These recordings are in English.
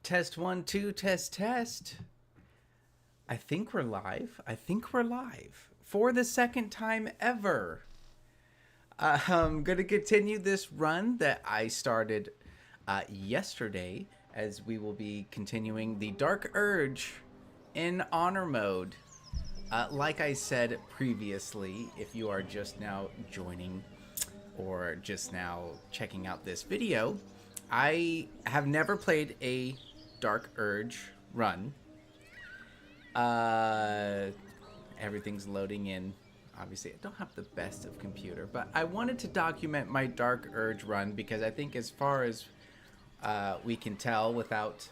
Test one, two, test, test. I think we're live. I think we're live for the second time ever. I'm going to continue this run that I started yesterday, as we will be continuing the Dark Urge in honor mode. Like I said previously, if you are just now joining or just now checking out this video, I have never played a Dark Urge run. Everything's loading in. Obviously, I don't have the best of computer, but I wanted to document my Dark Urge run because I think as far as we can tell without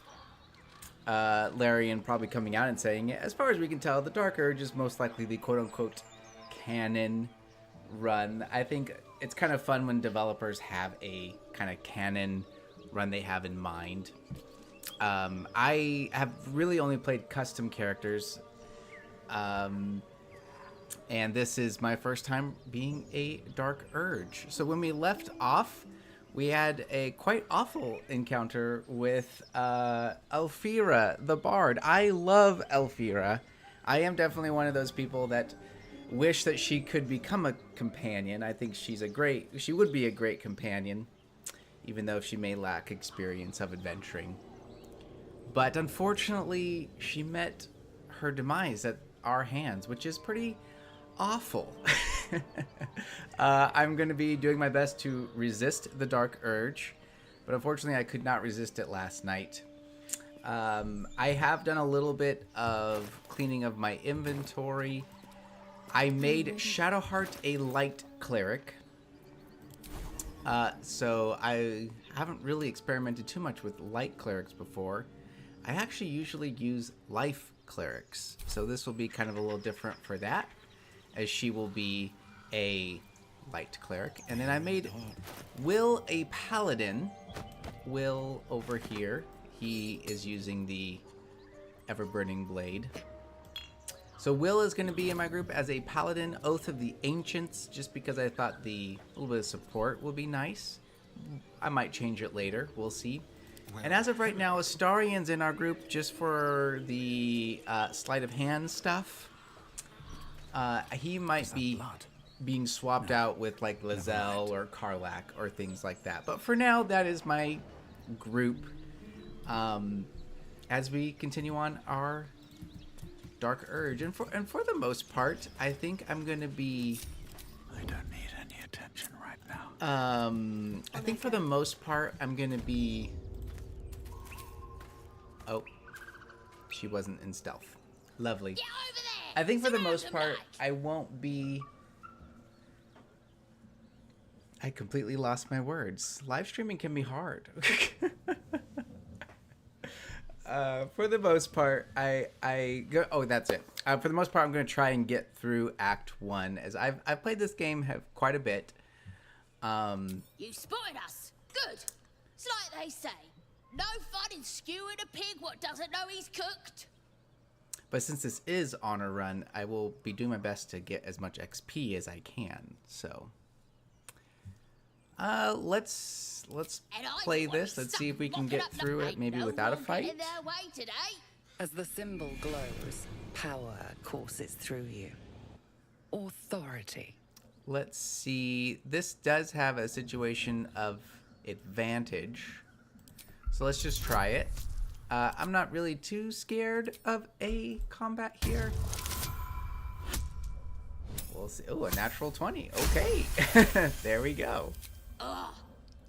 Larian probably coming out and saying it, as far as we can tell, the Dark Urge is most likely the quote-unquote canon run. I think it's kind of fun when developers have a kind of canon run they have in mind. I have really only played custom characters, and this is my first time being a Dark Urge. So when we left off, we had a quite awful encounter with Elfira, the Bard. I love Elfira. I am definitely one of those people that wish that she could become a companion. I think she would be a great companion, even though she may lack experience of adventuring. But unfortunately, she met her demise at our hands, which is pretty awful. I'm going to be doing my best to resist the Dark Urge, but unfortunately I could not resist it last night. I have done a little bit of cleaning of my inventory. I made Shadowheart a light cleric. So I haven't really experimented too much with light clerics before. I actually usually use life clerics, so this will be kind of a little different for that, as she will be a light cleric. And then I made Will a paladin. Will over here, he is using the Ever-Burning Blade. So Will is going to be in my group as a paladin, Oath of the Ancients, just because I thought the little bit of support would be nice. I might change it later, we'll see. And as of right now, Astarian's in our group just for the sleight of hand stuff. He might be being swapped out with like Lizelle or Karlach or things like that. But for now, that is my group. As we continue on our Dark Urge, and for the most part, I think I'm gonna be. I don't need any attention right now. I think for the most part, I'm gonna be. Oh, she wasn't in stealth. Lovely. Get over there! I think for the Surround most them, part, like. I won't be. I completely lost my words. Live streaming can be hard. For the most part, I go. Oh, that's it. For the most part, I'm going to try and get through Act 1, as I've played this game quite a bit. You spotted us. Good. It's like they say. No fun in skewing a pig what doesn't know he's cooked. But since this is Honor Run, I will be doing my best to get as much XP as I can. So, let's And I play thought I this. was Let's see if we can mocking get up the through it, paint. maybe No without a one fight. getting their way today. As the symbol glows, power courses through you. Authority. Let's see. This does have a situation of advantage. So let's just try it. I'm not really too scared of a combat here. We'll see. Oh, a natural 20. Okay. There we go. Ugh.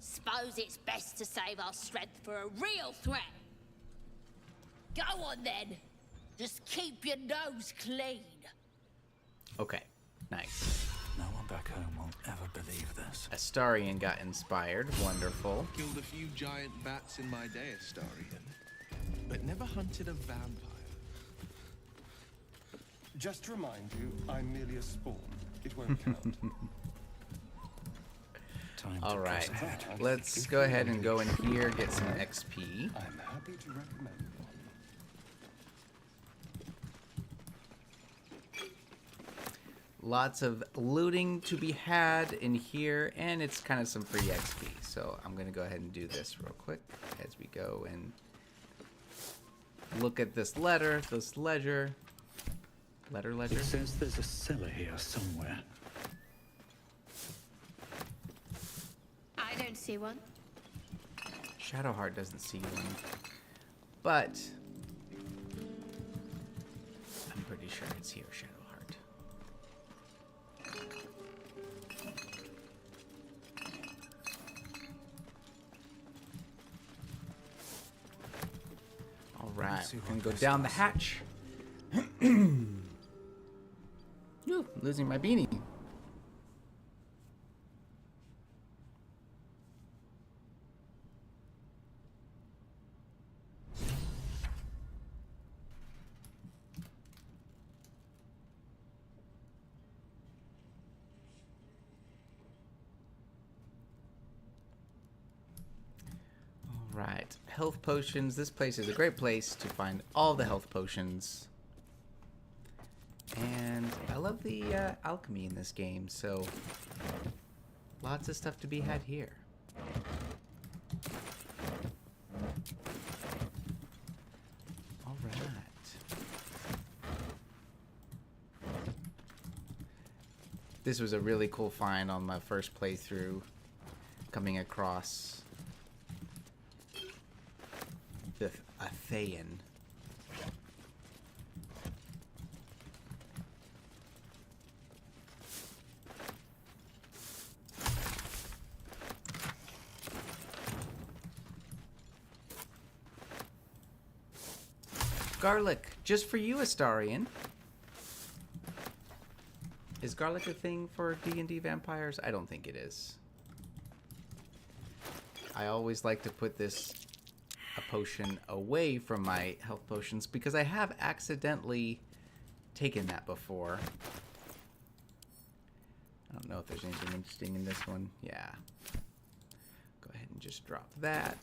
Suppose it's best to save our strength for a real threat. Go on then. Just keep your nose clean. Okay. Nice. No one back home will ever believe this. Astarian got inspired. Wonderful. Killed a few giant bats in my day, Astarian, but never hunted a vampire. Just to remind you, I'm merely a spawn. It won't count. Time to All right. press ahead. Let's go ahead and go in here, get some XP. I'm happy to recommend one. Lots of looting to be had in here, and it's kind of some free XP. So I'm going to go ahead and do this real quick as we go and look at this letter, this ledger. Ledger? It says there's a cellar here somewhere. I don't see one. Shadowheart doesn't see one. But I'm pretty sure it's here, Shadowheart. Alright, we're gonna go down the hatch. Ooh, losing my beanie. Right, health potions. This place is a great place to find all the health potions. And I love the alchemy in this game, so lots of stuff to be had here. All right. This was a really cool find on my first playthrough, coming across the Thayan. Garlic, just for you, Astarion. Is garlic a thing for D&D vampires? I don't think it is. I always like to put a potion away from my health potions because I have accidentally taken that before. I don't know if there's anything interesting in this one. Yeah. Go ahead and just drop that.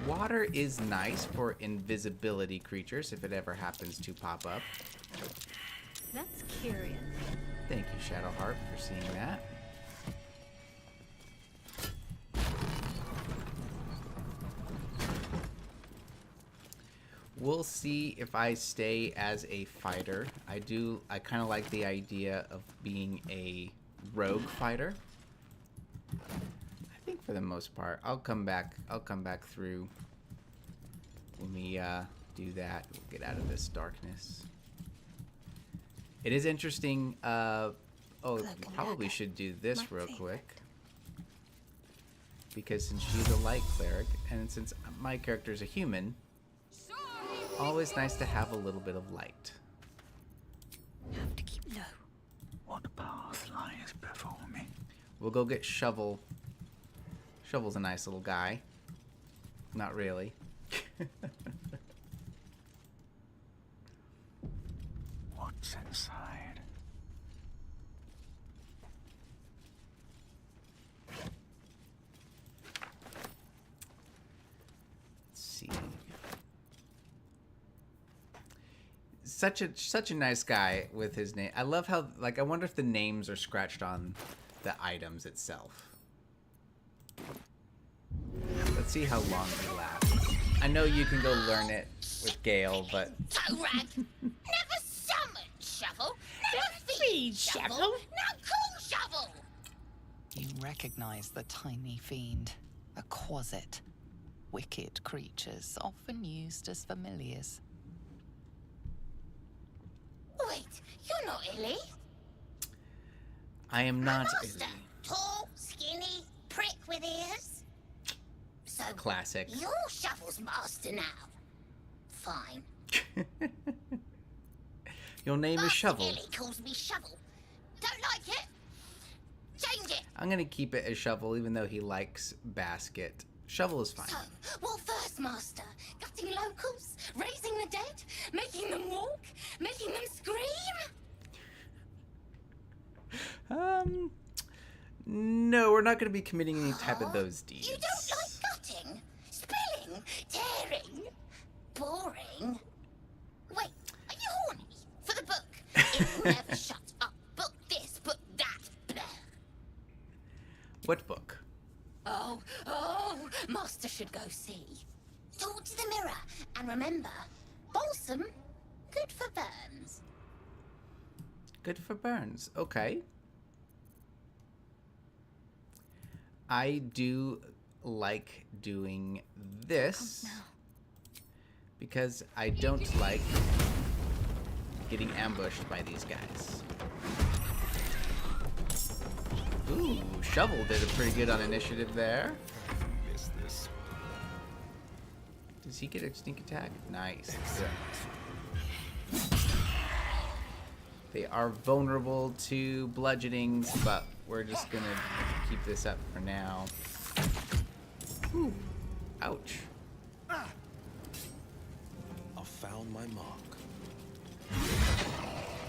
Water is nice for invisibility creatures if it ever happens to pop up. That's curious. Thank you, Shadowheart, for seeing that. We'll see if I stay as a fighter. I kind of like the idea of being a rogue fighter. I think for the most part, I'll come back through when we do that. We'll get out of this darkness. It is interesting. Probably should do this real quick. Because since she's a light cleric, and since my character is a human, always nice to have a little bit of light. Have to keep low. What path lies before me? We'll go get Shovel. Shovel's a nice little guy. Not really. What's inside? Let's see. Such a nice guy with his name. I love how, like, I wonder if the names are scratched on the items itself. Let's see how long he lasts. I know you can go learn it with Gale, but Torag! Never summon Shovel! Never feed Shovel! Now call Shovel! You recognize the tiny fiend, a Quasit. Wicked creatures, often used as familiars. Wait, you're not Illy? I am not. Master, tall, skinny, prick with ears. So Classic. You're Shovel's master now. Fine. Your name is Master Shovel. Illy calls me Shovel. Don't like it? Change it. I'm gonna keep it as Shovel, even though he likes Basket. Shovel is fine. So, what first, Master? Gutting locals? Raising the dead? Making them walk? Making them scream? No, we're not gonna be committing any type of those deeds. You don't like gutting? Spilling? Tearing? Boring? Wait, are you horny? For the book? It will never shut up. Book this, book that. Blah. What book? Oh, Master should go see. Talk to the mirror, and remember, balsam, good for burns. Good for burns. Okay. I do like doing this because I don't like getting ambushed by these guys. Ooh, Shovel did a pretty good on initiative there. Miss this. Does he get a sneak attack? Nice. They are vulnerable to bludgeonings, but we're just gonna keep this up for now. Ooh, ouch. I found my mark.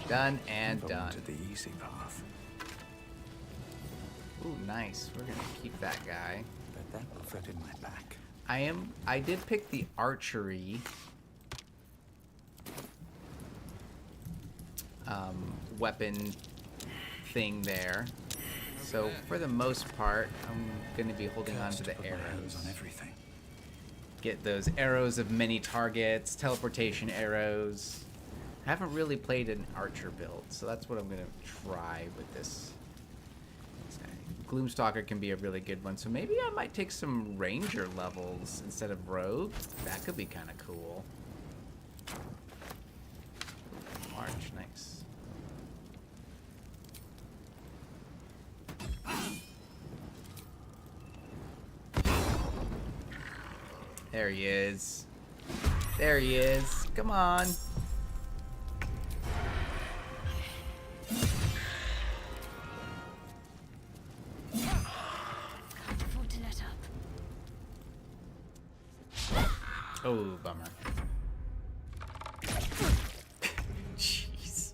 Done and done. To the easy path. Ooh, nice. We're gonna keep that guy. But that will fit in my pack. I did pick the archery weapon thing there. So for the most part, I'm gonna be holding on to the Put my hands arrows. on everything. Get those arrows of many targets, teleportation arrows. I haven't really played an archer build, so that's what I'm gonna try with this. Gloomstalker can be a really good one, so maybe I might take some ranger levels instead of rogue. That could be kind of cool. March, nice. There he is. There he is. Come on. Can't afford to let up. Oh, bummer. Jeez.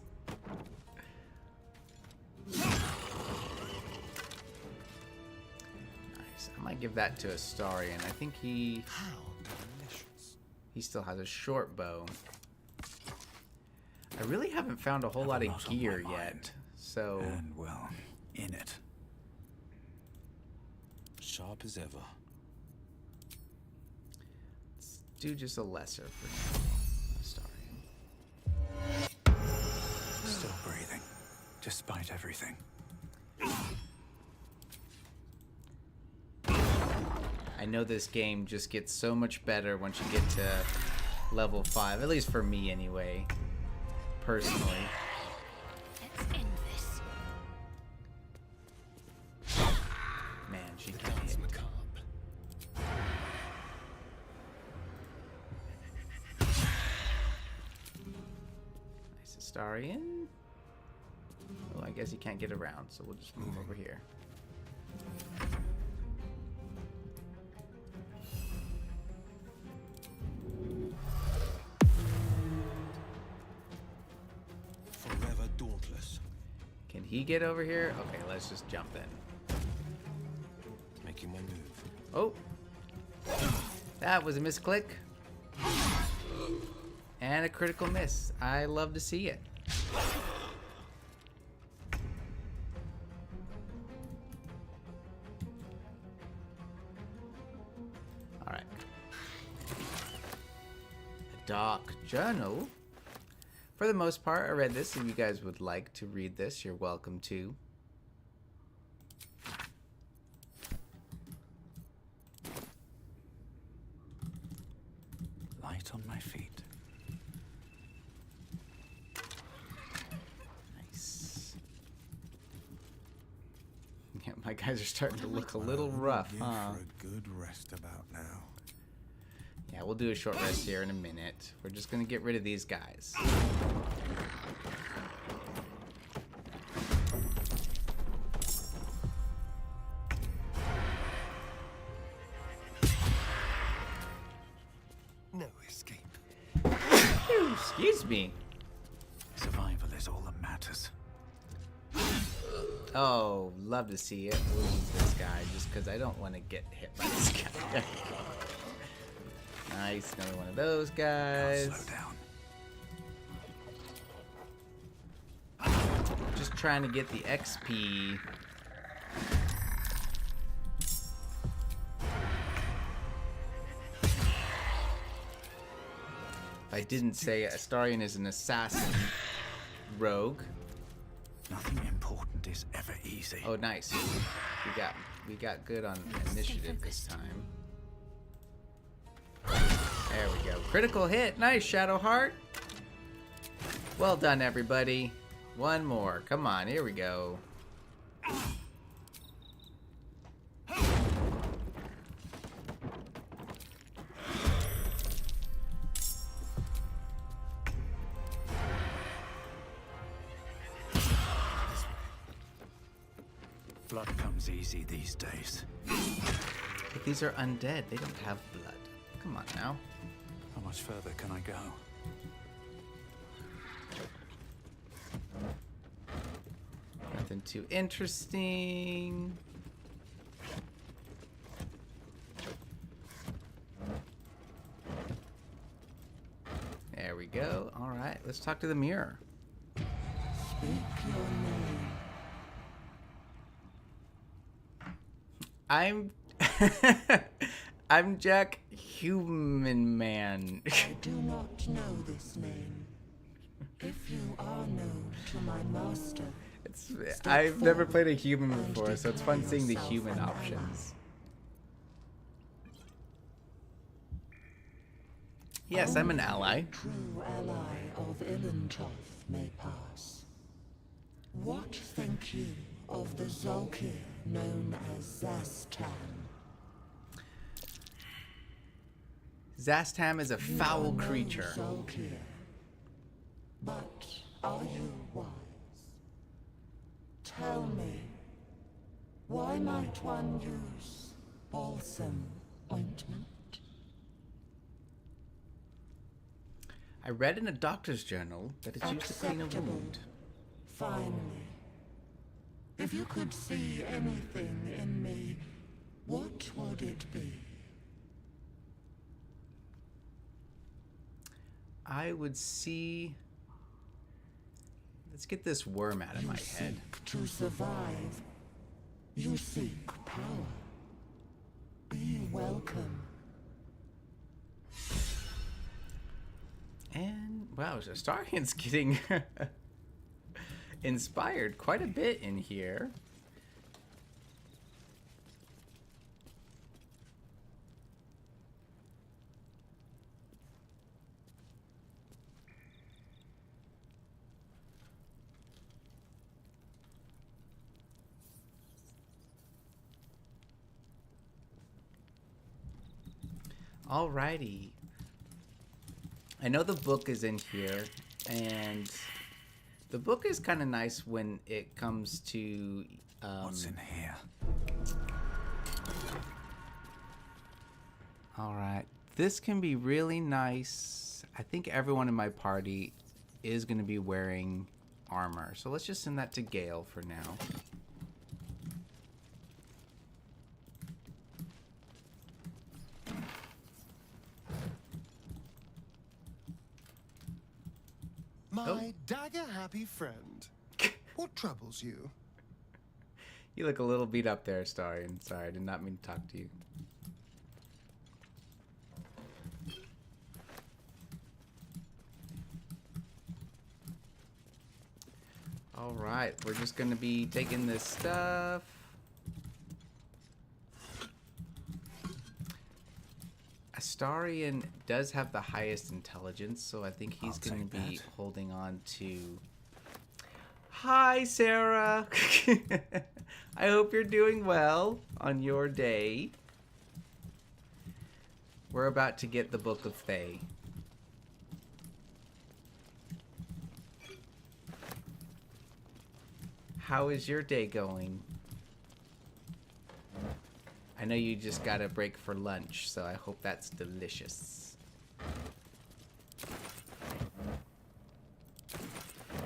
Nice. I might give that to Astarion. I think he still has a short bow. I really haven't found a whole Have lot a of lot on gear my yet. mind. So And, well, in it. Sharp as ever. let's do just a lesser for now. Astarion. Still breathing, despite everything. I know this game just gets so much better once you get to level 5, at least for me anyway, personally. Let's end this. Man, she The can't dance hit. macabre. Nice Astarion. Oh, I guess he can't get around, so we'll just move over here. Forever dauntless. Can he get over here? Okay, let's just jump in. Making my move. Oh! That was a misclick. And a critical miss. I love to see it. Alright. A Dark Journal. For the most part, I read this. If you guys would like to read this, you're welcome to. Light on my feet. Nice. Yeah, my guys are starting to look a little rough, huh? For a good rest about now. Yeah, we'll do a short rest here in a minute. We're just gonna get rid of these guys. No escape. Excuse me. Survival is all that matters. Oh, love to see it. We'll use this guy just because I don't want to get hit by this guy. There you go. Nice, another one of those guys. Slow down. Just trying to get the XP. I didn't say Astarion is an assassin rogue. Nothing important is ever easy. Oh, nice. We got good on initiative this time. There we go. Critical hit. Nice, Shadowheart. Well done, everybody. One more. Come on, here we go. Blood comes easy these days. But these are undead. They don't have blood. Come on now. How much further can I go? Nothing too interesting. There we go. All right, let's talk to the mirror. I'm I'm Jack Human Man. I do not know this name. If you are known to my master, I've never played a human before, so it's fun seeing the human options. Yes, I'm an ally. true ally of Ilintoth may pass. What think you of the Zolkir known as Zastan? Zastam is a foul creature. Zolkir. But are you wise? Tell me, why might one use balsam ointment? I read in a doctor's journal that it's used to clean a wound. Finally, if you could see anything in me, what would it be? I would see... Let's get this worm out of my head. To survive, you seek power. Be welcome. And, wow, Astarion's getting inspired quite a bit in here. Alrighty. I know the book is in here, and the book is kind of nice when it comes to... What's in here? Alright. This can be really nice. I think everyone in my party is going to be wearing armor. So let's just send that to Gale for now. My dagger-happy friend. What troubles you? You look a little beat up there, Astarion. Sorry, I did not mean to talk to you. Alright, we're just gonna be taking this stuff. Astarion does have the highest intelligence, so I think he's I'll going to take be that. holding on to... Hi, Sarah! I hope you're doing well on your day. We're about to get the Book of Fae. How is your day going? I know you just got a break for lunch, so I hope that's delicious.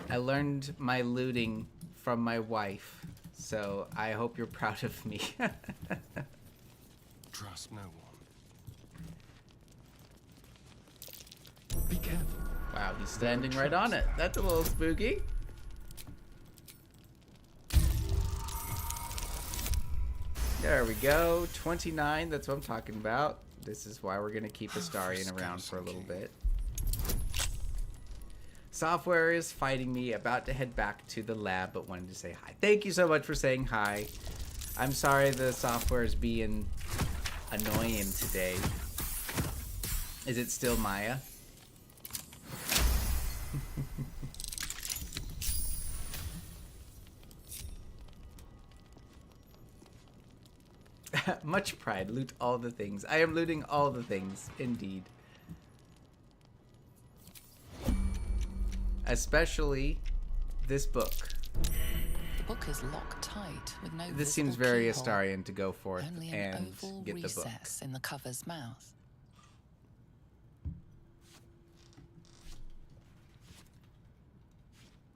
I learned my looting from my wife, so I hope you're proud of me. Trust no one. Be careful. Wow, he's standing right on it. That's a little spooky. There we go. 29, that's what I'm talking about. This is why we're going to keep Astarion around for a little bit. Software is fighting me. About to head back to the lab, but wanted to say hi. Thank you so much for saying hi. I'm sorry the software is being annoying today. Is it still Maya? Much pride. Loot all the things. I am looting all the things, indeed. Especially this book. The book is locked tight with no This seems visible very keyhole, Astarian to go forth only an and oval get the book. recess in the cover's mouth.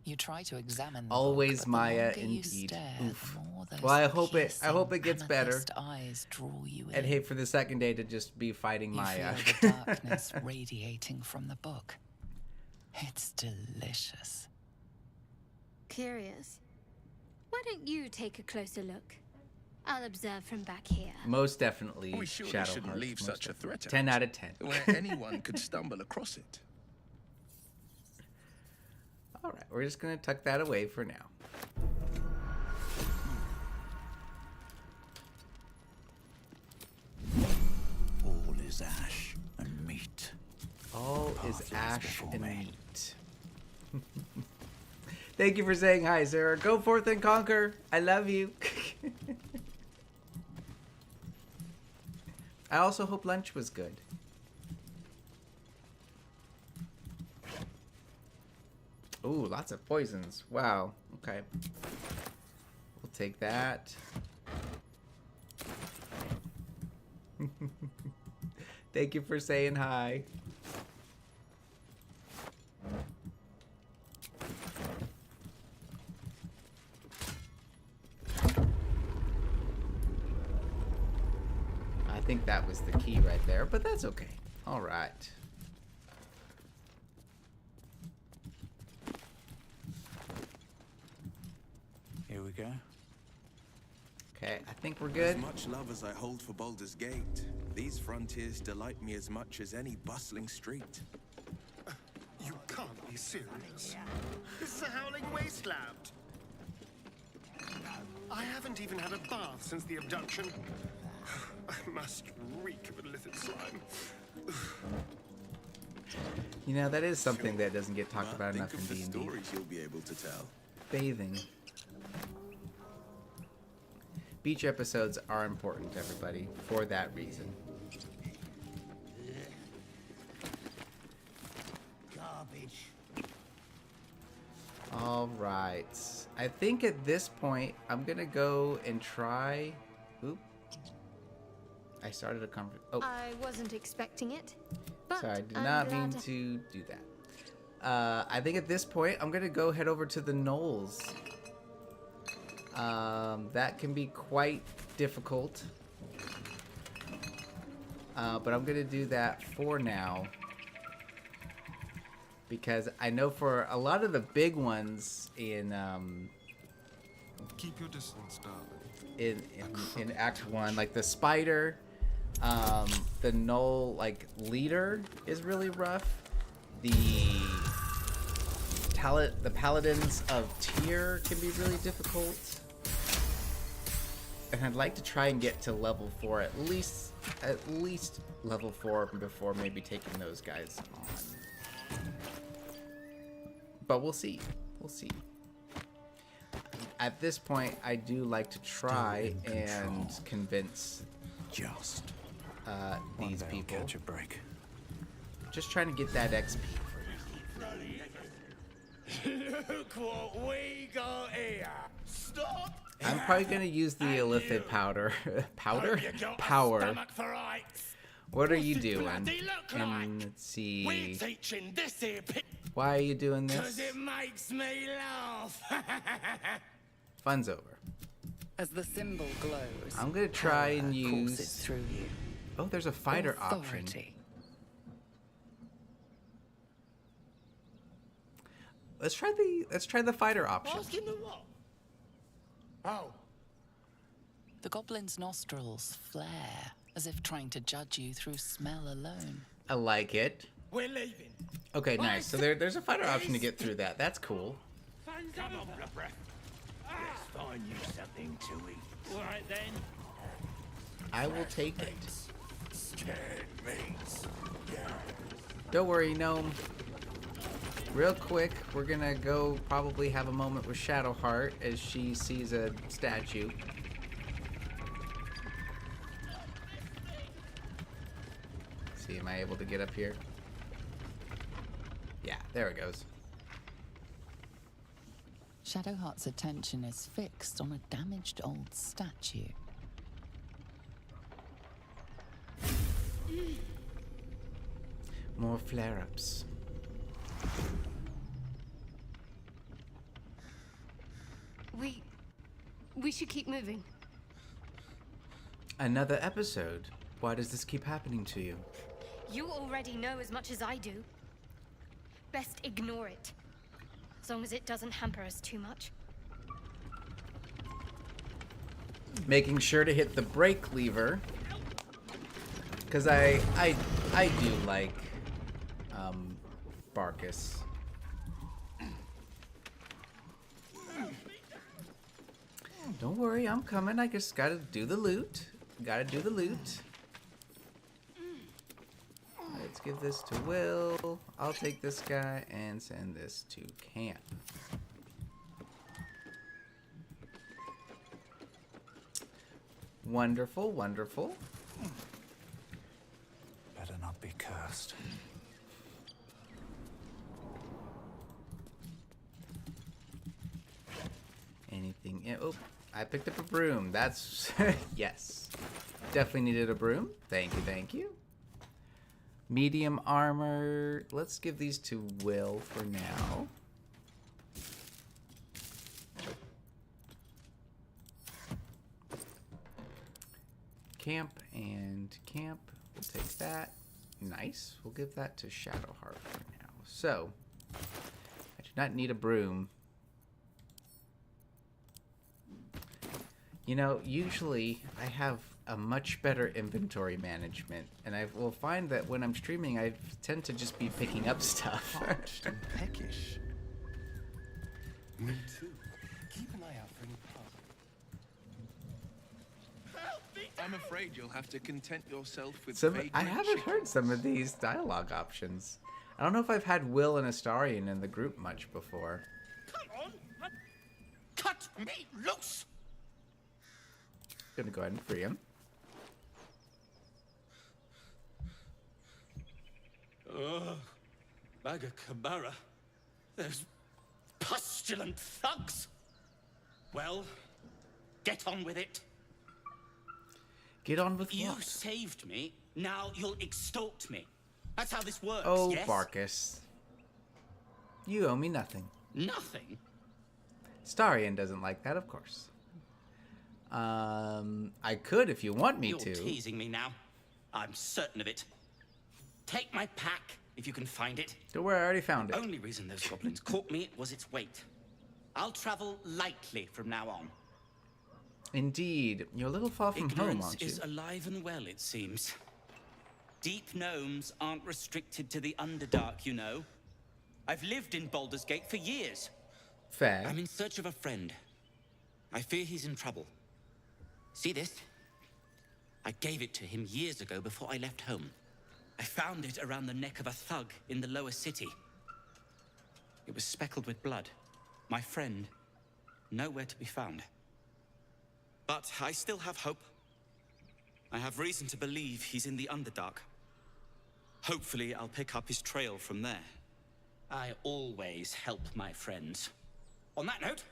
You try to examine the Always book, but the Maya, longer you indeed. stare, Oof. the more those Well, I hope it piercing gets better. amethyst eyes draw you in. I'd hate for the second day to just be fighting You Maya. feel the darkness radiating from the book. It's delicious. Curious. Why don't you take a closer look? I'll observe from back here. Most definitely. We surely Shadow shouldn't Hearts, leave most such a definitely. threat 10 out, out of 10. where anyone could stumble across it. All right, we're just gonna tuck that away for now. All is ash and meat. All is Path ash before and me. meat. Thank you for saying hi, Sarah. Go forth and conquer. I love you. I also hope lunch was good. Ooh, lots of poisons. Wow. Okay. We'll take that. Thank you for saying hi. I think that was the key right there, but that's okay. All right. Here we go. Okay, I think we're As good. much love as I hold for Baldur's Gate, these frontiers delight me as much as any bustling street. You can't be serious. This is a howling wasteland. I haven't even had a bath since the abduction. I must reek of illicit slime. You know, that is something that doesn't get talked But about think enough in of the D&D. stories you'll be able to tell. Bathing. Beach episodes are important, everybody, for that reason. Garbage. All right. I think at this point, I'm going to go and try... Oop. I started a conversation. Oh, I wasn't expecting it. But sorry. I did I'm not glad mean to do that. I think at this point, I'm going to go head over to the Knolls. That can be quite difficult. But I'm going to do that for now. Because I know for a lot of the big ones in Keep your distance, darling. in Act 1, like the spider, the Gnoll like leader is really rough. The paladins of Tyr can be really difficult. And I'd like to try and get to level 4 at least level 4 before maybe taking those guys on. But we'll see. We'll see. At this point, I do like to try Still in and control. convince Just. these One day I'll people. catch a break. Just trying to get that XP. Look what we got here. Stop. I'm probably gonna use the illithid powder. Powder? Hope you got a Power. stomach for heights. What are What's you it doing? bloody look And like? let's see. We're teaching this here Why are you doing because this? it makes me laugh. Fun's over. As the symbol glows, I'm gonna try power and courses use- through you. Oh, there's a fighter option. Authority. Let's try the fighter option. Asking the what? Oh, The goblin's nostrils flare, as if trying to judge you through smell alone. I like it. We're leaving. Okay, nice. So there's a fighter option to get through that. That's cool. Come on, blood breath. Let's find you something to eat. All right then. I will take it. Scared mates. Don't worry, gnome. Real quick, we're gonna go probably have a moment with Shadowheart as she sees a statue. See, am I able to get up here? Yeah, there it goes. Shadowheart's attention is fixed on a damaged old statue. More flare-ups. We should keep moving. Another episode. Why does this keep happening to you? You already know as much as I do. Best ignore it. As long as it doesn't hamper us too much. Making sure to hit the brake lever. Because I do like Barkus. Don't worry, I'm coming. I just gotta do the loot. Gotta do the loot. Let's give this to Will. I'll take this guy and send this to camp. Wonderful, wonderful. Better not be cursed. Anything? Oh, I picked up a broom. That's yes. Definitely needed a broom. Thank you, thank you. Medium armor. Let's give these to Will for now. Camp and camp. We'll take that. Nice. We'll give that to Shadowheart for now. So, I do not need a broom. You know, usually I have a much better inventory management, and I will find that when I'm streaming, I tend to just be picking up stuff. Parched and peckish. Me too. Keep an eye out for any puzzles. I'm afraid you'll have to content yourself with Some, vagrant I haven't heard chickens. some of these dialogue options. I don't know if I've had Will and Astarion in the group much before. Come on. Cut me loose. Gonna go ahead and free him. Magakabara. Those pustulant thugs. Well, get on with it. Get on with You what? saved me. Now you'll extort me. That's how this works, Oh, yes? Barkus. You owe me nothing. Nothing? Starion doesn't like that, of course. I could if you want me You're to. teasing me now. I'm certain of it. Take my pack, if you can find it. Don't worry, I already found it. Only reason those goblins caught me was its weight. I'll travel lightly from now on. Indeed. You're a little far from home, Ignorance aren't you? is alive and well, it seems. Deep gnomes aren't restricted to the Underdark, you know. I've lived in Baldur's Gate for years. Fair. I'm in search of a friend. I fear he's in trouble. See this? I gave it to him years ago before I left home. I found it around the neck of a thug in the lower city. It was speckled with blood. My friend, nowhere to be found. But I still have hope. I have reason to believe he's in the Underdark. Hopefully, I'll pick up his trail from there. I always help my friends. On that note,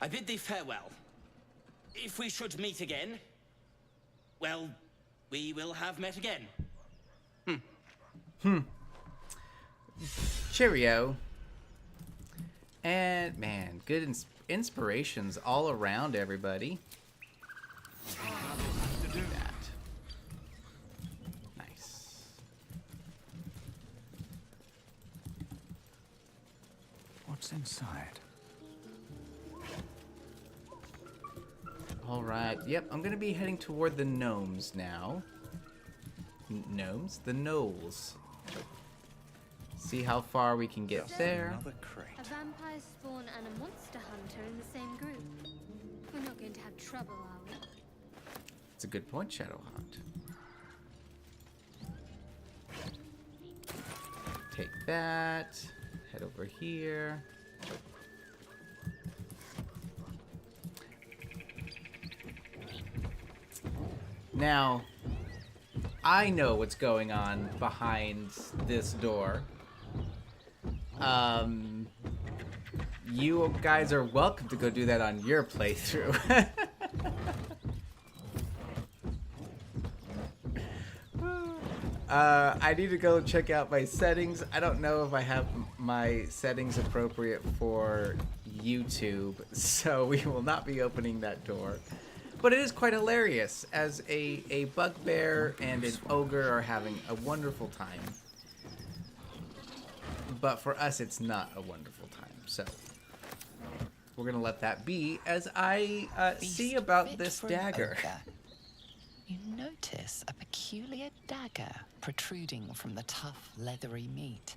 I bid thee farewell. If we should meet again, well, we will have met again. Cheerio. And, man, good inspirations all around, everybody. Do that. Nice. What's inside? All right. Yep, I'm going to be heading toward the gnomes now. Gnomes? The gnolls. See how far we can get there. Another crate. A vampire spawn and a monster hunter in the same group. We're not going to have trouble, are we? It's a good point, Shadowheart. Take that. Head over here. Now, I know what's going on behind this door. You guys are welcome to go do that on your playthrough. I need to go check out my settings. I don't know if I have my settings appropriate for YouTube, so we will not be opening that door. But it is quite hilarious as a bugbear and an ogre are having a wonderful time. But for us, it's not a wonderful time. So we're going to let that be as I see about Fit this for an dagger. ogre. You notice a peculiar dagger protruding from the tough, leathery meat.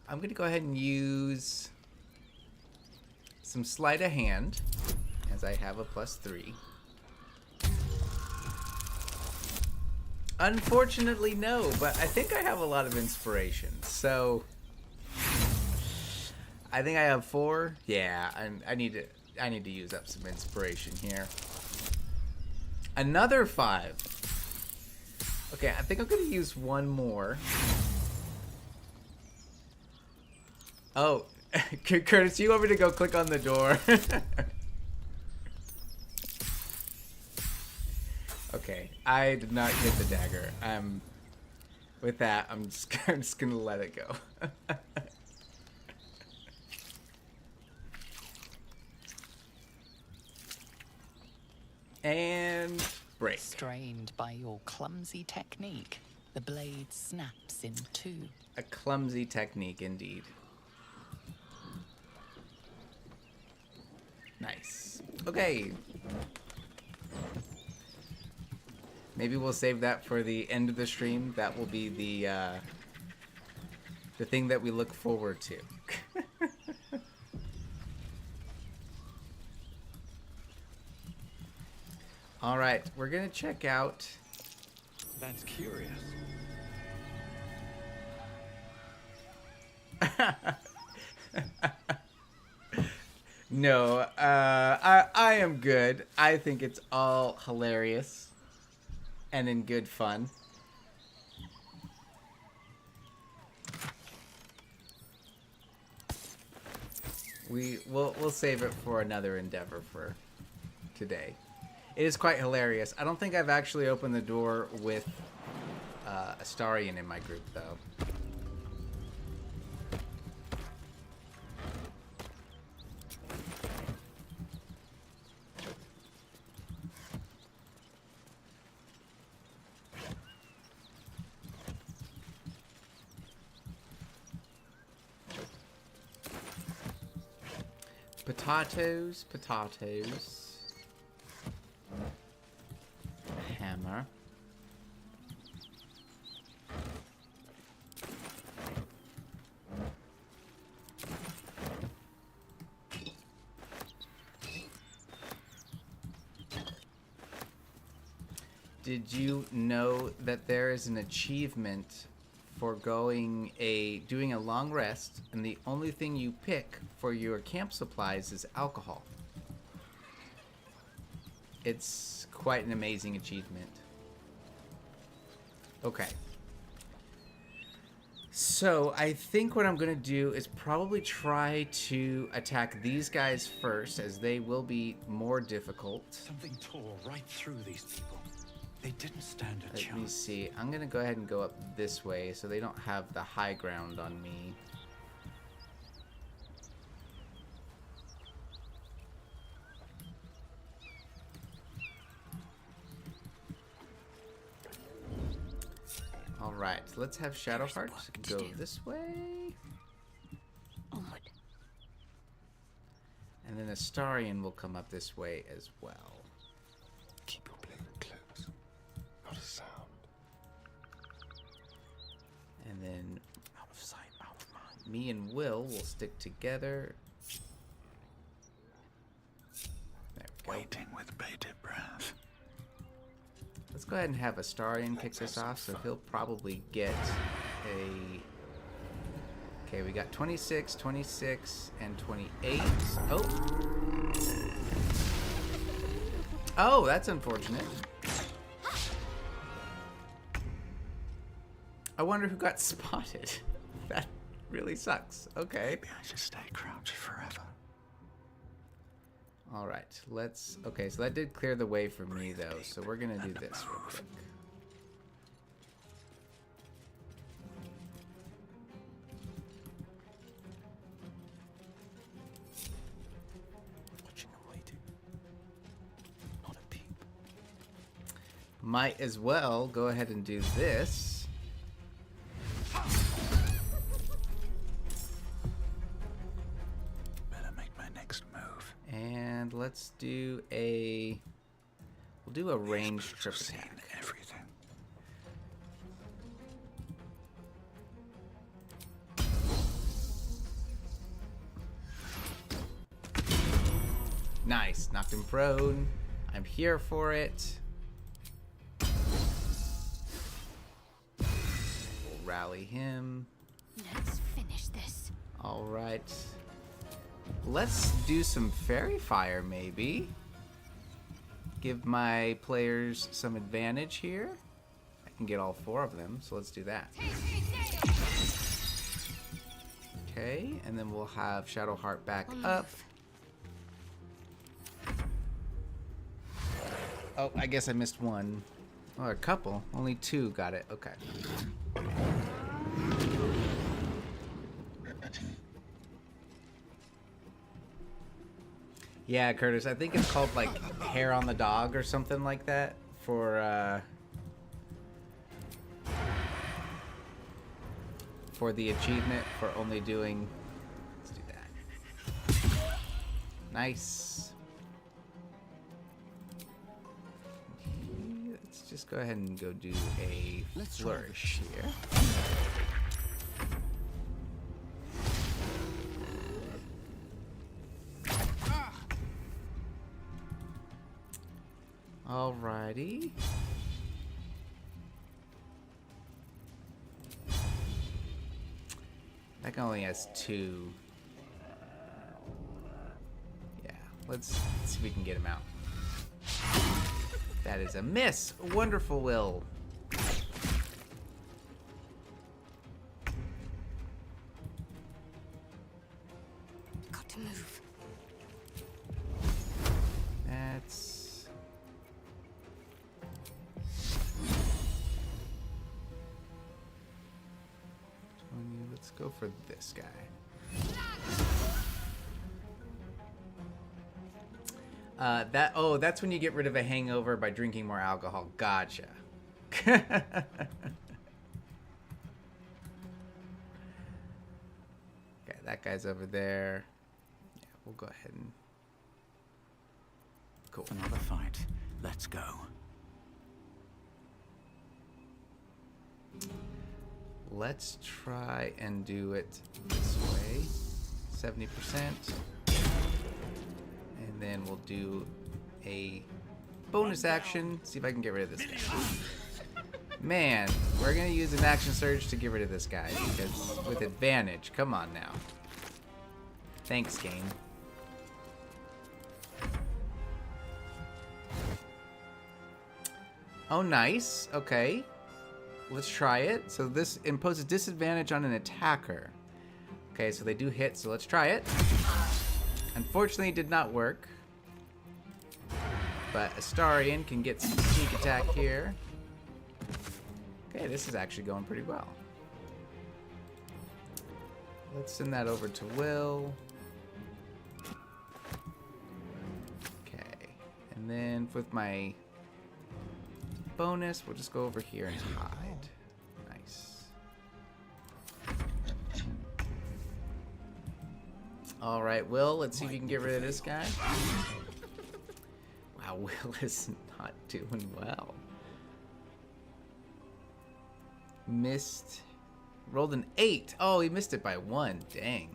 I'm going to go ahead and use some sleight of hand, as I have a +3. Unfortunately, no, but I think I have a lot of inspiration. So I think I have 4. Yeah, I need to use up some inspiration here. Another 5. Okay, I think I'm gonna use one more. Oh, Curtis, you want me to go click on the door? Okay, I did not get the dagger. With that, I'm just gonna let it go. And break. Strained by your clumsy technique, the blade snaps in 2. A clumsy technique indeed. Nice. Okay. Maybe we'll save that for the end of the stream. That will be the thing that we look forward to. All right, we're gonna check out. That's curious. No, I am good. I think it's all hilarious and in good fun. We'll save it for another endeavor for today. It is quite hilarious. I don't think I've actually opened the door with Astarion in my group, though. Potatoes, potatoes. Hammer. Did you know that there is an achievement for doing a long rest, and the only thing you pick for your camp supplies is alcohol? It's quite an amazing achievement. Okay. So I think what I'm going to do is probably try to attack these guys first, as they will be more difficult. Something tore right through these people. They didn't stand a Let me chance. see. I'm going to go ahead and go up this way so they don't have the high ground on me. Alright, let's have Shadowheart go this way. Onward. And then Astarion will come up this way as well. Keep your blade close. Not a sound. Me and Will will stick together. There we go. Waiting with bated breath. Let's go ahead and have Astarion kick this off, so he'll probably get a... Okay, we got 26, 26, and 28. Oh! Oh, that's unfortunate. I wonder who got spotted. That really sucks. Okay. Maybe I should stay crouched forever. All right, let's... Okay, so that did clear the way for me, though, so we're going to do this real quick. Watching and waiting. Not a peep. Might as well go ahead and do this. Better make my next move. And let's do a... We'll do a ranged trip Seen attack. everything. Nice, knocked him prone. I'm here for it. We'll rally him. Let's finish this. All right. Let's do some fairy fire, maybe. Give my players some advantage here. I can get all 4 of them, so let's do that. Okay, and then we'll have Shadowheart back up. Oh, I guess I missed one. Oh, a couple. Only 2 got it. Okay. Yeah, Curtis, I think it's called like hair on the dog or something like that for the achievement for only doing. Let's do that. Nice. Let's just go ahead and go do a flourish here. Alrighty. That guy only has 2. Yeah, let's see if we can get him out. That is a miss. Wonderful, Will. Got to move. That's... 20. Let's go for this guy. That's when you get rid of a hangover by drinking more alcohol. Gotcha. Okay, that guy's over there. Yeah, we'll go ahead and... Cool. Another fight. Let's go. Let's try and do it this way. 70%. And then we'll do a bonus action. See if I can get rid of this guy. Man, we're going to use an action surge to get rid of this guy. Because with advantage. Come on now. Thanks, game. Oh, nice. Okay. Let's try it. So this imposes disadvantage on an attacker. Okay, so they do hit, so let's try it. Unfortunately, it did not work. But Astarion can get some sneak attack here. Okay, this is actually going pretty well. Let's send that over to Will. Okay, and then with my bonus, we'll just go over here and hide. Nice. All right, Will, let's see if you can get rid of this guy. Wow, Will is not doing well. Missed Rolled an 8. Oh, he missed it by 1. Dang.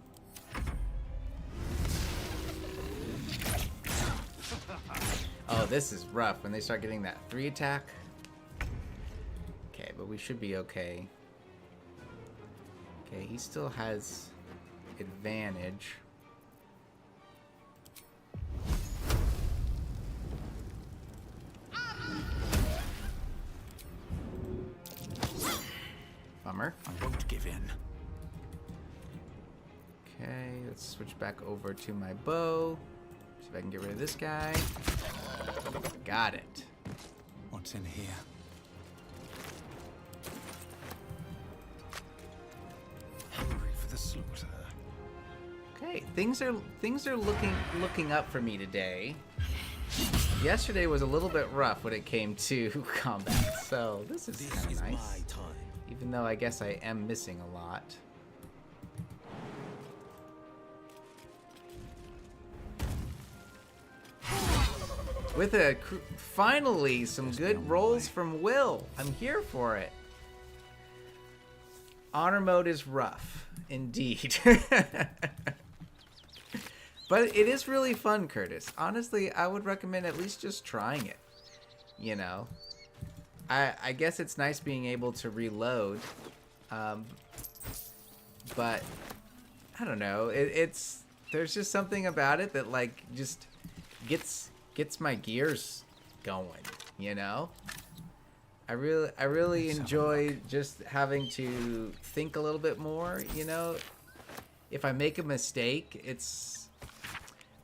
Oh, this is rough when they start getting that 3 attack. Okay, but we should be okay. Okay, he still has advantage. Bummer. I won't give in. Okay, let's switch back over to my bow. See if I can get rid of this guy. Got it. What's in here? Hungry for the slaughter. Okay, things are looking up for me today. Yesterday was a little bit rough when it came to combat, so this is kind of nice. My time. Even though I guess I am missing a lot. With finally some good rolls from Will. I'm here for it. Honor mode is rough, indeed. But it is really fun, Curtis. Honestly, I would recommend at least just trying it. You know, I guess it's nice being able to reload, but I don't know. There's just something about it that like just gets my gears going. You know, I really enjoy just having to think a little bit more. You know, if I make a mistake,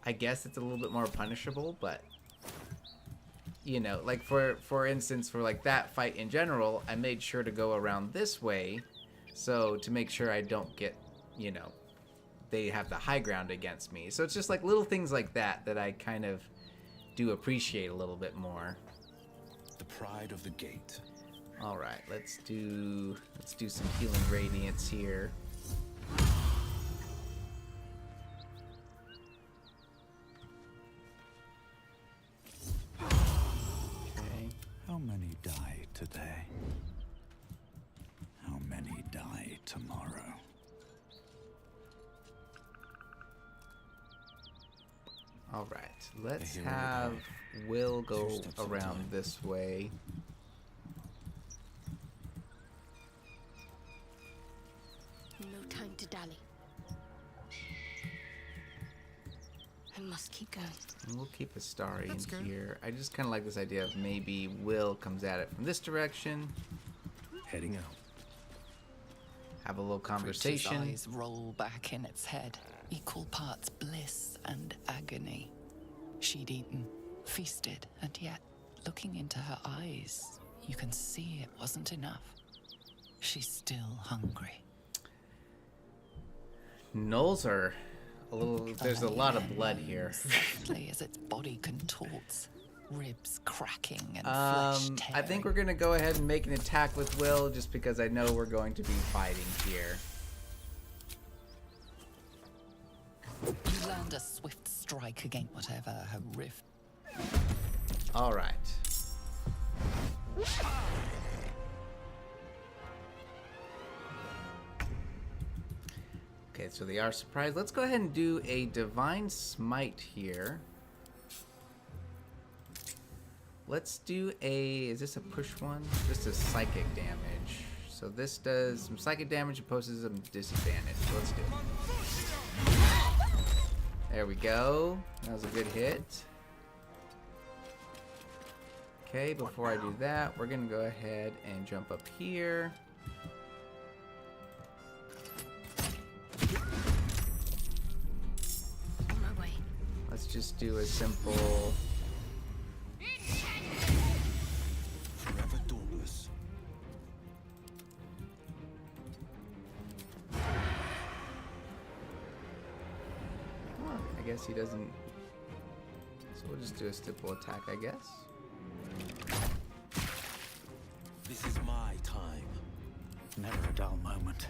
I guess it's a little bit more punishable, but you know, like for instance, for like that fight in general, I made sure to go around this way, so to make sure I don't get, you know, they have the high ground against me. So it's just like little things like that that I kind of do appreciate a little bit more. The pride of the gate. All right, let's do some healing radiance here. How many die today? How many die tomorrow? All right, let's have Will go around this way. No time to dally. I must keep going. And we'll keep a starry in here. I just kind of like this idea of maybe Will comes at it from this direction. Heading out. Have a little conversation. Its eyes roll back in its head, equal parts bliss and agony. She'd eaten, feasted, and yet, looking into her eyes, you can see it wasn't enough. She's still hungry. Gnolls are a little. There's a lot of blood here. Softly as its body contorts, ribs cracking and flesh tearing. I think we're gonna go ahead and make an attack with Will, just because I know we're going to be fighting here. You land a swift strike against whatever her rift. All right. Okay, so they are surprised. Let's go ahead and do a Divine Smite here. Let's do a... Is this a push one? Just a psychic damage. So this does some psychic damage and poses some disadvantage. So let's do it. There we go. That was a good hit. Okay, before I do that, we're going to go ahead and jump up here. On my way. Let's just do a simple... Forever dauntless. Well, I guess he doesn't... So we'll just do a stipple attack, I guess. This is my time. Never a dull moment.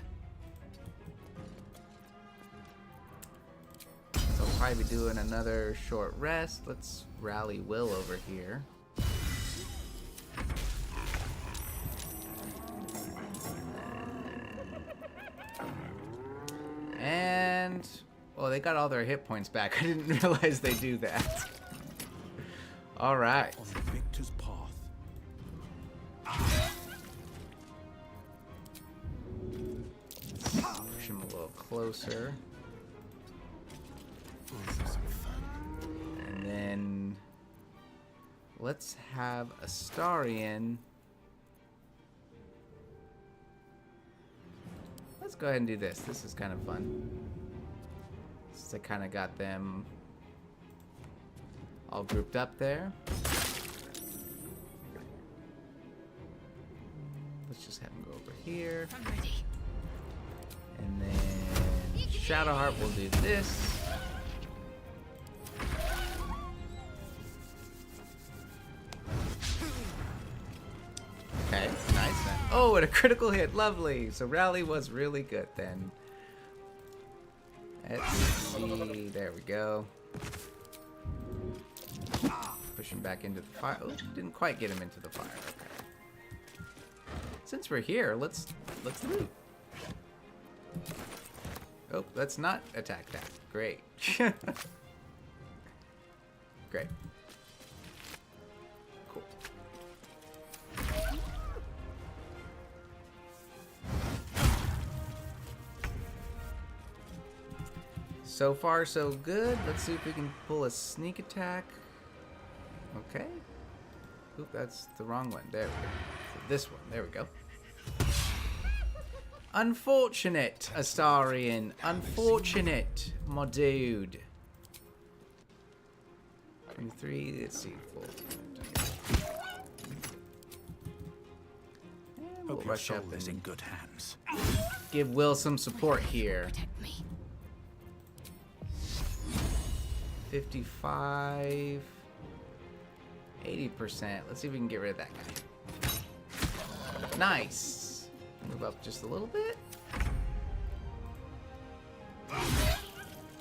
So I'll probably be doing another short rest. Let's rally Will over here. And... well, they got all their hit points back. I didn't realize they do that. Alright. On the victor's path. Push him a little closer. And then... let's have Astarion. Let's go ahead and do this. This is kind of fun. So I kind of got them all grouped up there. Let's just have them go over here. I'm ready. And then Shadowheart will do this. Okay, nice. Oh, and a critical hit. Lovely. So Rally was really good then. Let's see. There we go. Push him back into the fire. Oh, didn't quite get him into the fire. Okay. Since we're here, let's loot. Oh, let's not attack that. Great. Great. Cool. So far, so good. Let's see if we can pull a sneak attack. Okay. Oop, that's the wrong one. There we go. So this one. There we go. Unfortunate, Astarion. Unfortunate, my dude. 23, let's see. And we'll Hope your rush soul up is and in good hands. give Will some support here. Protect me. 55, 80%. Let's see if we can get rid of that guy. Nice. Move up just a little bit.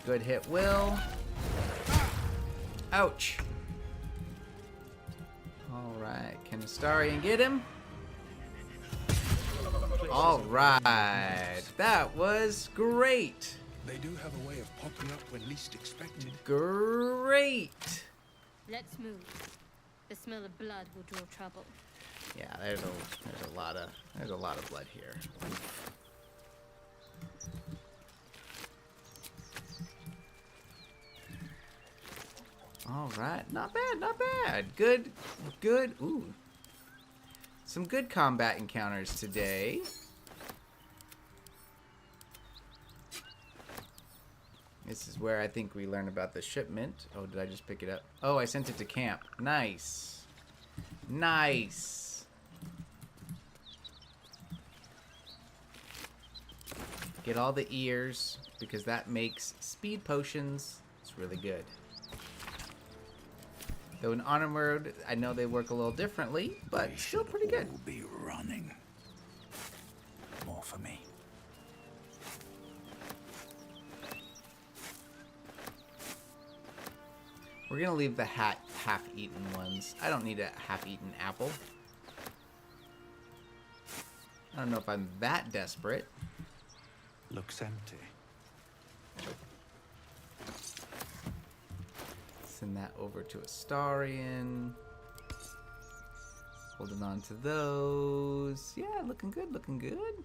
Good hit, Will. Ouch. All right, can Astarion get him? All right, that was great. They do have a way of popping up when least expected. Great. Let's move. The smell of blood will draw trouble. Yeah, there's a lot of blood here. All right, not bad, not bad. Good. Ooh, some good combat encounters today. This is where I think we learn about the shipment. Oh, did I just pick it up? Oh, I sent it to camp. Nice. Nice. Get all the ears, because that makes speed potions. It's really good. Though in Honor Mode, I know they work a little differently, but still pretty good. Will be running. More for me. We're gonna leave the half-eaten ones. I don't need a half-eaten apple. I don't know if I'm that desperate. Looks empty. Send that over to Astarion. Holding on to those. Yeah, looking good, looking good.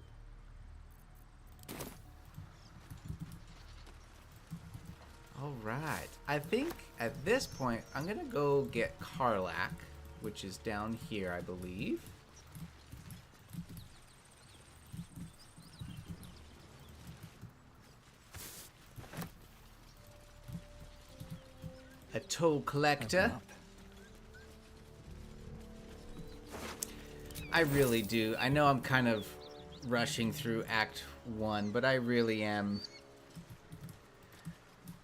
All right. I think at this point, I'm going to go get Karlach, which is down here, I believe. A toll collector. I really do. I know I'm kind of rushing through Act 1, but I really am.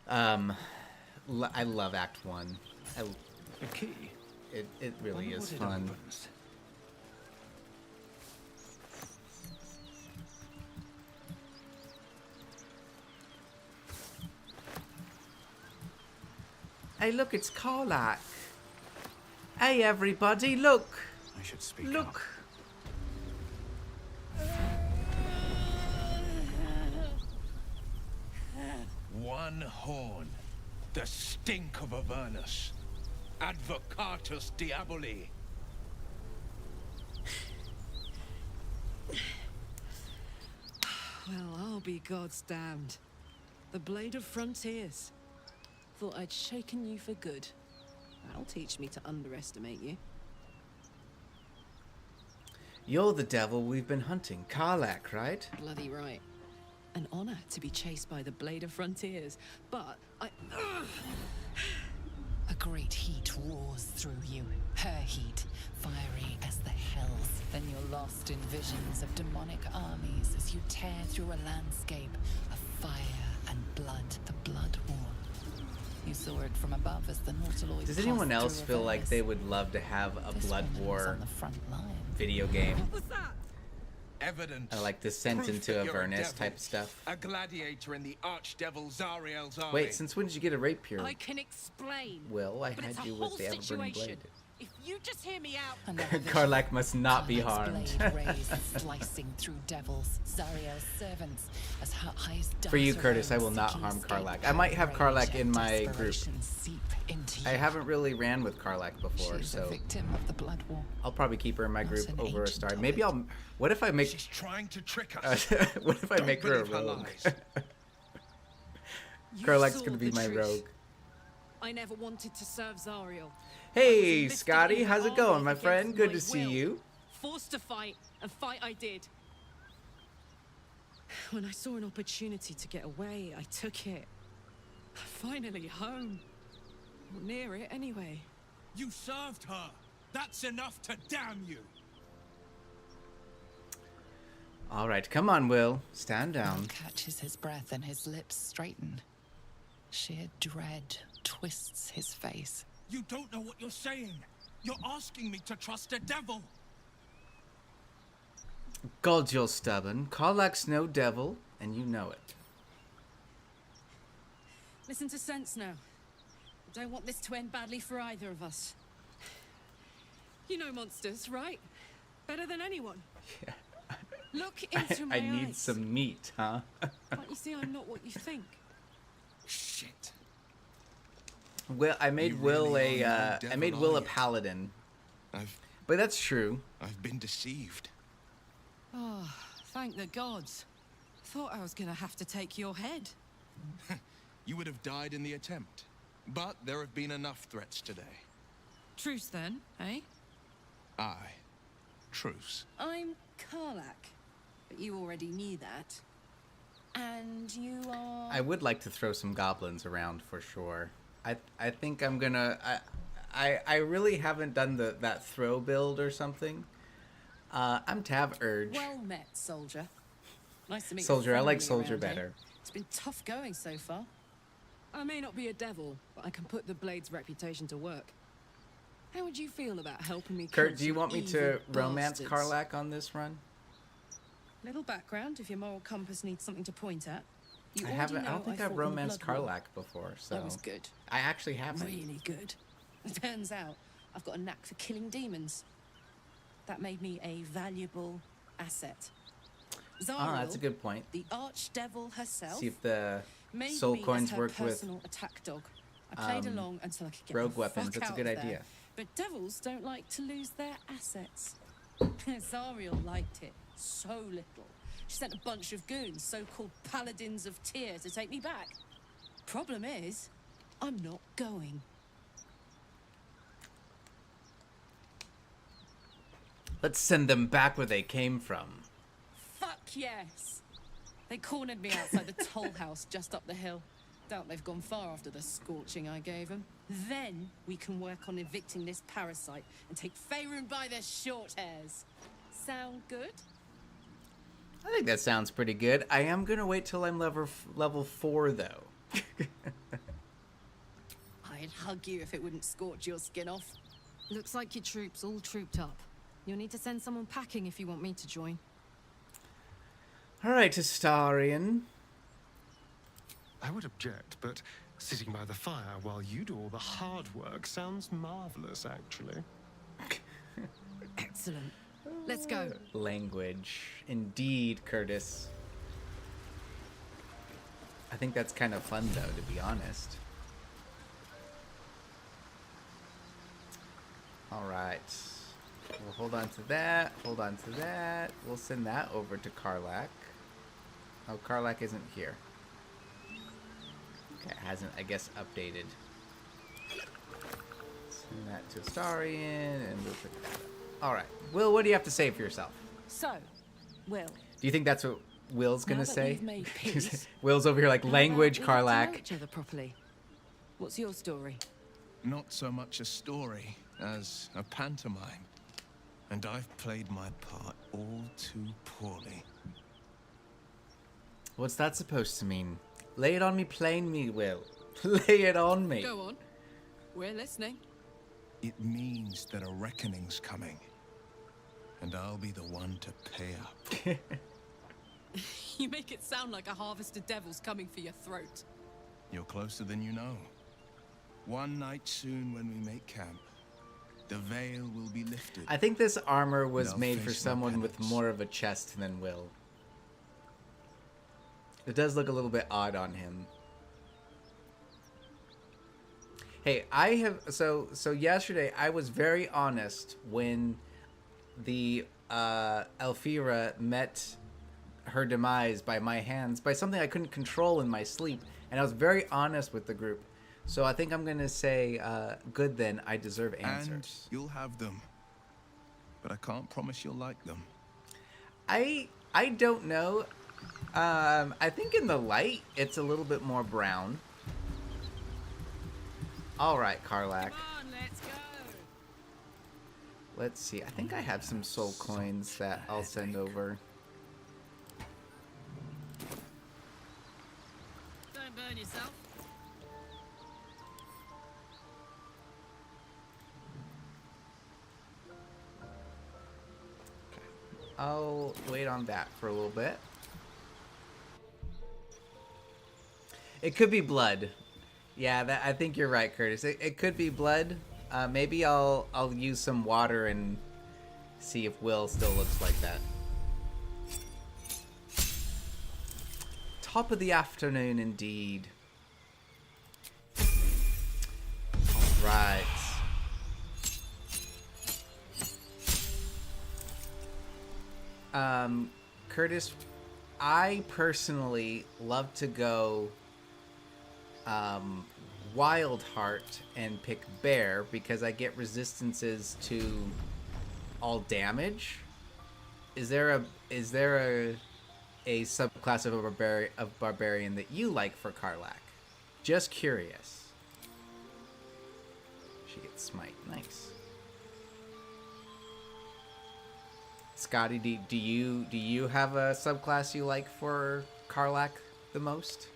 I love Act 1. A key. It really Wonder is what it fun. opens. Hey, look, it's Karlach. Hey, everybody, look. I should speak up. Look. one horn. The stink of Avernus. Advocatus Diaboli. Well, I'll be God's damned. The Blade of Frontiers. Thought I'd shaken you for good. That'll teach me to underestimate you. You're the devil we've been hunting. Karlach, right? Bloody right. An honor to be chased by the Blade of Frontiers, but I... A great heat roars through you, her heat, fiery as the hells. Then you're lost in visions of demonic armies as you tear through a landscape of fire and blood, the Blood War. You saw it from above as the Nautiloid. Does anyone passed else through feel like Avernus. they would love to have a This Blood woman was War on the front line. video game? What was that? Evidence. I like Descent Proof into that you're a Avernus devil. type stuff. A gladiator in the Archdevil Zariel's army. Wait, since when did you get a rapier? I can explain. Will, I But had it's a you whole with the Everburning situation. Blade. If you just hear me out... Another vision. Karlach must not be Karlach's harmed. blade raised, slicing through devils, Zariel's servants, as her eyes For you, dart Curtis, I around, will not seeking harm escape. Karlach. I might have Rage Karlach and in my group. desperation seep into I you. haven't really ran with Karlach before, She's a so victim of the Blood War. I'll probably keep her in my Not group an over a agent star. of Maybe it. I'll. What if I make? She's trying to trick us. What if I Don't make her a believe her rogue? lies. You Karlach's saw gonna be the my truth. rogue. I never wanted to serve Zariel. Hey, enlisted Scotty, in the how's it army going, my against friend? Good my to see will. you. Forced to fight, and fight I did. When I saw an opportunity to get away, I took it. Finally home. Or near it, anyway. You served her. That's enough to damn you. All right, come on, Will. Stand Will down. catches his breath and his lips straighten. Sheer dread twists his face. You don't know what you're saying. You're asking me to trust a devil. God, you're stubborn. Karlach's no devil, and you know it. Listen to sense now. I don't want this to end badly for either of us. You know monsters, right? Better than anyone. Yeah. Look into my I need eyes. some meat, huh? Can't you see I'm not what you think? Shit. Will, I made You Will really a. are no I made devil, Will are a you? paladin, I've but that's true. been deceived. Oh, thank the gods. Thought I was gonna have to take your head. You would have died in the attempt. But there have been enough threats today. Truce then, eh? Aye. Truce. I'm Karlach, but you already knew that. And you are... I would like to throw some goblins around for sure. I think I'm gonna. I really haven't done that throw build or something. I'm Tav Urge. Well met, soldier. Nice to meet Soldier, your I like family soldier around here. better. It's been tough going so far. I may not be a devil, but I can put the Blade's reputation to work. How would you feel about helping me Kurt, kill do you some want me to evil romance bastards? Karlach on this run? Little background if your moral compass needs something to point at. You I already haven't. I know don't think I I've fought in the romanced Blood War. Karlach before, so That was good. I actually haven't. Really good. It turns out I've got a knack for killing demons. That made me a valuable asset. Zariel, That's a good point. the archdevil herself, See if the made soul me coins as her work with personal attack dog. I played along until I could get rogue the weapons. fuck That's a out good of there. idea. But devils don't like to lose their assets. Zariel liked it so little. She sent a bunch of goons, so-called paladins of Tyr, to take me back. Problem is, I'm not going. Let's send them back where they came from. Fuck yes! They cornered me outside the toll house just up the hill. Doubt they've gone far after the scorching I gave them. Then we can work on evicting this parasite and take Faerun by the short hairs. Sound good? I think that sounds pretty good. I am gonna wait till I'm level 4 though. I'd hug you if it wouldn't scorch your skin off. Looks like your troops all trooped up. You'll need to send someone packing if you want me to join. All right, Astarion. I would object, but sitting by the fire while you do all the hard work sounds marvelous, actually. Excellent. Let's go. Language, indeed, Curtis. I think that's kind of fun, though, to be honest. All right. We'll hold on to that. Hold on to that. We'll send that over to Karlach. Oh, Karlach isn't here. Okay, it hasn't, I guess, updated. Send that to Astarion, and we'll pick that up. All right. Will, what do you have to say for yourself? So, Will. Do you think that's what Will's gonna now that say? we've made peace, Will's over here like, how language, about we get to know Karlach. each other properly? What's your story? Not so much a story as a pantomime. And I've played my part all too poorly. What's that supposed to mean? Lay it on me plainly, Will. Lay it on me. Go on. We're listening. It means that a reckoning's coming. And I'll be the one to pay up. You make it sound like a harvest of devils coming for your throat. You're closer than you know. One night soon when we make camp, the veil will be lifted. I think this armor was They'll made for face no someone with penance. more of a chest than Will. It does look a little bit odd on him. Hey, I have so yesterday I was very honest when the Elfira met her demise by my hands, by something I couldn't control in my sleep, and I was very honest with the group. So I think I'm gonna say, good then, I deserve answers. And you'll have them. But I can't promise you'll like them. I don't know. I think in the light, it's a little bit more brown. All right, Karlach. Come on, let's go. Let's see. I think I have some soul coins that I'll send over. Don't burn yourself. I'll wait on that for a little bit. It could be blood. Yeah, I think you're right, Curtis. It could be blood. Maybe I'll use some water and see if Will still looks like that. Top of the afternoon, indeed. All right. Curtis, I personally love to go Wild Heart and pick Bear because I get resistances to all damage. Is there a subclass of barbarian that you like for Karlach? Just curious. She gets smite. Nice. Scotty, do you have a subclass you like for Karlach the most?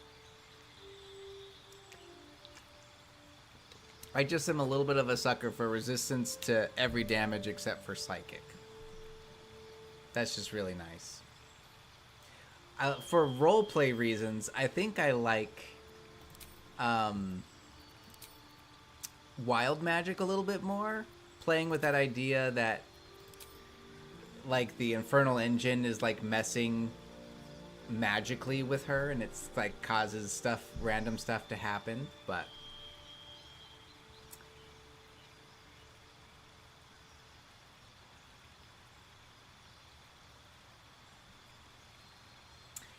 I just am a little bit of a sucker for resistance to every damage except for psychic. That's just really nice. For roleplay reasons, I think I like wild magic a little bit more. Playing with that idea that like the infernal engine is like messing magically with her and it's like causes random stuff to happen, but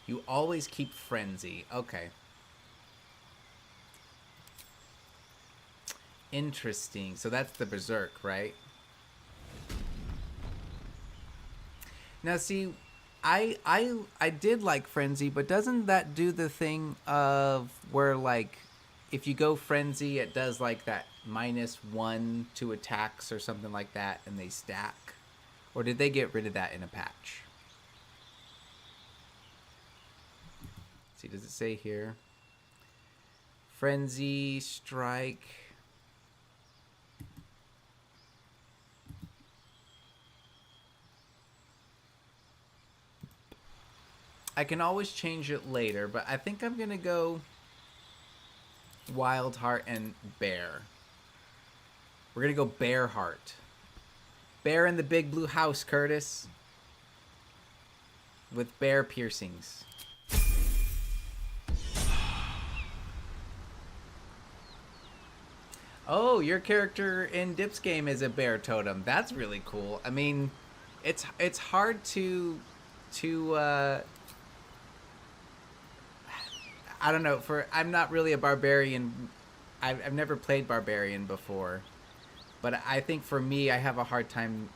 you always keep frenzy. Okay. Interesting. So that's the berserk, right? Now see, I did like frenzy, but doesn't that do the thing of where like if you go frenzy it does like that -1 to attacks or something like that and they stack? Or did they get rid of that in a patch? Let's see, does it say here? Frenzy, strike. I can always change it later, but I think I'm gonna go Wild Heart and Bear. We're gonna go Bear Heart. Bear in the big blue house, Curtis. With bear piercings. Oh, your character in Dip's game is a bear totem. That's really cool. I mean, it's hard to I don't know, I'm not really a barbarian. I've never played barbarian before. But I think for me, I have a hard time,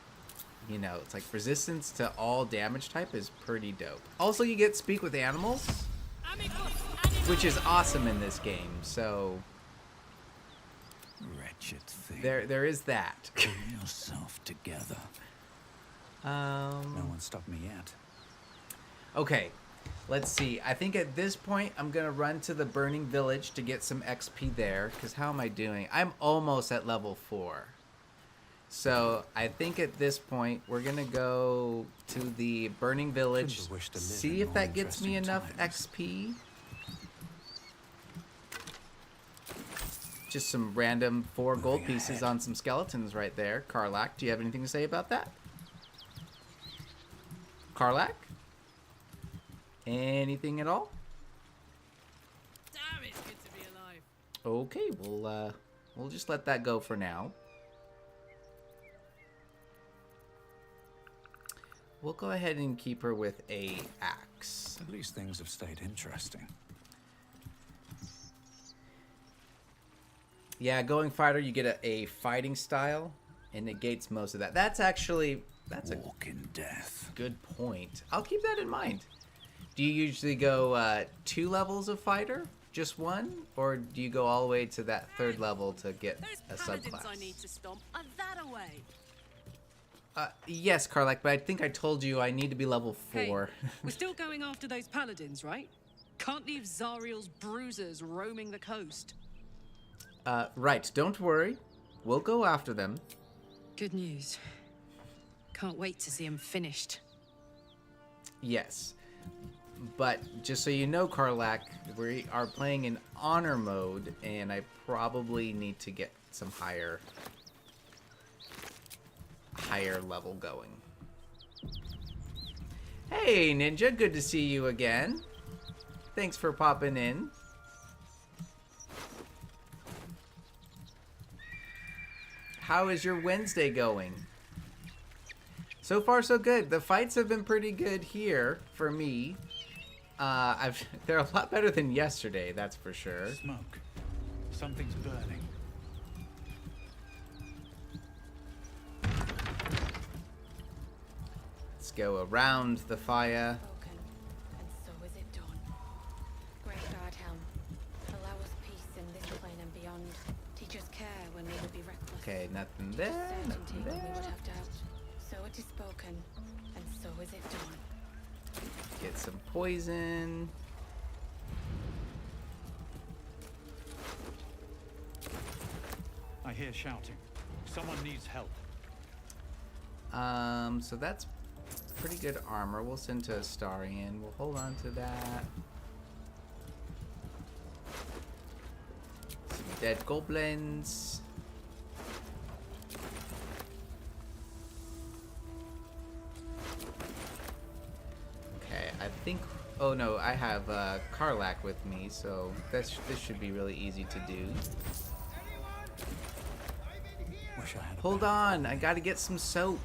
you know, it's like resistance to all damage type is pretty dope. Also, you get speak with animals, which is awesome in this game. So Wretched thing. there is that. Pull yourself together. No one stopped me yet. Okay, let's see. I think at this point, I'm going to run to the Burning Village to get some XP there. Because how am I doing? I'm almost at level 4. So I think at this point, we're going to go to the Burning Village. Couldn't wish to live See in if more that gets me interesting enough times. XP. Just some random 4 gold Moving pieces ahead. on some skeletons right there. Karlak, do you have anything to say about that? Karlak? Anything at all? Damn, it's good to be alive. Okay, we'll just let that go for now. We'll go ahead and keep her with a axe. At least things have stayed interesting. Yeah, going fighter, you get a fighting style, and negates most of that. That's a Walk in death. good point. I'll keep that in mind. Do you usually go 2 levels of fighter, just 1, or do you go all the way to that 3rd level to get a subclass? I need to stomp. Are that away? Yes, Karlak, but I think I told you I need to be level 4. Hey, we're still going after those paladins, right? Can't leave Zariel's bruisers roaming the coast. Right, don't worry. We'll go after them. Good news. Can't wait to see him finished. Yes. But just so you know, Karlak, we are playing in honor mode, and I probably need to get some higher level going. Hey, Ninja, good to see you again. Thanks for popping in. How is your Wednesday going? So far, so good. The fights have been pretty good here for me. They're a lot better than yesterday, that's for sure. Smoke. Something's burning. Let's go around the fire. Spoken, and so is it done. Great Guardhelm, allow us peace in this plane and beyond. Teach us care when we would be reckless. Okay, nothing there, Certainty nothing when we there. would have doubt. So it is spoken, and so is it done. Get some poison. I hear shouting. Someone needs help. So that's pretty good armor. We'll send to Astarion. We'll hold on to that. Some dead goblins. Okay, I think. Oh no, I have Karlak with me, so this should be really easy to do. Wish I had a Hold on, I gotta get some soap.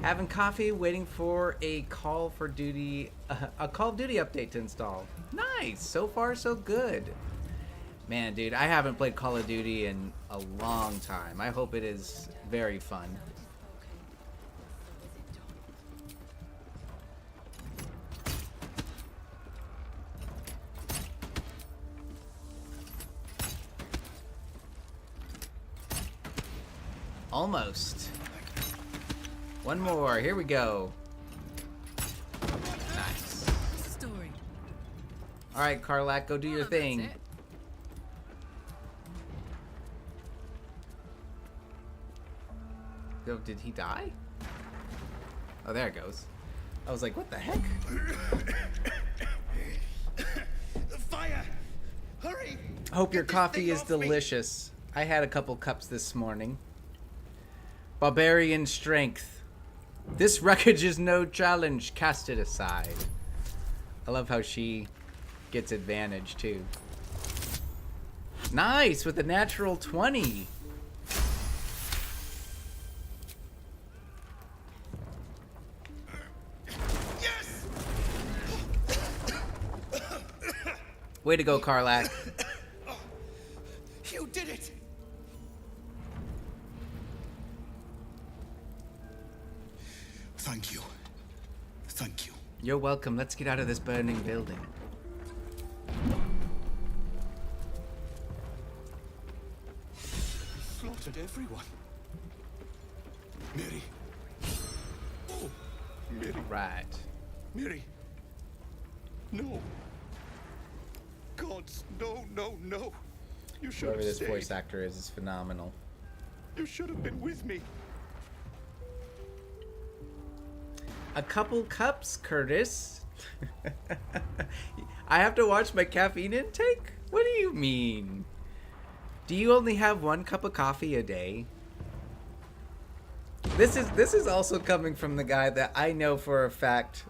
Having coffee, waiting for a Call of Duty update to install. Nice, so far so good. Man, dude, I haven't played Call of Duty in a long time. I hope it is very fun. Almost. One more. Here we go. Nice. Story. All right, Karlak, go do your thing. That's it. Oh, did he die? Oh, there it goes. I was like, what the heck? Fire! Hurry! I hope your Get this coffee thing is off me. delicious. I had a couple cups this morning. Barbarian strength. This wreckage is no challenge. Cast it aside. I love how she gets advantage too. Nice, with a natural 20. Yes! Way to go, Karlach. You did it! Thank you. Thank you. You're welcome. Let's get out of this burning building. Slaughtered everyone. Mary. Oh, Mary. Right. Mary. No. Gods, no, no, no. You should Whoever have this stayed. voice actor is phenomenal. You should have been with me. A couple cups, Curtis. I have to watch my caffeine intake? What do you mean? Do you only have 1 cup of coffee a day? This is also coming from the guy that I know for a fact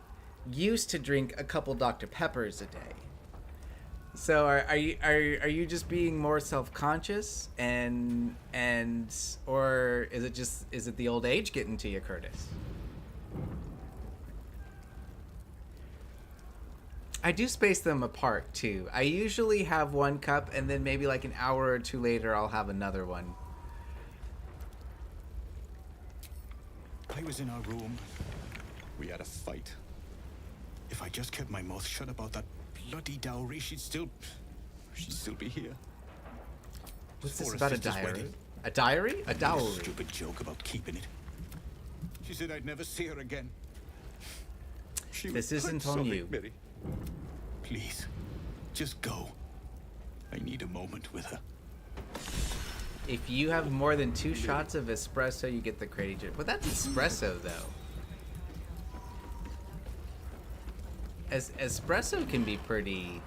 used to drink a couple Dr. Peppers a day. So are you just being more self-conscious and or is it the old age getting to you, Curtis? I do space them apart too. I usually have 1 cup and then maybe like an hour or 2 later I'll have another one. I was in our room. We had a fight. If I just kept my mouth shut about that bloody dowry, she'd still be here. What's this For about, a sister's diary? wedding. A diary? A Made dowry. stupid joke about keeping it. She said I'd never see her again. She This was- isn't I'm on sorry, you. Mary. Please, just go. I need a moment with her. If you have more than 2 shots of espresso, you get the crazy. But that's espresso, though. Espresso can be pretty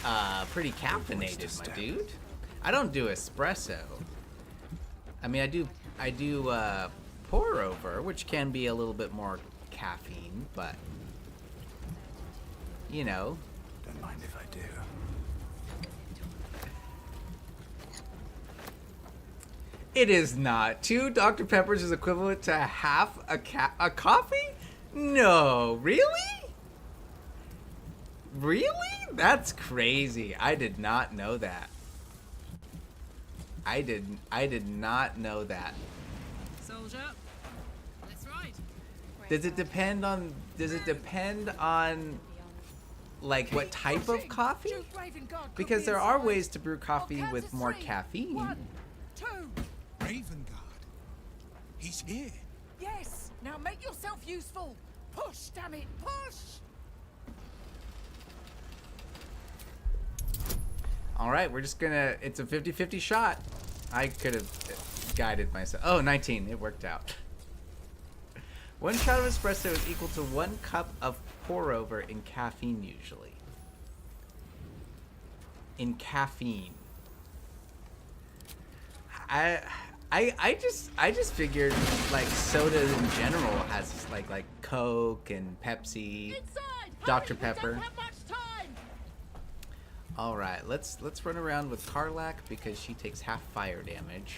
caffeinated, my dude. I don't do espresso. I mean, I do pour over, which can be a little bit more caffeine, but you know. Don't mind if I do. It is not. 2 Dr. Peppers is equivalent to half a coffee? No, really? Really? That's crazy. I did not know that. I did not know that. Soldier, let's ride. Does it depend on like what type of coffee? Because there are ways to brew coffee with more caffeine. 1, 2. Ravengard. He's here. Yes. Now make yourself useful. Push, damn it, push. All right, we're just gonna, it's a 50-50 shot. I could have guided myself. Oh, 19, it worked out. 1 shot of espresso is equal to 1 cup of pour over in caffeine usually. In caffeine. I just figured like soda in general has like Coke and Pepsi, Dr. Pepper. All right, let's run around with Karlach because she takes half fire damage.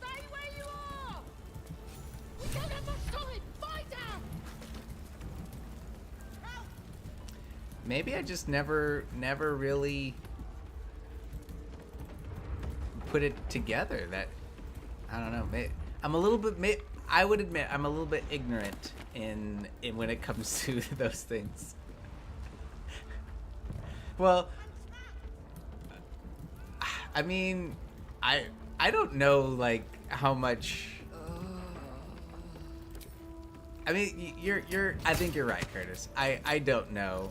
Stay where you are! We don't have much time! Fight out! Maybe I just never really put it together. That I don't know. I'm a little bit. I would admit I'm a little bit ignorant in when it comes to those things. Well, I mean, I don't know like how much. I mean, I think you're right, Curtis. I don't know.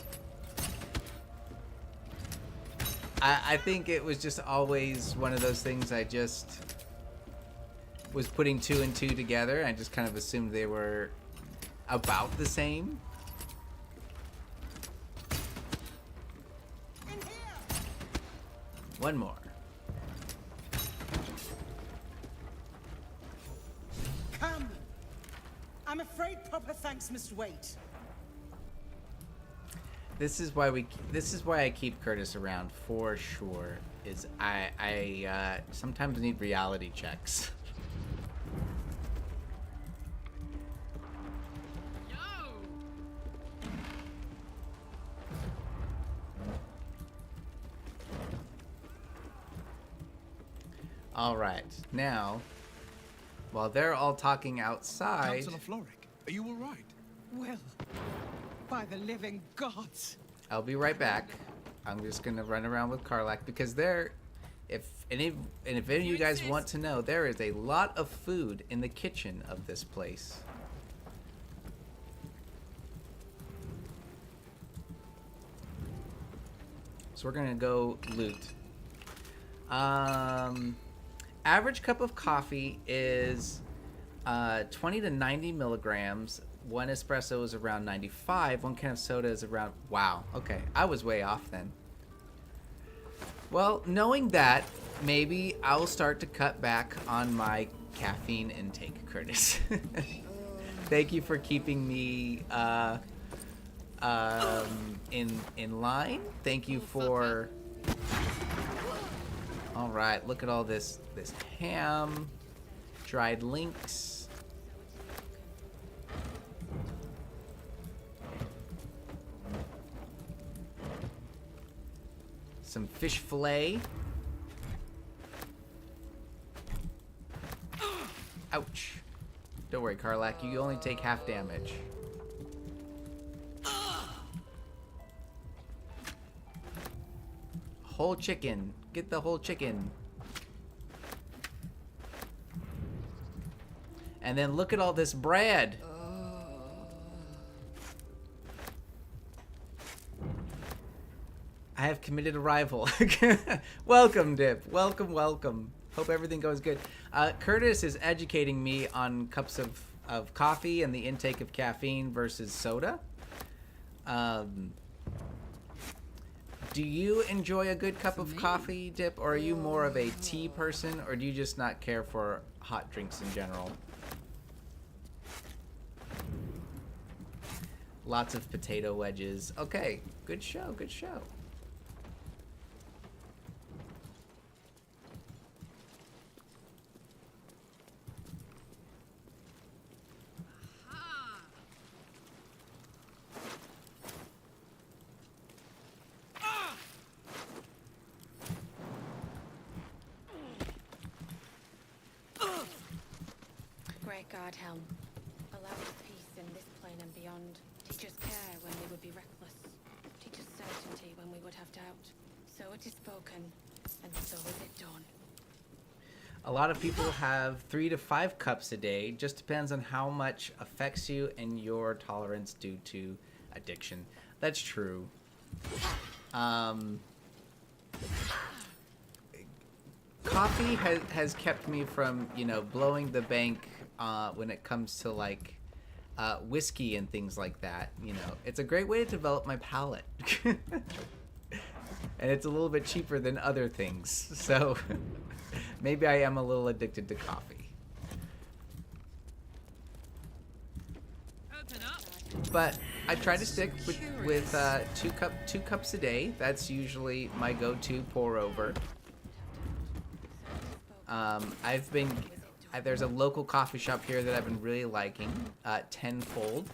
I think it was just always one of those things I just was putting 2 and 2 together. I just kind of assumed they were about the same. One more. Come. I'm afraid proper thanks must wait. This is why I keep Curtis around for sure. Is I sometimes need reality checks. All right, now, while they're all talking outside, Councillor Floric, are you all right? Well, by the living gods. I'll be right back. I'm just gonna run around with Karlach because if any of you guys want to know, there is a lot of food in the kitchen of this place. So we're gonna go loot. Average cup of coffee is 20 to 90 milligrams. One espresso is around 95. One can of soda is around... Wow. Okay. I was way off then. Well, knowing that, maybe I will start to cut back on my caffeine intake, Curtis. Thank you for keeping me in line. Thank you for... All right. Look at all this ham, dried links. Some fish fillet. Ouch. Don't worry, Karlach. You only take half damage. Whole chicken. Get the whole chicken. And then look at all this bread. I have committed a rival. Welcome, Dip. Welcome, welcome. Hope everything goes good. Curtis is educating me on cups of coffee and the intake of caffeine versus soda. Do you enjoy a good cup of coffee, Dip, or are you more of a tea person, or do you just not care for hot drinks in general? Lots of potato wedges. Okay, good show, good show. Great God, Helm. Allow us peace in this plane and beyond. Teach us care when we would be reckless. Teach us certainty when we would have doubt. So it is spoken, and so is it done. A lot of people have 3 to 5 cups a day. Just depends on how much affects you and your tolerance due to addiction. That's true. Coffee has kept me from, blowing the bank when it comes to like whiskey and things like that. It's a great way to develop my palate. And it's a little bit cheaper than other things. So maybe I am a little addicted to coffee. But I try to stick with 2 cups a day. That's usually my go-to pour over. There's a local coffee shop here that I've been really liking. Tenfold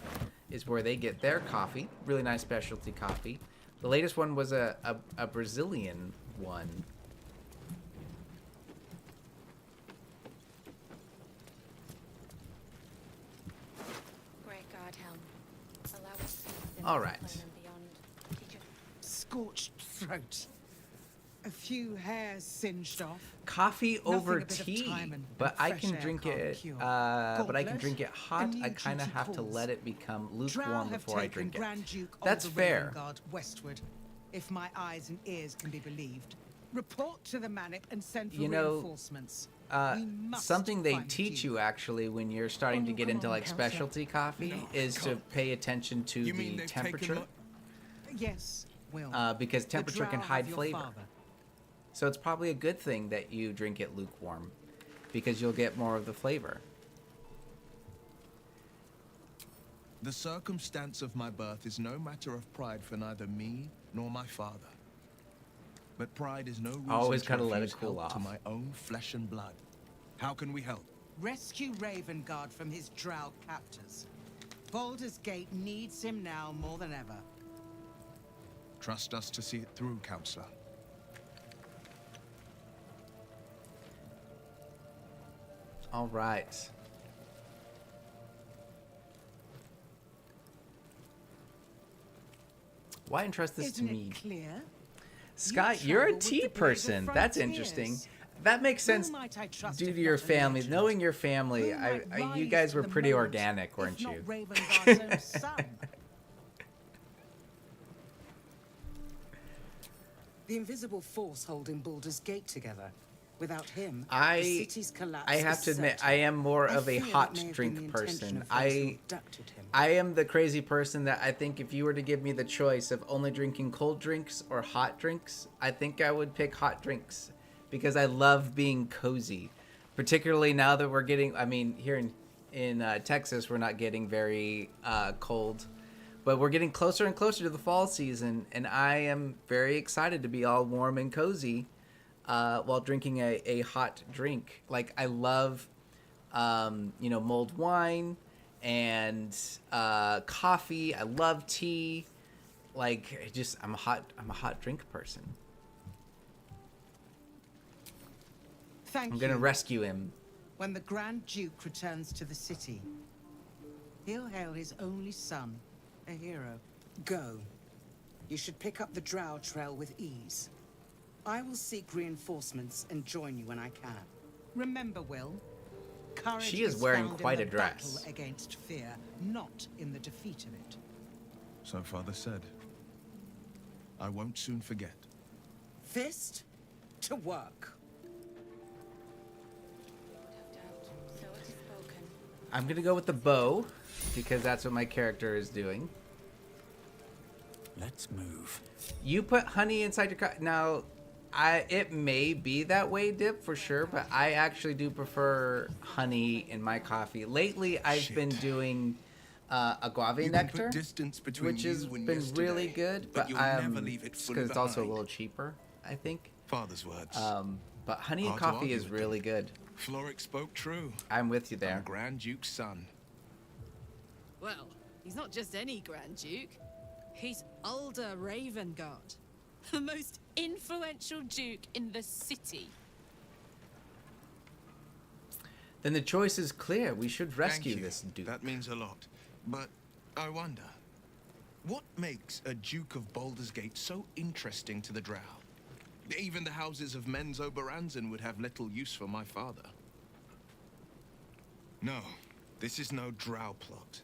is where they get their coffee. Really nice specialty coffee. The latest one was a Brazilian one. Great God, Helm. Allow us peace in All this right. plane and beyond. Teach us Scorched throat. A few hairs singed off. Coffee over Nothing a bit of tea, time and but I fresh can air drink can't it. cure. But I can Gauntlet, drink it hot. a I new kind of duty have to calls. let it become Drow lukewarm have before I taken drink it. Grand Duke That's of the fair. Ravengard westward, if my eyes and ears can be believed. Report to the Manip and send for reinforcements. We must Something they find the teach Duke. you actually when you're starting to get into like Counselor. specialty coffee No, is to can't. pay attention to You mean the they've taken temperature. Yes, Will. Because The temperature can Drow hide have your flavor. father. So it's probably a good thing that you drink it lukewarm, because you'll get more of the flavor. The circumstance of my birth is no matter of pride for neither me nor my father. But pride is no reason Always to gotta let it refuse cool help to off. my own flesh and blood. How can we help? Rescue Ravengard from his drow captors. Baldur's Gate needs him now more than ever. Trust us to see it through, Counselor. All right. Why entrust this Isn't to me? it clear? Scott, You you're a travel with tea the Blade person. of That's Frontiers. interesting. That makes sense Who might I trust due if to your not an family. agent? Knowing your family, Who might you rise guys to were the pretty moment, organic, weren't if not you? Ravengard's own son? The invisible force holding Baldur's Gate together. Without him, the I city's collapse have is to admit, certain. I am more I of a feel it hot may have been drink the intention person. of those who abducted him. I am the crazy person that I think if you were to give me the choice of only drinking cold drinks or hot drinks, I think I would pick hot drinks because I love being cozy. Particularly now that we're getting, I mean, here in Texas, we're not getting very cold, but we're getting closer and closer to the fall season, and I am very excited to be all warm and cozy while drinking a hot drink. Like, I love, mulled wine and coffee. I love tea. Like, I'm a hot drink person. Thank I'm gonna you. rescue him. When the Grand Duke returns to the city, he'll hail his only son, a hero. Go. You should pick up the Drow trail with ease. I will seek reinforcements and join you when I can. Remember, Will, courage She is wearing found in quite the a dress. battle against fear, not in the defeat of it. So Father said. I won't soon forget. Fist to work. So it is spoken. I'm gonna go with the bow because that's what my character is doing. Let's move. You put honey inside your coffee. Now, it may be that way, Dip, for sure, but I actually do prefer honey in my coffee. Lately, I've been doing agave You can nectar, put distance between which has you and been yesterday, really good, but but you'll never leave it fully because it's also a behind. little cheaper, I think. Father's words. But honey and Hard to coffee argue is with really good. Floric spoke true. I'm with you I'm there. Grand Duke's son. Well, he's not just any Grand Duke. He's Ulder Ravengard, the most influential duke in the city. Then the choice is clear. We should rescue Thank you. this dude. That means a lot. But I wonder, what makes a Duke of Baldur's Gate so interesting to the Drow? Even the houses of Menzo Baranzan would have little use for my father. No, this is no Drow plot.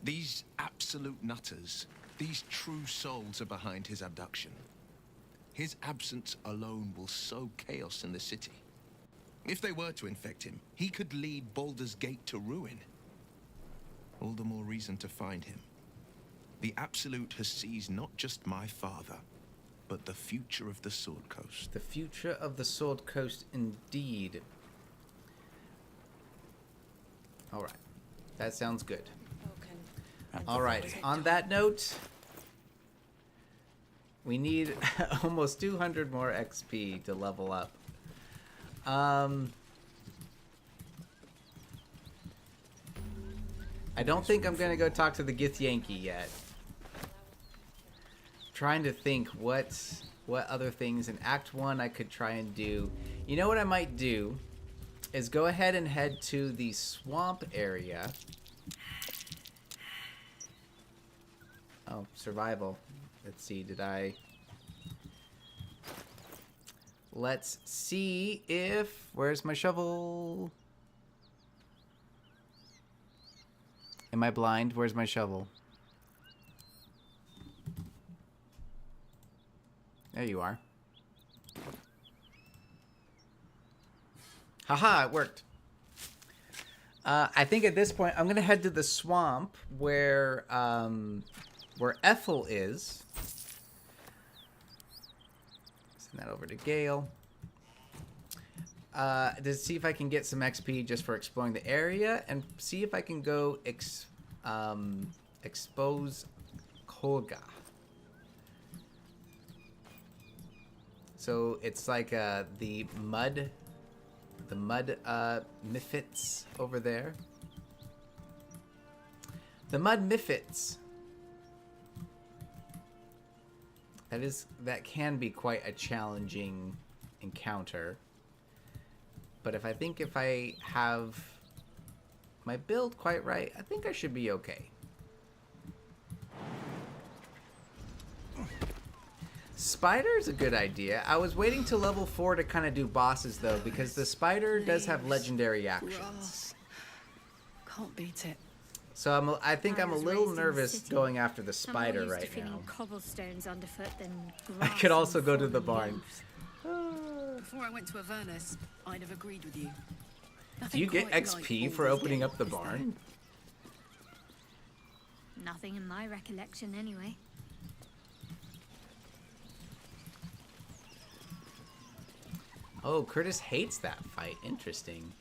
These absolute nutters, these true souls are behind his abduction. His absence alone will sow chaos in the city. If they were to infect him, he could lead Baldur's Gate to ruin. All the more reason to find him. The Absolute has seized not just my father, but the future of the Sword Coast. The future of the Sword Coast, indeed. All right. That sounds good. All right. On that note, we need almost 200 more XP to level up. I don't think I'm gonna go talk to the Githyanki yet. Trying to think what other things in Act 1 I could try and do. You know what I might do is go ahead and head to the swamp area. Oh, survival. Let's see, let's see if... Where's my shovel? Am I blind? Where's my shovel? There you are. Haha, it worked. I think at this point I'm gonna head to the swamp where Ethel is. Send that over to Gale. To see if I can get some XP just for exploring the area, and see if I can go Expose Kolga. So it's like the mud Mifits over there. The mud Mifits. That can be quite a challenging encounter. But if I have my build quite right, I think I should be okay. Spider's a good idea. I was waiting till level 4 to kind of do bosses though, because the spider does have legendary actions. Grass. Can't beat it. So I think I'm a little nervous going after the spider right now. Cobblestones underfoot than I could also go to the barn. Before I went to Avernus, I'd have agreed with you. Do you get XP for opening up the barn? Nothing in my recollection, anyway. Oh, Curtis hates that fight. Interesting.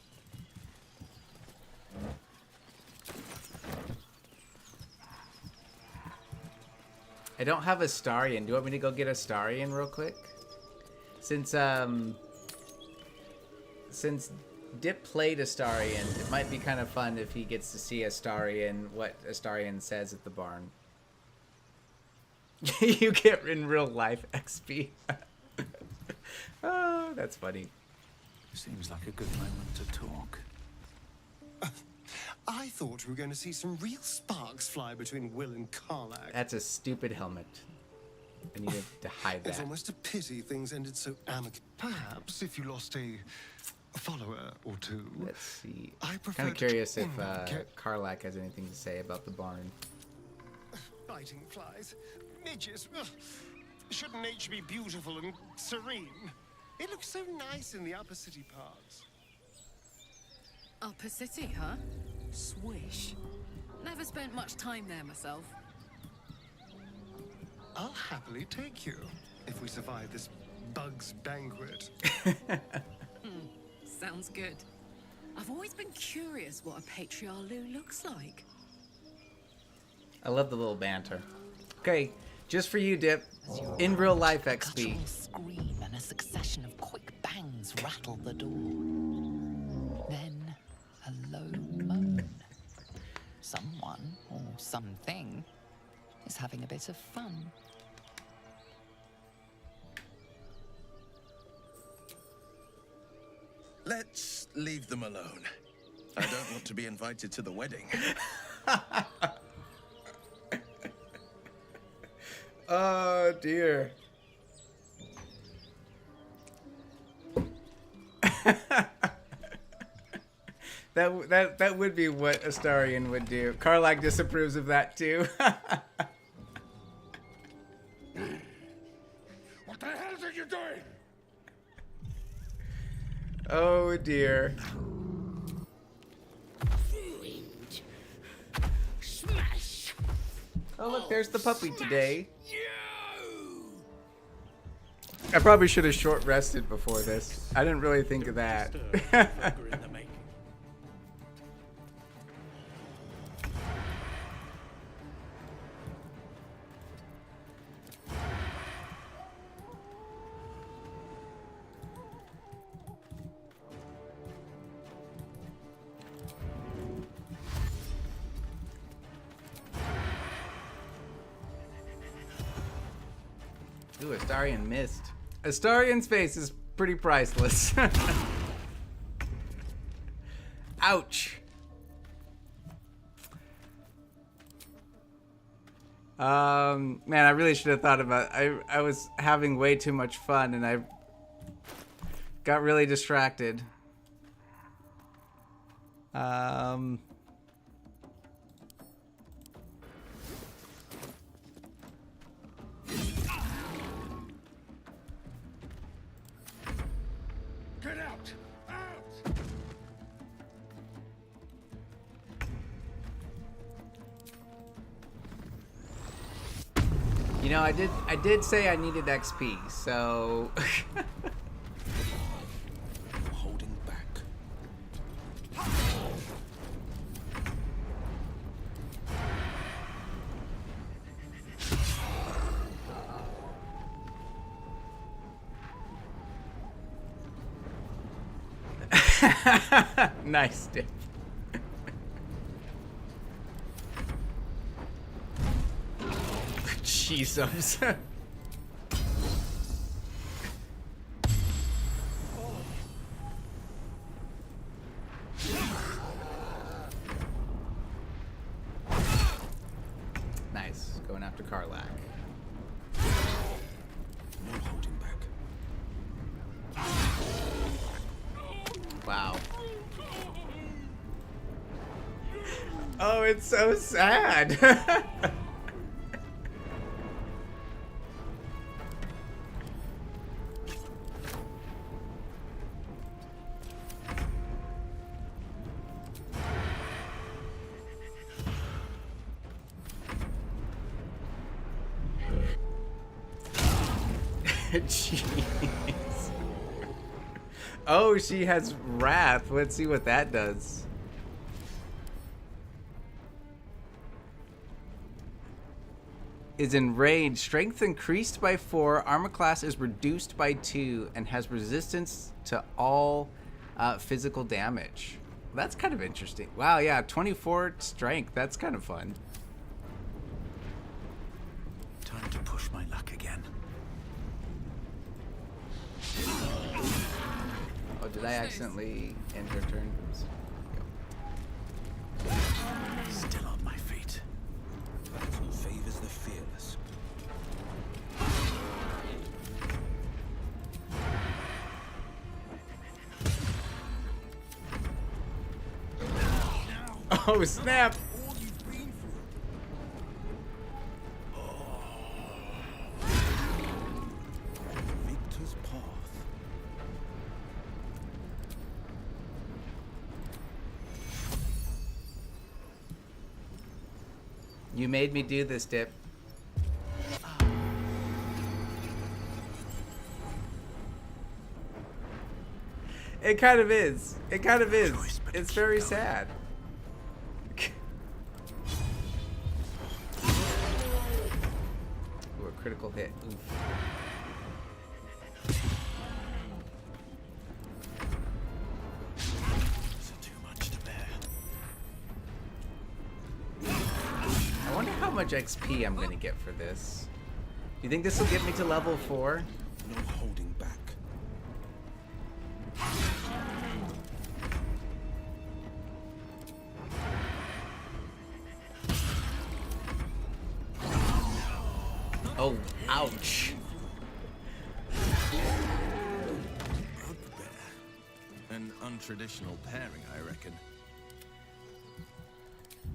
I don't have Astarion. Do you want me to go get Astarion real quick? Since Dip played Astarion, it might be kind of fun if he gets to see Astarion, what Astarion says at the barn. You get in real life XP. Oh, that's funny. Seems like a good moment to talk. I thought we were going to see some real sparks fly between Will and Karlach. That's a stupid helmet. I needed to hide that. It's almost a pity things ended so amicably. Perhaps if you lost a follower or two. Let's see. I I'm kind of curious if Karlach has anything to say about the barn. Biting flies, midges. Ugh. Shouldn't nature be beautiful and serene? It looks so nice in the upper city parts. Upper City, huh? Swish. Never spent much time there myself. I'll happily take you if we survive this bug's banquet. Sounds good. I've always been curious what a Patriarlu looks like. I love the little banter. Okay, just for you, Dip. In real life XP. A scream and a succession of quick bangs rattle the door. Then a low moan. Someone or something is having a bit of fun. Let's leave them alone. I don't want to be invited to the wedding. Oh dear. That would be what Astarion would do. Karlach disapproves of that too. What the hell are you doing? Oh dear. Ruined. Smash. Oh look, there's the puppy today. I probably should have short rested before this. I didn't really think of that. Ooh, Astarion missed. Astarion's face is pretty priceless. Ouch. Man, I really should have thought about it. I was having way too much fun and I got really distracted. Get out! Out! You know, I did say I needed XP, so Holding back. Nice dip. Jesus. Nice. Going after Karlach. No holding back. Wow. Oh, it's so sad. Jeez. Oh, she has wrath. Let's see what that does. Is enraged. Strength increased by 4. Armor class is reduced by 2 and has resistance to all physical damage. That's kind of interesting. Wow, yeah, 24 strength. That's kind of fun. Time to push my luck again. Oh, did I accidentally end her turn? Oops. Still on my feet. Battle favors the fearless. Oh, snap! Victor's path. You made me do this, Dip. It kind of is. It kind of is. It's very sad. Ooh, a critical hit. Oof. I wonder how much XP I'm gonna get for this. Do you think this will get me to level 4? No holding back. Oh, ouch. An untraditional pairing, I reckon.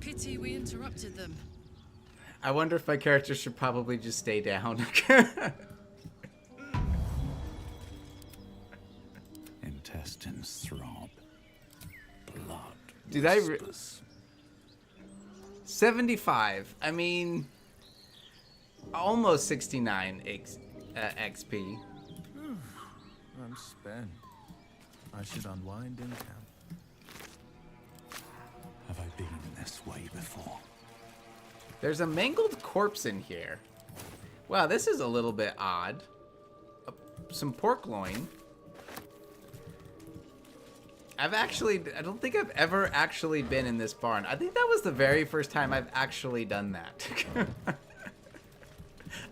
Pity we interrupted them. I wonder if my character should probably just stay down. Intestines throb. Blood. Did I? 75. I mean, almost 69 XP. I'm spent. I should unwind in camp. Have I been this way before? There's a mangled corpse in here. Wow, this is a little bit odd. Some pork loin. I don't think I've ever actually been in this barn. I think that was the very first time I've actually done that.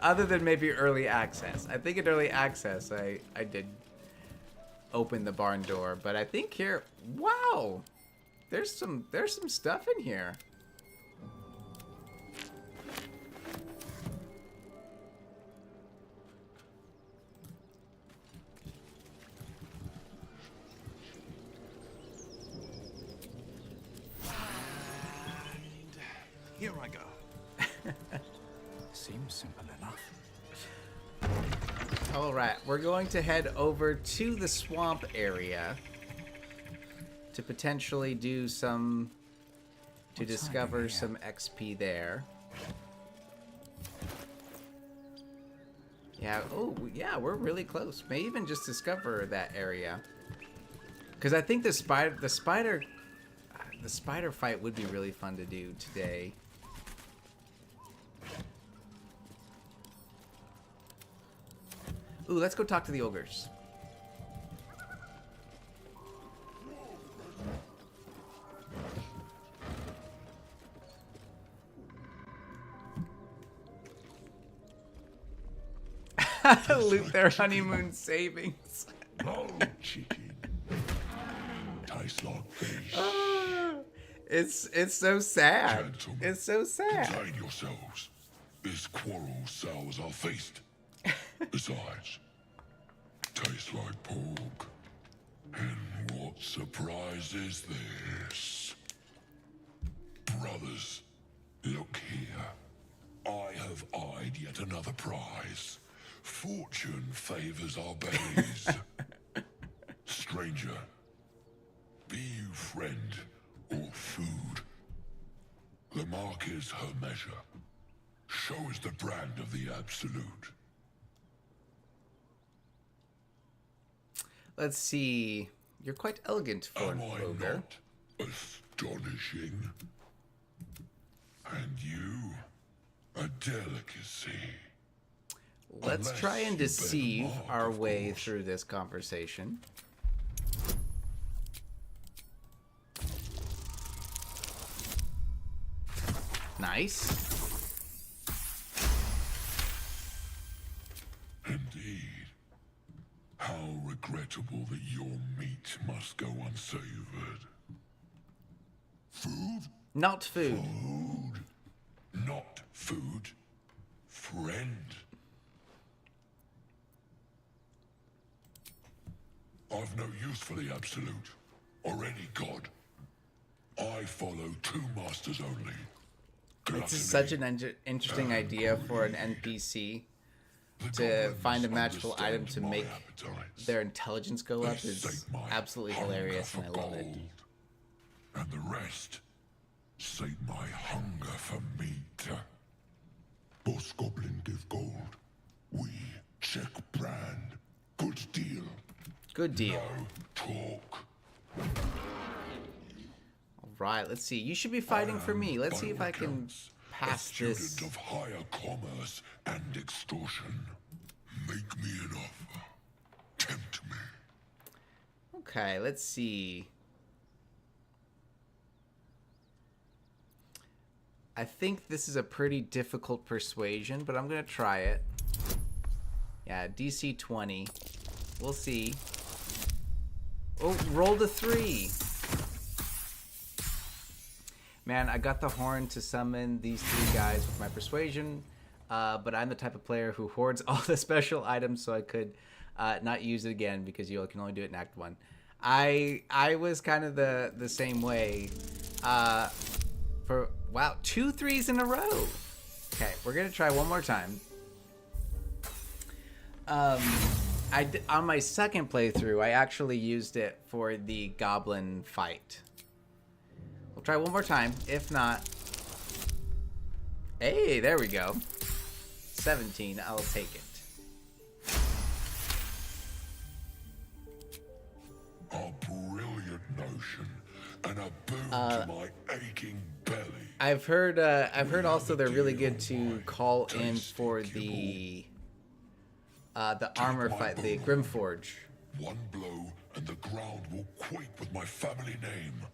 Other than maybe early access. I think in early access I did open the barn door, but I think here, wow, there's some stuff in here. Here I go. Seems simple enough. All right, we're going to head over to the swamp area to potentially do some, to discover some XP there. Yeah, oh, yeah, we're really close. May even just discover that area. Because I think the spider fight would be really fun to do today. Ooh, let's go talk to the ogres. Loot their honeymoon savings. No cheating. Tastes like fish. It's so sad. Gentlemen, It's so sad. contain yourselves. This quarrel sours our feast. Besides, tastes like pork. And what surprise is this? Brothers, look here. I have eyed yet another prize. Fortune favors our bellies. Stranger, be you friend or food. The mark is her measure. Show us the brand of the absolute. Let's see. You're quite elegant for an Am I ogre. not astonishing? And you, a delicacy. Let's Unless try and you bear the deceive mark, our of way course. through this conversation. Nice. Indeed. How regrettable that your meat must go unsavored. Food? Not food. Food. Not food. Friend. I've no use for the absolute, or any god. I follow two masters only. This is such an interesting idea for an NPC to find a magical item to make their intelligence go up. Is absolutely hilarious, and I love it. And the rest sate my hunger for meat. Boss Goblin give gold. We check brand. Good deal. Good deal. No talk. Right, let's see. You should be fighting for me. Let's see if I can pass this. Student of higher commerce and extortion. Make me an offer. Tempt me. Okay, let's see. I think this is a pretty difficult persuasion, but I'm going to try it. Yeah, DC 20. We'll see. Oh, rolled a 3. Man, I got the horn to summon these 3 guys with my persuasion, but I'm the type of player who hoards all the special items so I could not use it again because you can only do it in Act 1. I was kind of the same way. Wow, 2 3s in a row. Okay, we're gonna try one more time. On my second playthrough, I actually used it for the goblin fight. We'll try one more time. If not, hey, there we go. 17, I'll take it. A brilliant notion and a boon to my aching belly. I've heard also they're really good to call in for the armor fight, the Grimforge. One blow and the ground will quake with my family name.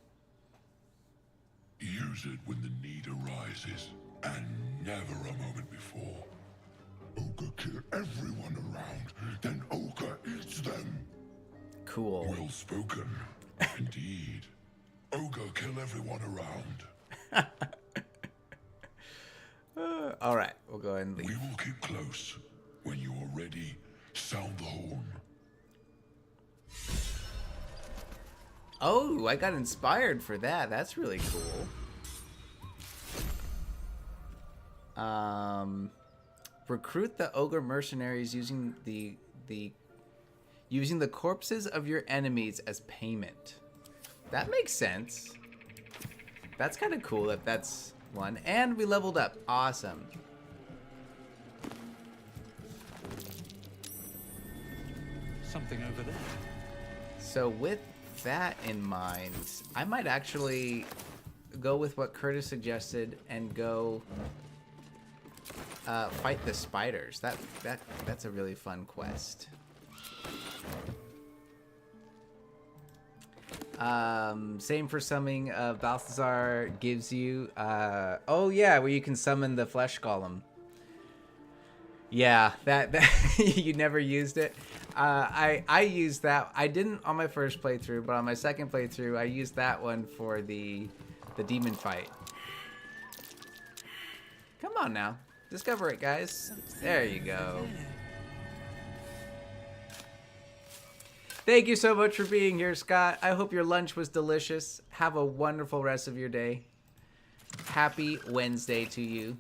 Use it when the need arises, and never a moment before. Ogre kill everyone around, then Ogre eats them. Cool. Well spoken. Indeed. Ogre kill everyone around. All right, we'll go ahead and leave. We will keep close. When you are ready, sound the horn. Oh, I got inspired for that. That's really cool. Recruit the ogre mercenaries using the corpses of your enemies as payment. That makes sense. That's kind of cool that that's one. And we leveled up. Awesome. Something over there. So with that in mind, I might actually go with what Curtis suggested and go fight the spiders. That's a really fun quest. Same for summoning. Balthazar gives you. Oh yeah, where you can summon the flesh golem. Yeah, that you never used it. I used that. I didn't on my first playthrough, but on my second playthrough, I used that one for the demon fight. Come on now, discover it, guys. There you go. Thank you so much for being here, Scott. I hope your lunch was delicious. Have a wonderful rest of your day. Happy Wednesday to you.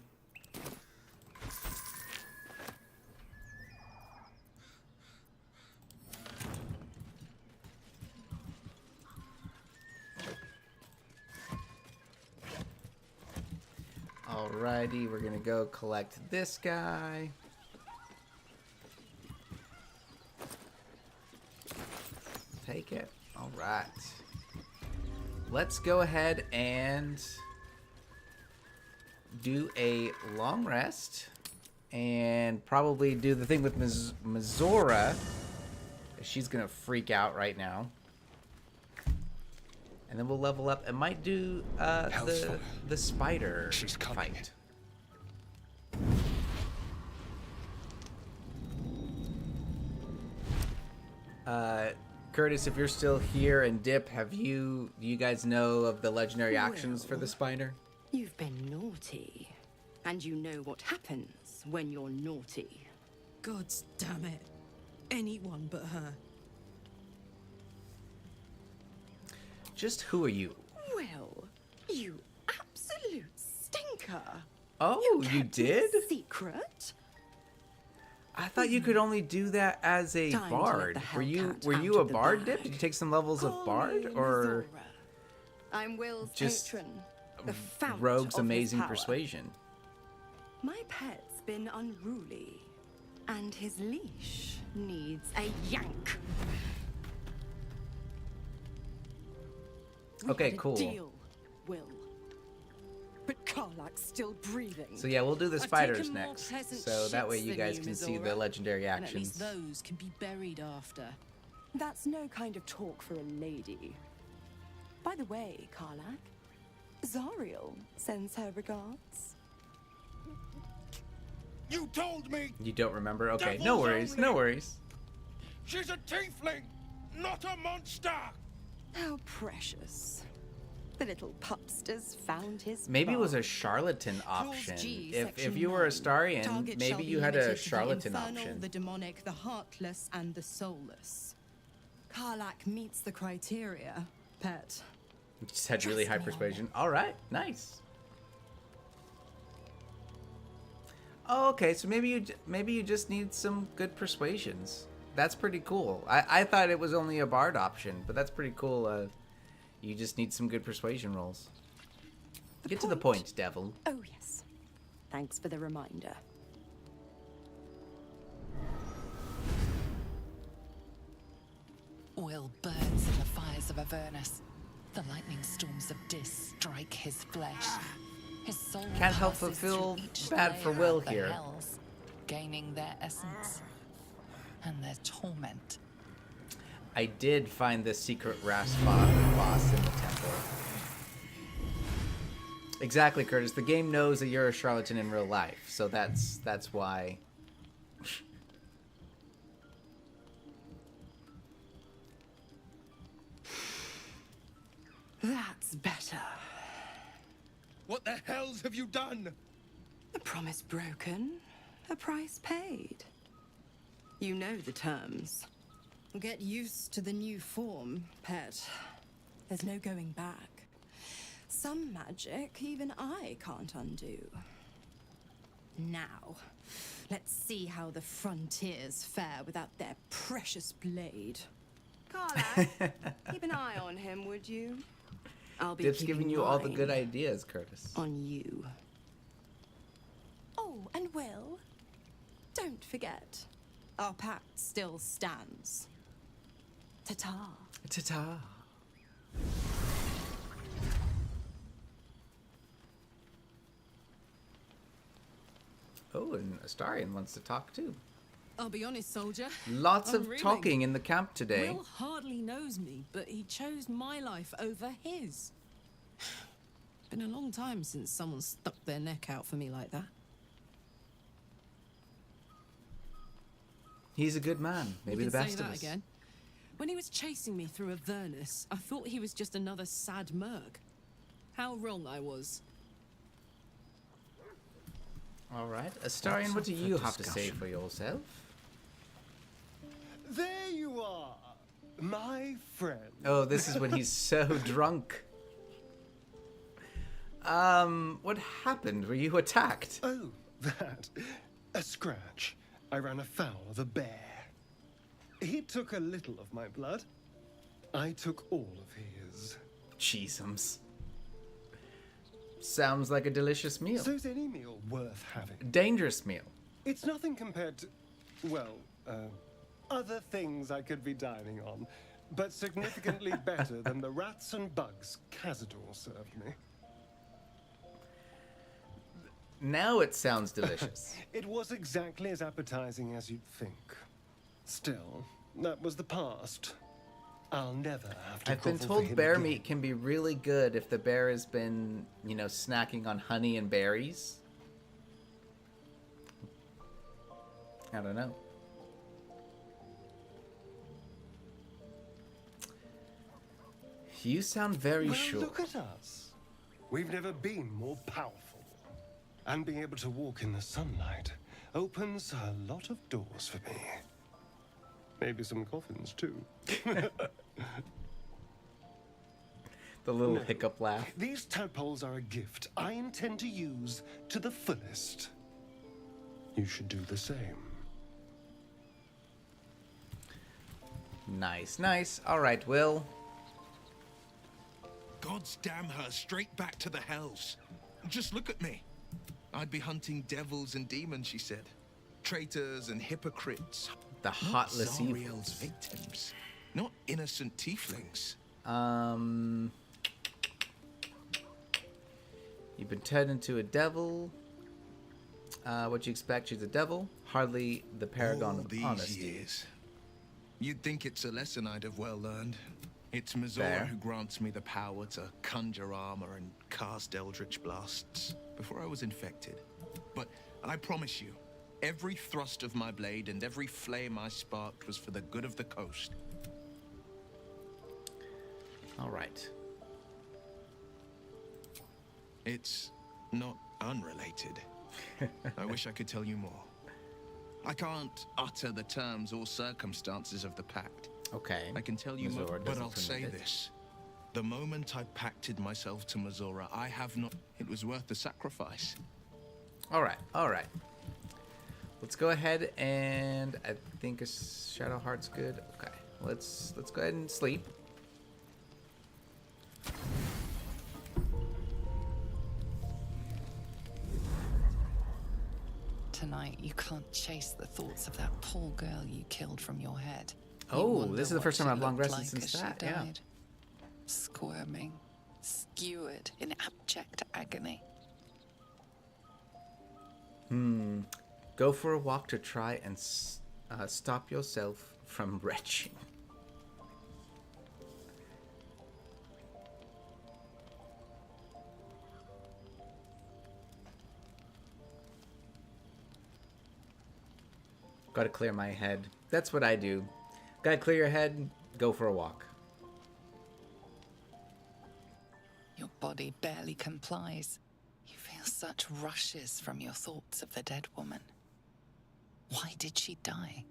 Alrighty, we're gonna go collect this guy. Take it. Alright. Let's go ahead and do a long rest. And probably do the thing with Mizora. She's gonna freak out right now. And then we'll level up and might do the spider fight. Curtis, if you're still here, and Dip, do you guys know of the legendary actions for the spider? You've been naughty, and you know what happens when you're naughty. God damn it. Anyone but her. Just who are you? Well, you absolute stinker. Oh, you did? Secret? I thought you could only do that as a Time to let bard. the Were you Hellcat out a of the bard, bag. Dip? Did you take some levels of bard, or I'm Will's just patron, the fount Rogue's of his amazing power. persuasion? My pet's been unruly, and his leash needs a yank. Okay, cool. Deal, Will. But Karlak's still breathing. So yeah, we'll do the I've spiders taken more next. pleasant So that way shits you than guys you, can see the Mizora. legendary And at least actions. those can be buried after. That's no kind of talk for a lady. By the way, Karlak, Zariel sends her regards. You told me You don't remember? Okay, Devil's no worries, no only. worries. she's a tiefling, not a monster. How precious. The little pupster's found his Maybe it was a bark. charlatan option. G, If Section you were a 9. Starian, Target shall maybe be you had a limited to the charlatan infernal, option. The demonic, the heartless, and the soulless. Karlak meets the criteria, pet. You just had really high persuasion. All right, nice. Oh, okay, so maybe you just need some good persuasions. That's pretty cool. I thought it was only a bard option, but that's pretty cool. You just need some good persuasion rolls. Get to the point, devil. Oh, yes. Thanks for the reminder. Will burns in the fires of Avernus. The lightning storms of Dis strike his flesh. His soul Can't help but passes feel through each bad for layer Will of the here. hells, gaining their essence and their torment. I did find the secret Raspa boss in the temple. Exactly, Curtis. The game knows that you're a charlatan in real life, so that's why. That's better. What the hells have you done? A promise broken, a price paid. You know the terms. Get used to the new form, pet. There's no going back. Some magic even I can't undo. Now, let's see how the frontiers fare without their precious blade. Karlak, keep an eye on him, would you? I'll be Dip's keeping giving you all the mine good ideas, Curtis. on you. Oh, and Will, don't forget, our pact still stands. Ta-ta. Ta-ta. Oh, and Astarion wants to talk too. I'll be honest, soldier. Lots I'm of reeling. talking in the camp today. Will hardly knows me, but he chose my life over his. Been a long time since someone stuck their neck out for me like that. He's a good man. Maybe You the can best say of that us. again. When he was chasing me through Avernus, I thought he was just another sad merc. How wrong I was. All right, Astarion, what do you have to say for yourself? There you are, my friend. Oh, this is when he's so drunk. What happened? Were you attacked? Oh, that. A scratch. I ran afoul of a bear. He took a little of my blood. I took all of his. Jeezums. Sounds like a delicious meal. So's any meal worth having. Dangerous meal. It's nothing compared to, well, other things I could be dining on, but significantly better than the rats and bugs Cazador served me. Now it sounds delicious. It was exactly as appetizing as you'd think. Still, that was the past. I'll never have to I've been grovel for told him bear again. meat can be really good if the bear has been, you know, snacking on honey and berries. I don't know. You sound very Well, sure. look at us. We've never been more powerful. And being able to walk in the sunlight opens a lot of doors for me. Maybe some coffins, too. The little hiccup laugh. These tadpoles are a gift I intend to use to the fullest. You should do the same. Nice, nice. All right, Will. Gods damn her, straight back to the hells. Just look at me. I'd be hunting devils and demons, she said. Traitors and hypocrites. The heartless Zariel's evils. victims. Not innocent tieflings. You've been turned into a devil. What you expect? She's a devil. Hardly the paragon All of these honesty. years. You'd think it's a lesson I'd have well learned. It's Mizora Fair. who grants me the power to conjure armor and cast eldritch blasts before I was infected. But I promise you, every thrust of my blade and every flame I sparked was for the good of the coast. All right. It's not unrelated. I wish I could tell you more. I can't utter the terms or circumstances of the pact. Okay. I can tell you more, Mizora but doesn't I'll say permit it. this. The moment I pacted myself to Mizora, I have not... It was worth the sacrifice. All right. All right. Let's go ahead and I think a Shadow Heart's good. Okay. Let's go ahead and sleep. Tonight, you can't chase the thoughts of that poor girl you killed from your head. You Oh, wonder this is the what first time she I've long looked rested like since as she that, yeah. died. Squirming, skewered in abject agony. Go for a walk to try and stop yourself from retching. Gotta clear my head. That's what I do. Gotta clear your head, go for a walk. Your body barely complies. You feel such rushes from your thoughts of the dead woman. Why did she die?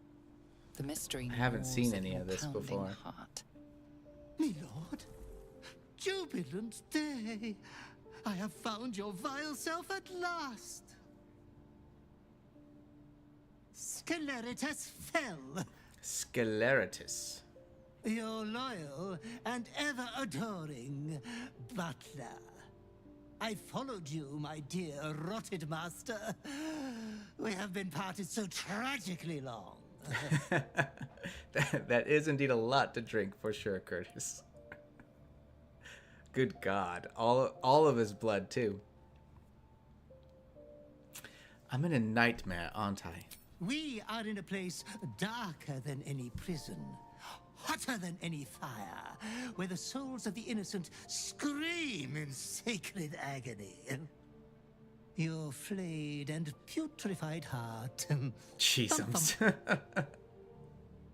The mystery I haven't gnaws seen at any your of this pounding before. Heart. Me lord, jubilant day. I have found your vile self at last. Sceleritas fell. Sceleritas. Your loyal and ever-adoring butler. I followed you, my dear rotted master. We have been parted so tragically long. That is indeed a lot to drink for sure, Curtis. Good God. All of his blood, too. I'm in a nightmare, aren't I? We are in a place darker than any prison, hotter than any fire, where the souls of the innocent scream in sacred agony. Your flayed and putrefied heart. Jesus.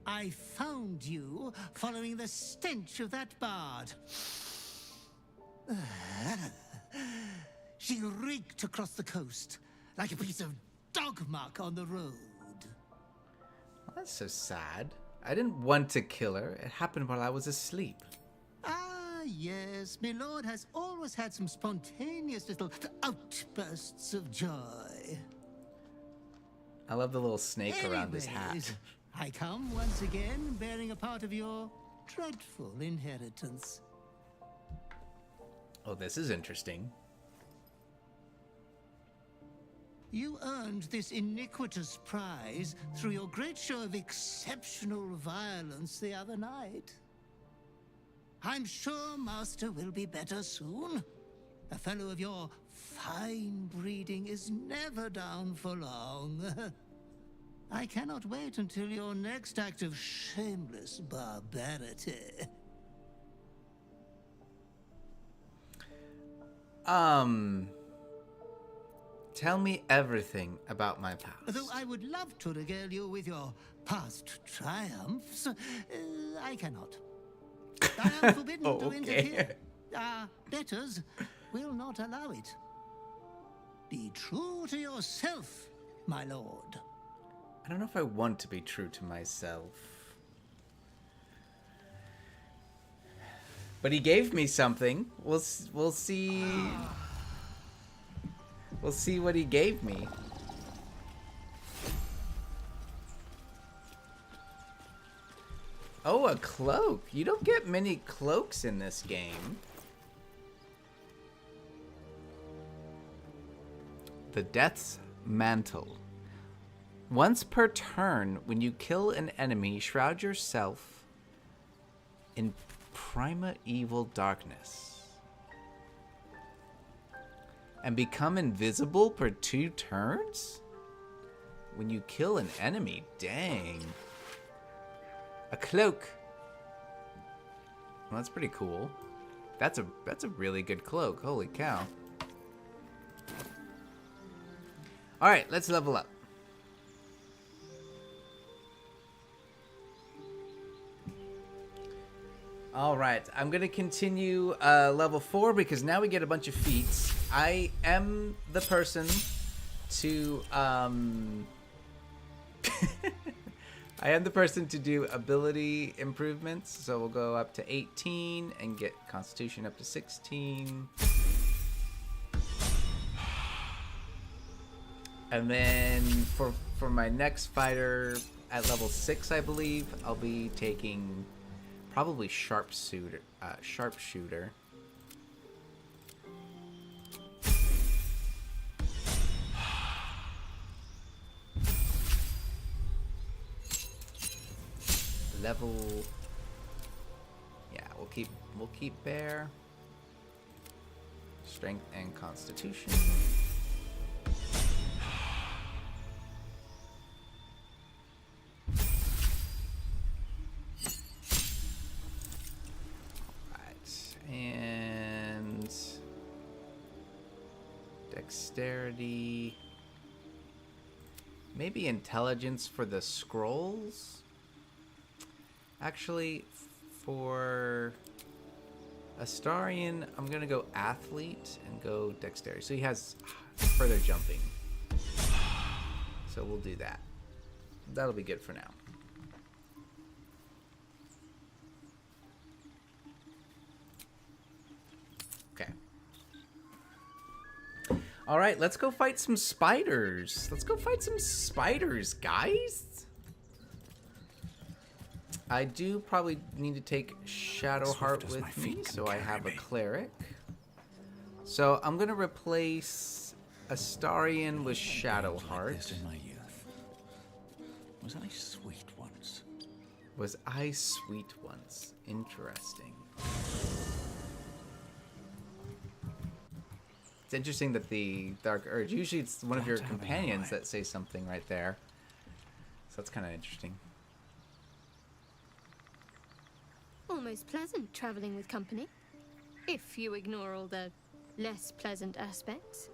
I found you following the stench of that bard. She reeked across the coast like a piece of dog muck on the road. Well, that's so sad. I didn't want to kill her. It happened while I was asleep. Ah, yes. My lord has always had some spontaneous little outbursts of joy. I love the little snake around his hat. Anyways, I come once again bearing a part of your dreadful inheritance. Oh, this is interesting. You earned this iniquitous prize through your great show of exceptional violence the other night. I'm sure Master will be better soon. A fellow of your fine breeding is never down for long. I cannot wait until your next act of shameless barbarity. Tell me everything about my past. Though I would love to regale you with your past triumphs, I cannot. I am forbidden to interfere. Our betters will not allow it. Be true to yourself, my lord. I don't know if I want to be true to myself. But he gave me something. We'll see. We'll see what he gave me. Oh, a cloak. You don't get many cloaks in this game. The Death's Mantle. Once per turn, when you kill an enemy, shroud yourself in primeval darkness and become invisible per 2 turns? When you kill an enemy, dang. A cloak. Well, that's pretty cool. That's a really good cloak. Holy cow. All right, let's level up. All right, I'm gonna continue level 4 because now we get a bunch of feats. I am the person to I am the person to do ability improvements. So we'll go up to 18 and get Constitution up to 16. And then for my next fighter at level 6, I believe, I'll be taking probably sharpshooter. Level. Yeah, we'll keep bear. Strength and Constitution. And dexterity, maybe intelligence for the scrolls. Actually, for Astarion, I'm gonna go athlete and go dexterity. So he has further jumping. So we'll do that. That'll be good for now. Okay. All right, let's go fight some spiders. Let's go fight some spiders, guys. I do probably need to take Shadowheart with me, so I have a cleric. So I'm gonna replace Astarion with Shadowheart. In my youth, was I sweet once? Was I sweet once? Interesting. It's interesting that the Dark Urge, usually it's one of your companions that say something right there. So that's kind of interesting. Almost pleasant traveling with company, if you ignore all the less pleasant aspects.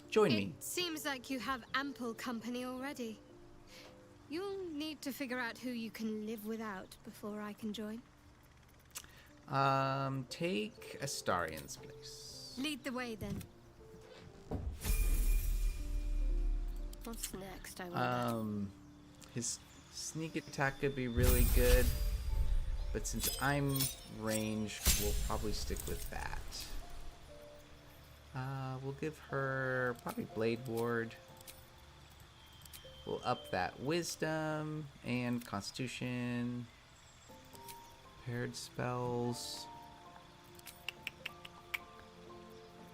Join me. It seems like you have ample company already. You'll need to figure out who you can live without before I can join. Take Astarian's place. Lead the way, then. What's next, I wonder? His sneak attack could be really good, but since I'm ranged, we'll probably stick with that. We'll give her probably Blade Ward. We'll up that Wisdom and Constitution. Paired spells.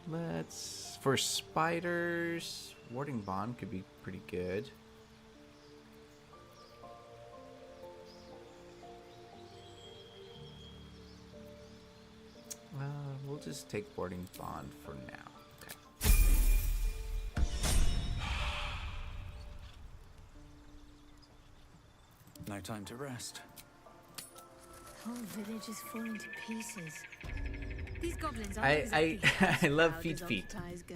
Let's... For spiders, Warding Bond could be pretty good. We'll just take Warding Bond for now. Okay. No time to rest. Whole village is falling to pieces. These goblins aren't I exactly love proud feet as feet. old ties go.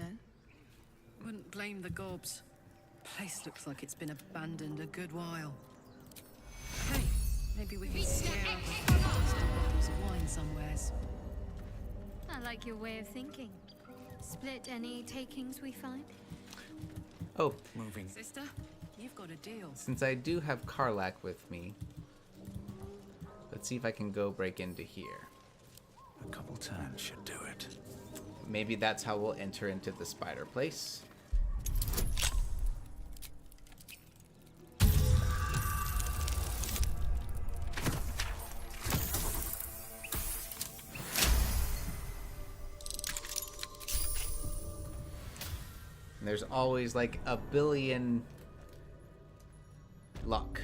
Wouldn't blame the gobs. Place looks like it's been abandoned a good while. Hey, maybe we can scare up a few bottles of wine somewheres. I like your way of thinking. Split any takings we find? Oh, moving. Sister, you've got a deal. Since I do have Karlach with me, let's see if I can go break into here. A couple turns should do it. Maybe that's how we'll enter into the spider place. And there's always like a billion luck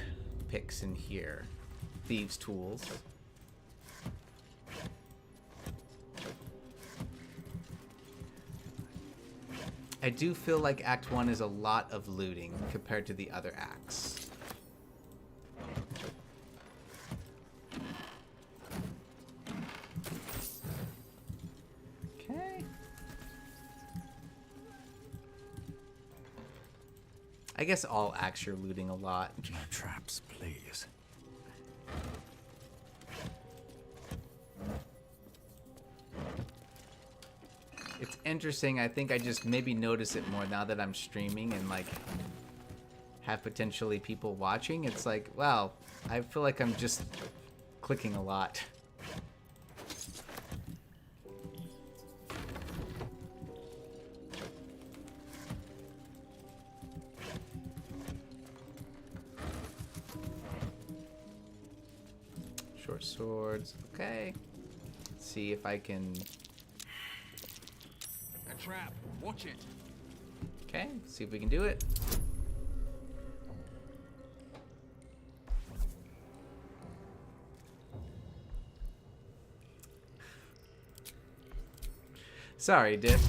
picks in here. Thieves' tools. I do feel like Act 1 is a lot of looting compared to the other acts. Okay. I guess all acts you're looting a lot. No traps, please. It's interesting. I think I just maybe notice it more now that I'm streaming and like have potentially people watching. It's like, wow, I feel like I'm just clicking a lot. Short swords. Okay. Let's see if I can... A trap. Watch it. Okay, see if we can do it. Sorry, Diff.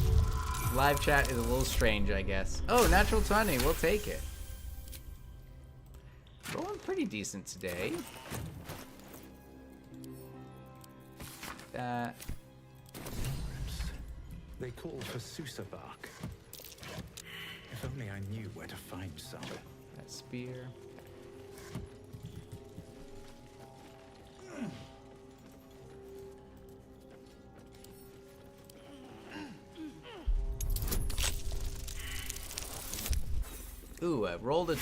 Live chat is a little strange, I guess. Oh, natural 20. We'll take it. Rolling pretty decent today. That. They call for Sousa bark. If only I knew where to find some. That spear. Ooh, I rolled a 2.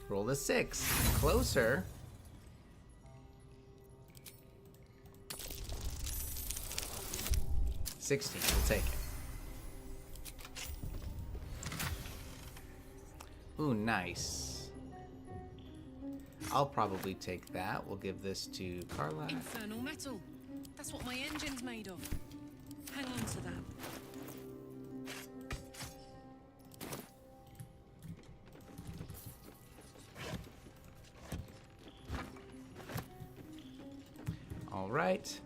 Rolled a 6. Closer. $16. We'll take it. Ooh, nice. I'll probably take that. We'll give this to Karlach. Infernal metal. That's what my engine's made of. Hang on to that. All right.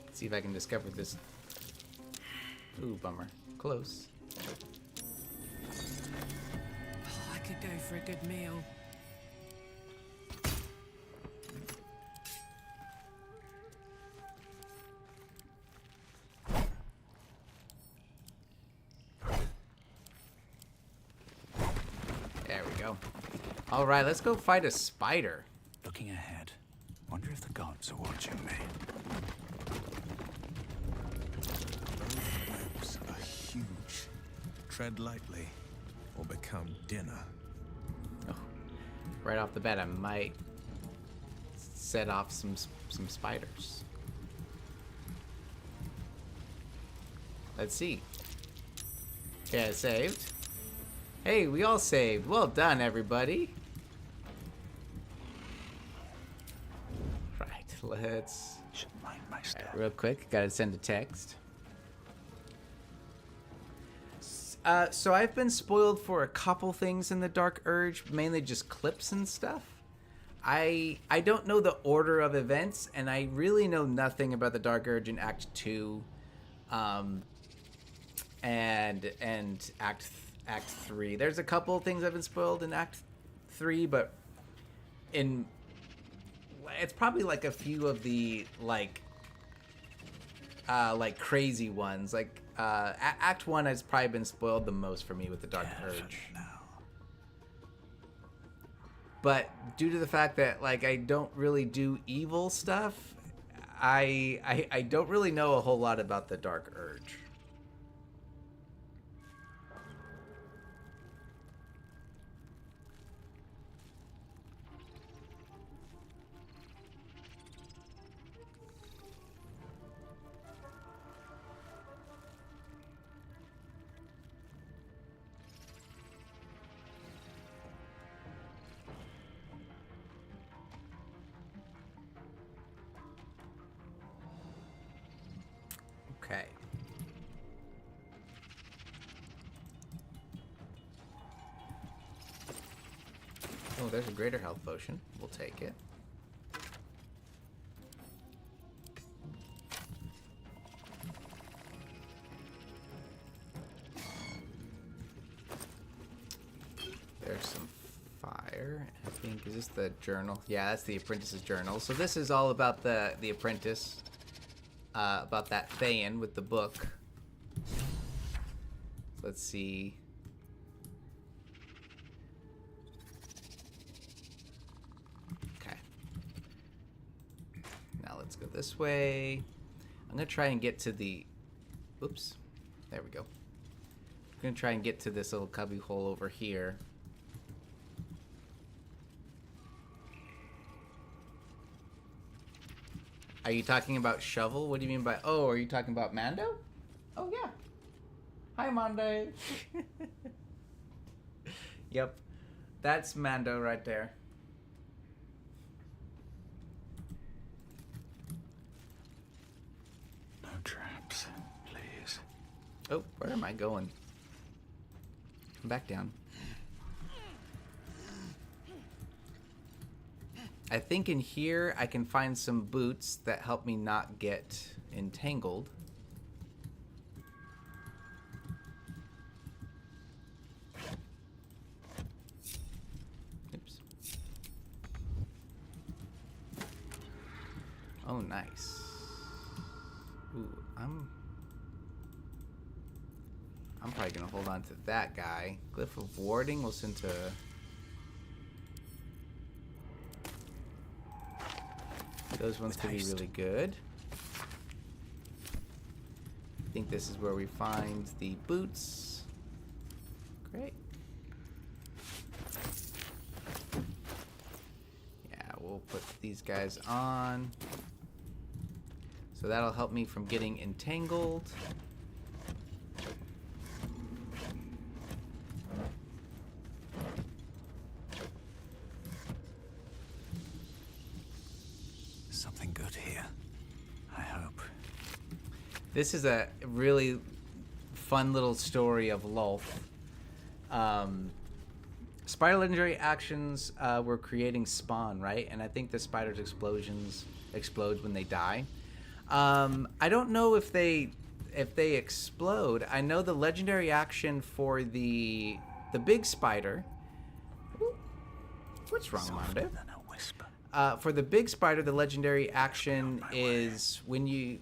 Let's see if I can discover this. Ooh, bummer. Close. Oh, I could go for a good meal. go. All right, let's go fight a spider. Looking ahead. Wonder if the gods are watching me. Those webs are huge. Tread lightly, or become dinner. Oh, right off the bat, I might set off some spiders. Let's see. Okay, I saved. Hey, we all saved. Well done, everybody. Right, let's... Mind my step. Real quick, gotta send a text. So I've been spoiled for a couple things in the Dark Urge, mainly just clips and stuff. I don't know the order of events, and I really know nothing about the Dark Urge in Act 2, and Act 3. There's a couple of things I've been spoiled in Act 3, but it's probably like a few of the like crazy ones. Like Act 1 has probably been spoiled the most for me with the Dark Urge. But due to the fact that like I don't really do evil stuff, I don't really know a whole lot about the Dark Urge. Okay. Oh, there's a greater health potion. We'll take it. There's some fire. I think, is this the journal? Yeah, that's the apprentice's journal. So this is all about the apprentice. About that Thayan with the book. Let's see. Okay. Now let's go this way. I'm gonna try and get to the... Oops. There we go. I'm gonna try and get to this little cubby hole over here. Are you talking about Shovel? What do you mean by... Oh, are you talking about Mando? Oh, yeah. Hi, Mando. Yep. That's Mando right there. No traps, please. Oh, where am I going? Come back down. I think in here I can find some boots that help me not get entangled. Oops. Oh, nice. Ooh, I'm probably gonna hold on to that guy. Glyph of Warding will send to... Those ones could be really good. I think this is where we find the boots. Great. Yeah, we'll put these guys on. So that'll help me from getting entangled. Something good here. I hope. This is a really fun little story of Lulth. Spider legendary actions were creating spawn, right? And I think the spider's explosions explode when they die. I don't know if they explode. I know the legendary action for the big spider. What's wrong, Mondo? For the big spider, the legendary action is when you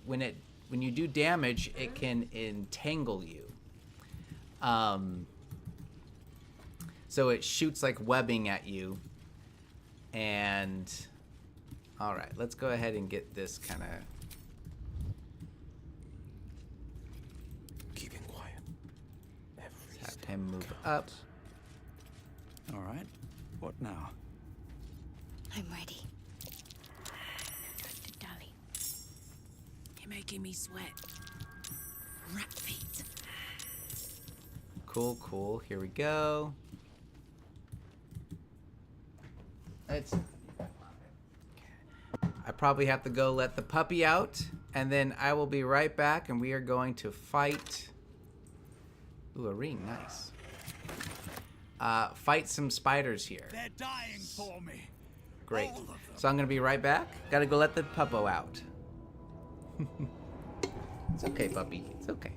do damage, it can entangle you. So it shoots like webbing at you. And all right, let's go ahead and get this kind of Keeping quiet. have him move up. All right. What now? I'm ready. Darling. You're making me sweat. Rat feet. Cool, cool. Here we go. I probably have to go let the puppy out, and then I will be right back, and we are going to fight. Ooh, a ring, nice. Fight some spiders here. They're dying for me. Great. So I'm gonna be right back. Gotta go let the puppo out. It's okay, puppy. It's okay.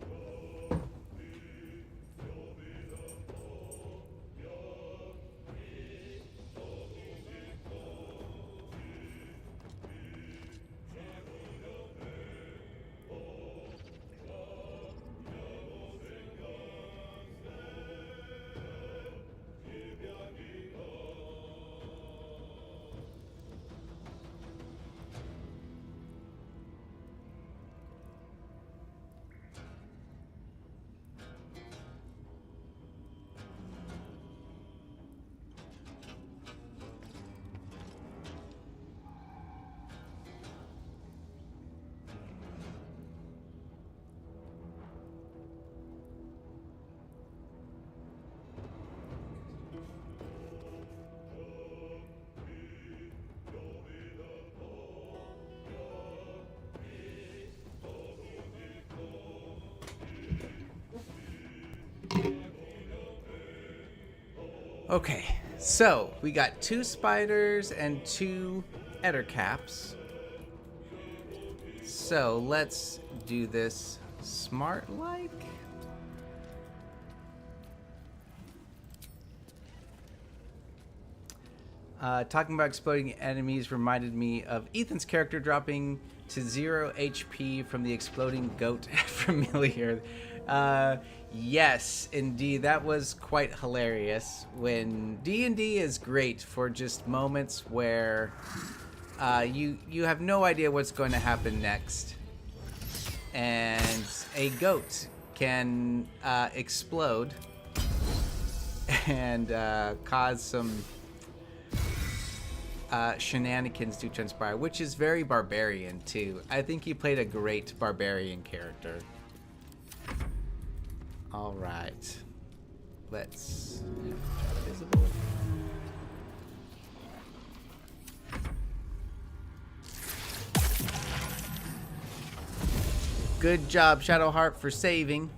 Okay, so we got 2 spiders and 2 ettercaps. So let's do this smart-like. Talking about exploding enemies reminded me of Ethan's character dropping to 0 HP from the exploding goat at Familiar. Yes, indeed, that was quite hilarious. When D&D is great for just moments where you have no idea what's going to happen next, and a goat can explode and cause some shenanigans to transpire, which is very barbarian too. I think he played a great barbarian character. All right, let's try visible. Good job, Shadowheart, for saving.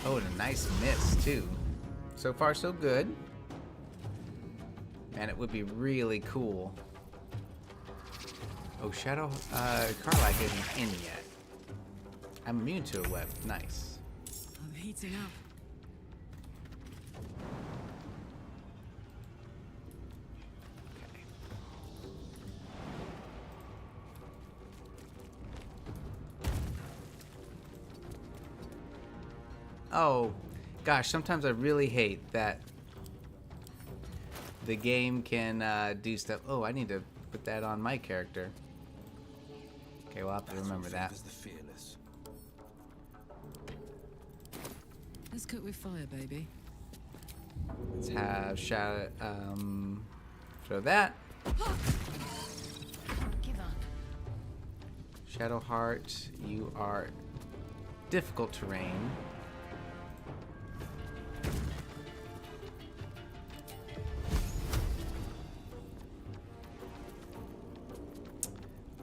Oh, and a nice miss too. So far, so good. Man, it would be really cool. Oh, Shadow, Karlach isn't in yet. I'm immune to a web. Nice. I'm heating up. Okay. Oh, gosh, sometimes I really hate that the game can do stuff. Oh, I need to put that on my character. Okay, we'll have to remember that. Let's cook with fire, baby. Let's have Shadow, throw that. Give up. Shadowheart, you are difficult terrain.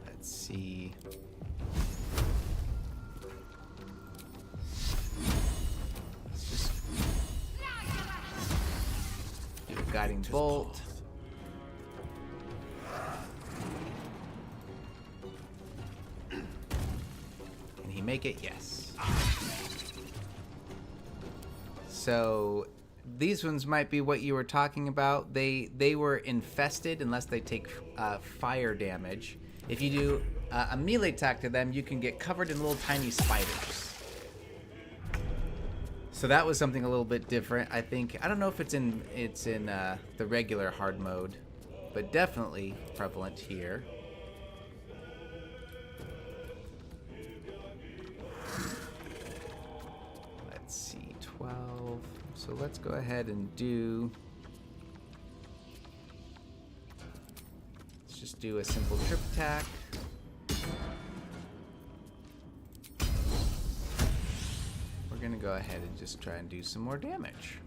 Let's see. Let's just do a guiding bolt. Can he make it? Yes. So these ones might be what you were talking about. They were infested unless they take fire damage. If you do a melee attack to them, you can get covered in little tiny spiders. So that was something a little bit different. I think, I don't know if it's in the regular hard mode, but definitely prevalent here. Let's see, 12. So let's go ahead and do. Let's just do a simple trip attack. We're gonna go ahead and just try and do some more damage.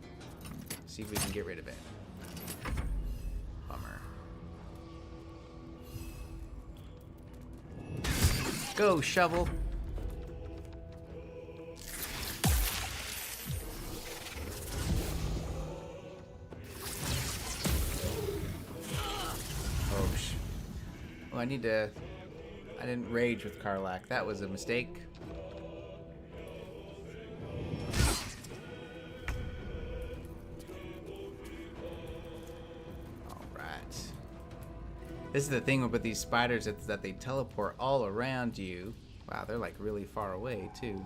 See if we can get rid of it. Bummer. Go, shovel. Oh, I didn't rage with Karlach. That was a mistake. Alright. This is the thing with these spiders, it's that they teleport all around you. Wow, they're like really far away too.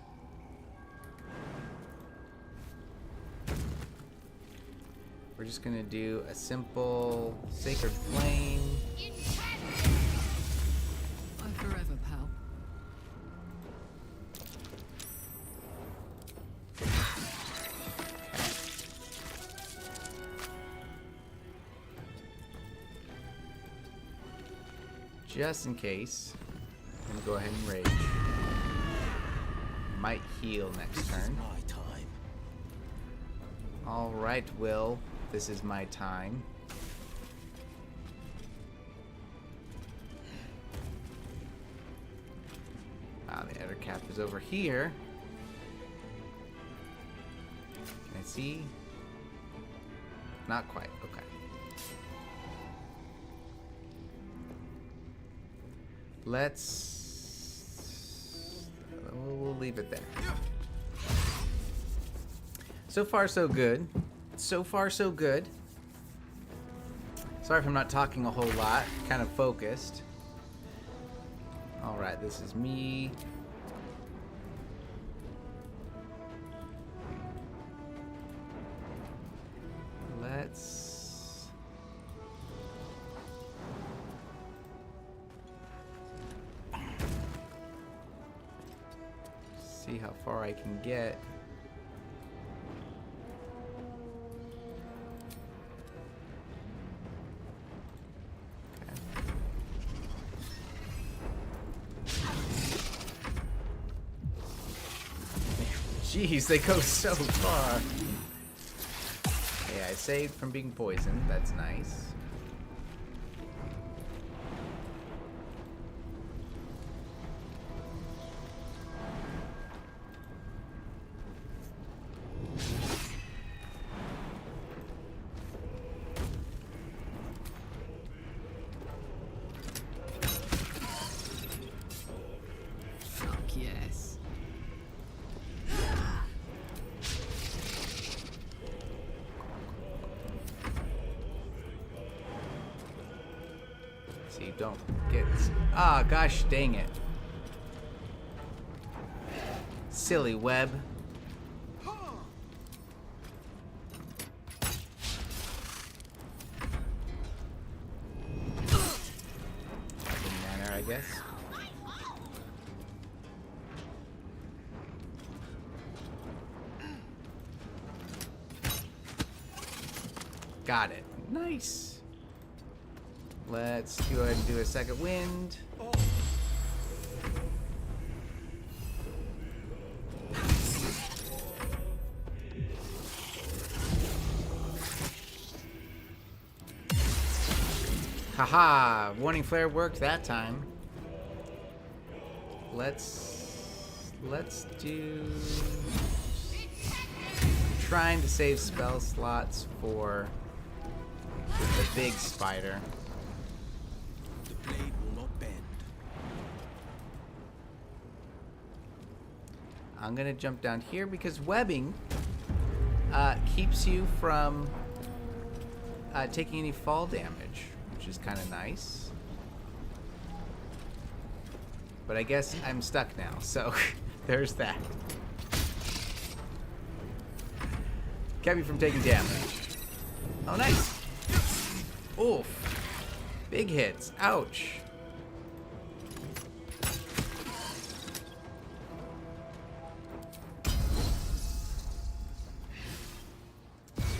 We're just gonna do a simple Sacred Flame. Forever, pal. Just in case, I'm gonna go ahead and rage. Might heal next turn. My time. All right, Will. This is my time. Wow, the other cap is over here. Can I see? Not quite. Okay. We'll leave it there. So far, so good. So far, so good. Sorry if I'm not talking a whole lot. Kind of focused. Alright, this is me. Let's... see how far I can get. Jeez, they go so far. Okay, I saved from being poisoned. That's nice. Fuck yes. See, don't get... Ah, gosh dang it. Silly web. Manner, I guess. Got it. Nice. Let's go ahead and do a second wind. Haha, warning flare worked that time. Let's do... I'm trying to save spell slots for the big spider. The blade will not bend. I'm gonna jump down here because webbing keeps you from taking any fall damage, which is kind of nice. But I guess I'm stuck now, so there's that. Kept me from taking damage. Oh, nice. Oof. Big hits. Ouch.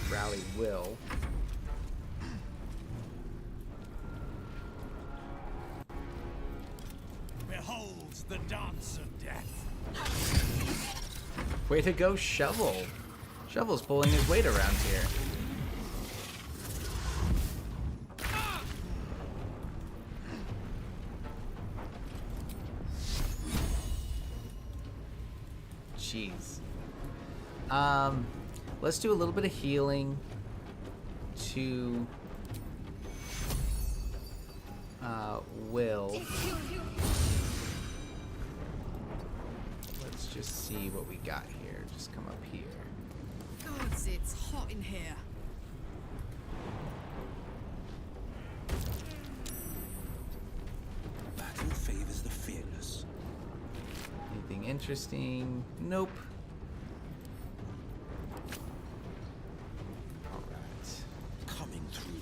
Rally will. Behold the dance of death. Way to go, Shovel. Shovel's pulling his weight around here. Jeez. Let's do a little bit of healing to Will. Let's just see what we got here. Just come up here. Gods, it's hot in here. Battle favors the fearless. Anything interesting? Nope. Coming through.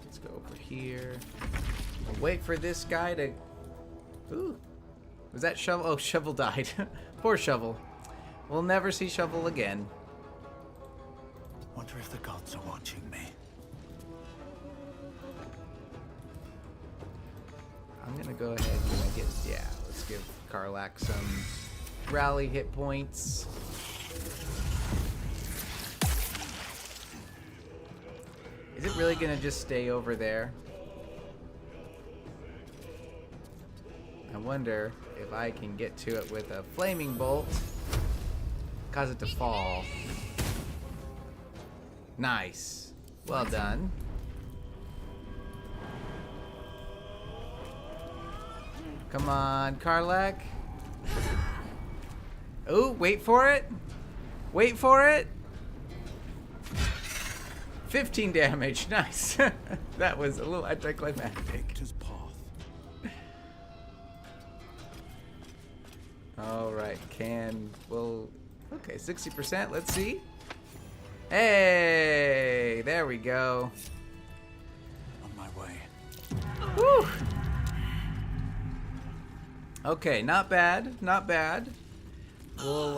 Let's go over here. We'll wait for this guy to... Ooh. Was that Shovel? Oh, Shovel died. Poor Shovel. We'll never see Shovel again. Wonder if the gods are watching me. I'm gonna go ahead and get... Yeah, let's give Karlach some rally hit points. Is it really gonna just stay over there? I wonder if I can get to it with a flaming bolt. Cause it to fall. Nice. Well done. Come on, Karlach. Ooh, wait for it. Wait for it. 15 damage. Nice. That was a little anticlimactic. All right, we'll... Okay, 60%. Let's see. Hey, there we go. On my way. Woo. Okay, not bad. Not bad. We'll,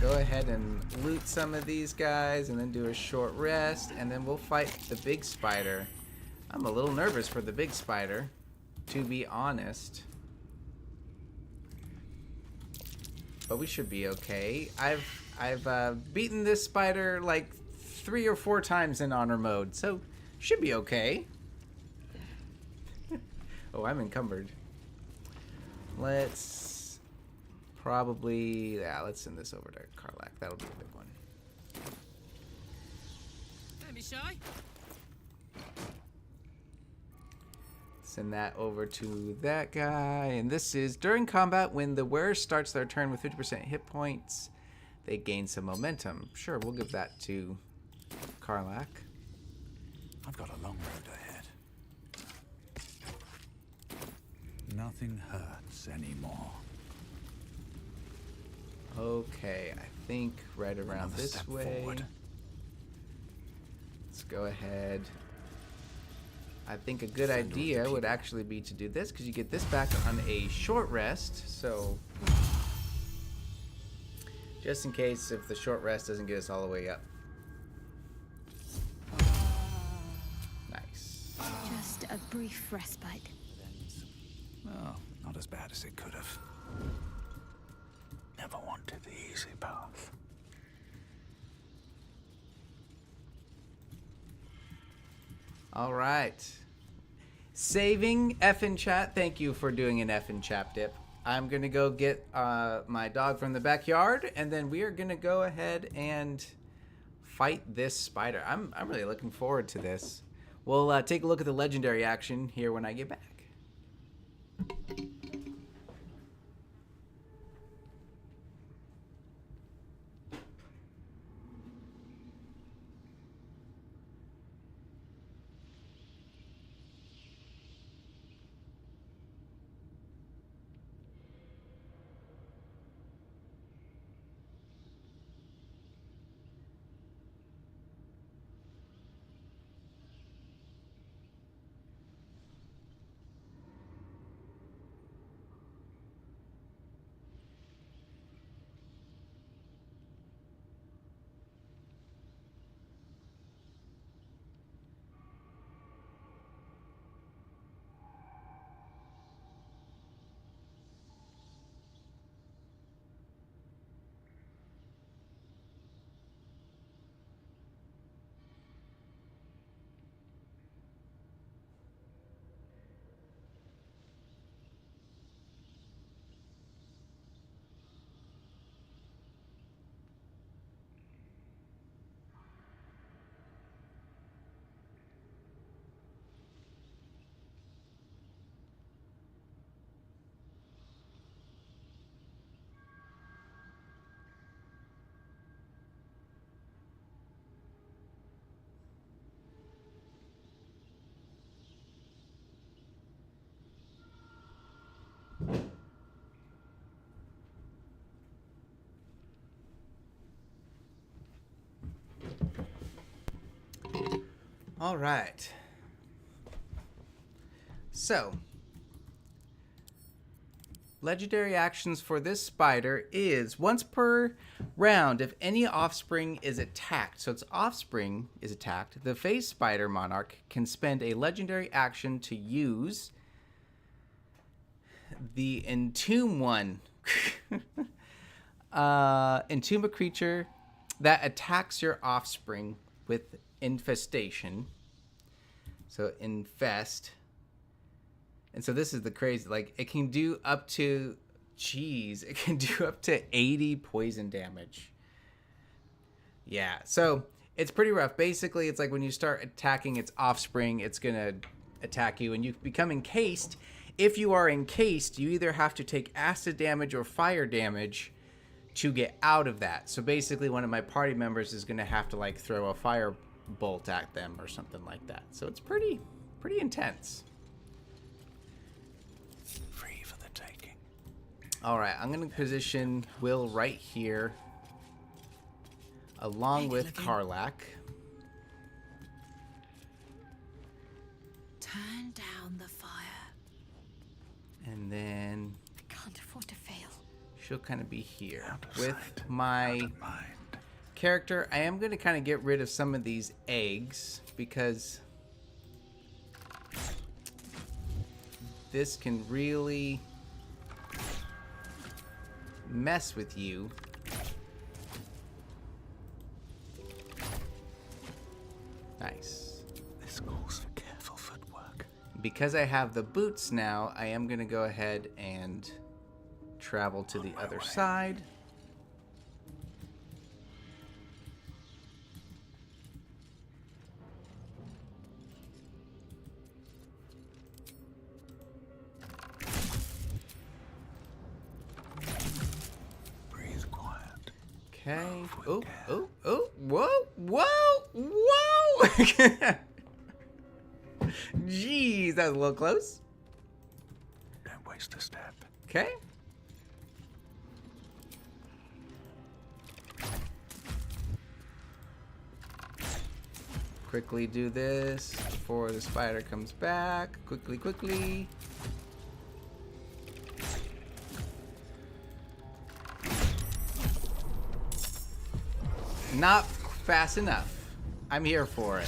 go ahead and loot some of these guys and then do a short rest, and then we'll fight the big spider. I'm a little nervous for the big spider, to be honest. But we should be okay. I've beaten this spider like 3 or 4 times in honor mode, so should be okay. Oh, I'm encumbered. Let's probably... Yeah, let's send this over to Karlach. That'll be a big one. Don't be shy. Send that over to that guy. And this is during combat when the wearer starts their turn with 50% hit points, they gain some momentum. Sure, we'll give that to Karlach. I've got a long road ahead. Nothing hurts anymore. Okay, I think right around Another this step way. forward. Let's go ahead. I think a good idea would actually be to do this because you get this back on a short rest. So just in case if the short rest doesn't get us all the way up. Nice. Just a brief respite. Oh, not as bad as it could have. Never wanted the easy path. All right. Saving F in chat. Thank you for doing an F in chat dip. I'm going to go get my dog from the backyard, and then we are going to go ahead and fight this spider. I'm really looking forward to this. We'll take a look at the legendary action here when I get back. All right. So, legendary actions for this spider is once per round, if any offspring is attacked, so its offspring is attacked, the phase spider monarch can spend a legendary action to use the entomb one. Entomb a creature that attacks your offspring with infestation. So infest. And so this is the crazy, like, it can do up to, it can do up to 80 poison damage. Yeah, so it's pretty rough. Basically, it's like when you start attacking its offspring, it's going to attack you, and you become encased. If you are encased, you either have to take acid damage or fire damage to get out of that. So basically, one of my party members is going to have to, like, throw a fire bolt at them or something like that. So it's pretty intense. All right, I'm going to position Will right here, along with Karlach. Turn down the fire. And then I can't afford to fail. she'll kind of be here. With my character, I am going to kind of get rid of some of these eggs, because this can really mess with you. Nice. This calls for careful footwork. Because I have the boots now, I am going to go ahead and travel to the other side. Okay. Oh, whoa, whoa. Jeez, that was a little close. Don't waste a step. Okay. Quickly do this before the spider comes back. Quickly. Not fast enough. I'm here for it.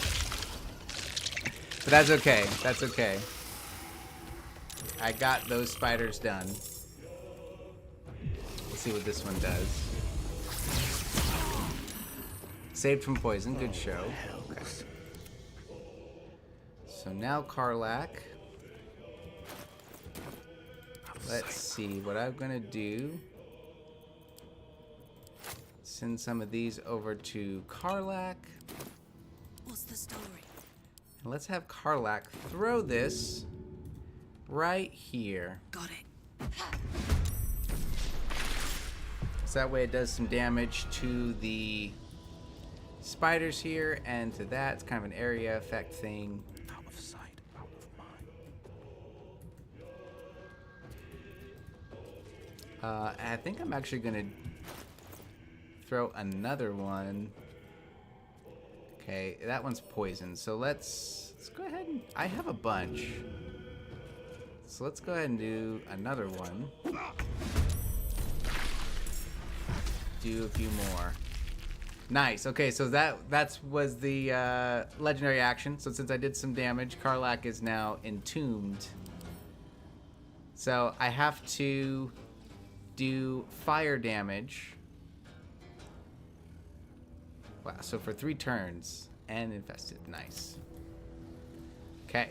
But that's okay. That's okay. I got those spiders done. Let's see what this one does. Saved from poison. Good show. Okay. So now Karlach. Let's see what I'm gonna do. Send some of these over to Karlach. What's the story? And let's have Karlach throw this right here. Got it. So that way it does some damage to the spiders here, and to that. It's kind of an area effect thing. Out of sight, out of mind. I think I'm actually gonna throw another one. Okay, that one's poison. So let's go ahead and I have a bunch. So let's go ahead and do another one. Do a few more. Nice. Okay, so that was the legendary action. So since I did some damage, Karlach is now entombed. So I have to do fire damage. Wow, so for 3 turns and infested. Nice. Okay.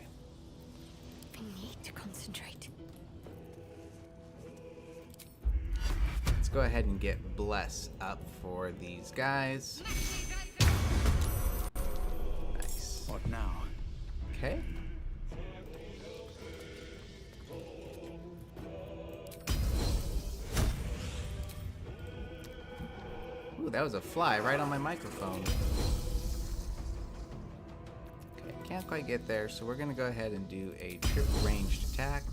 I need to concentrate. Let's go ahead and get Bless up for these guys. Nice. What now? Okay. Ooh, that was a fly right on my microphone. Okay, can't quite get there, so we're gonna go ahead and do a trip ranged attack.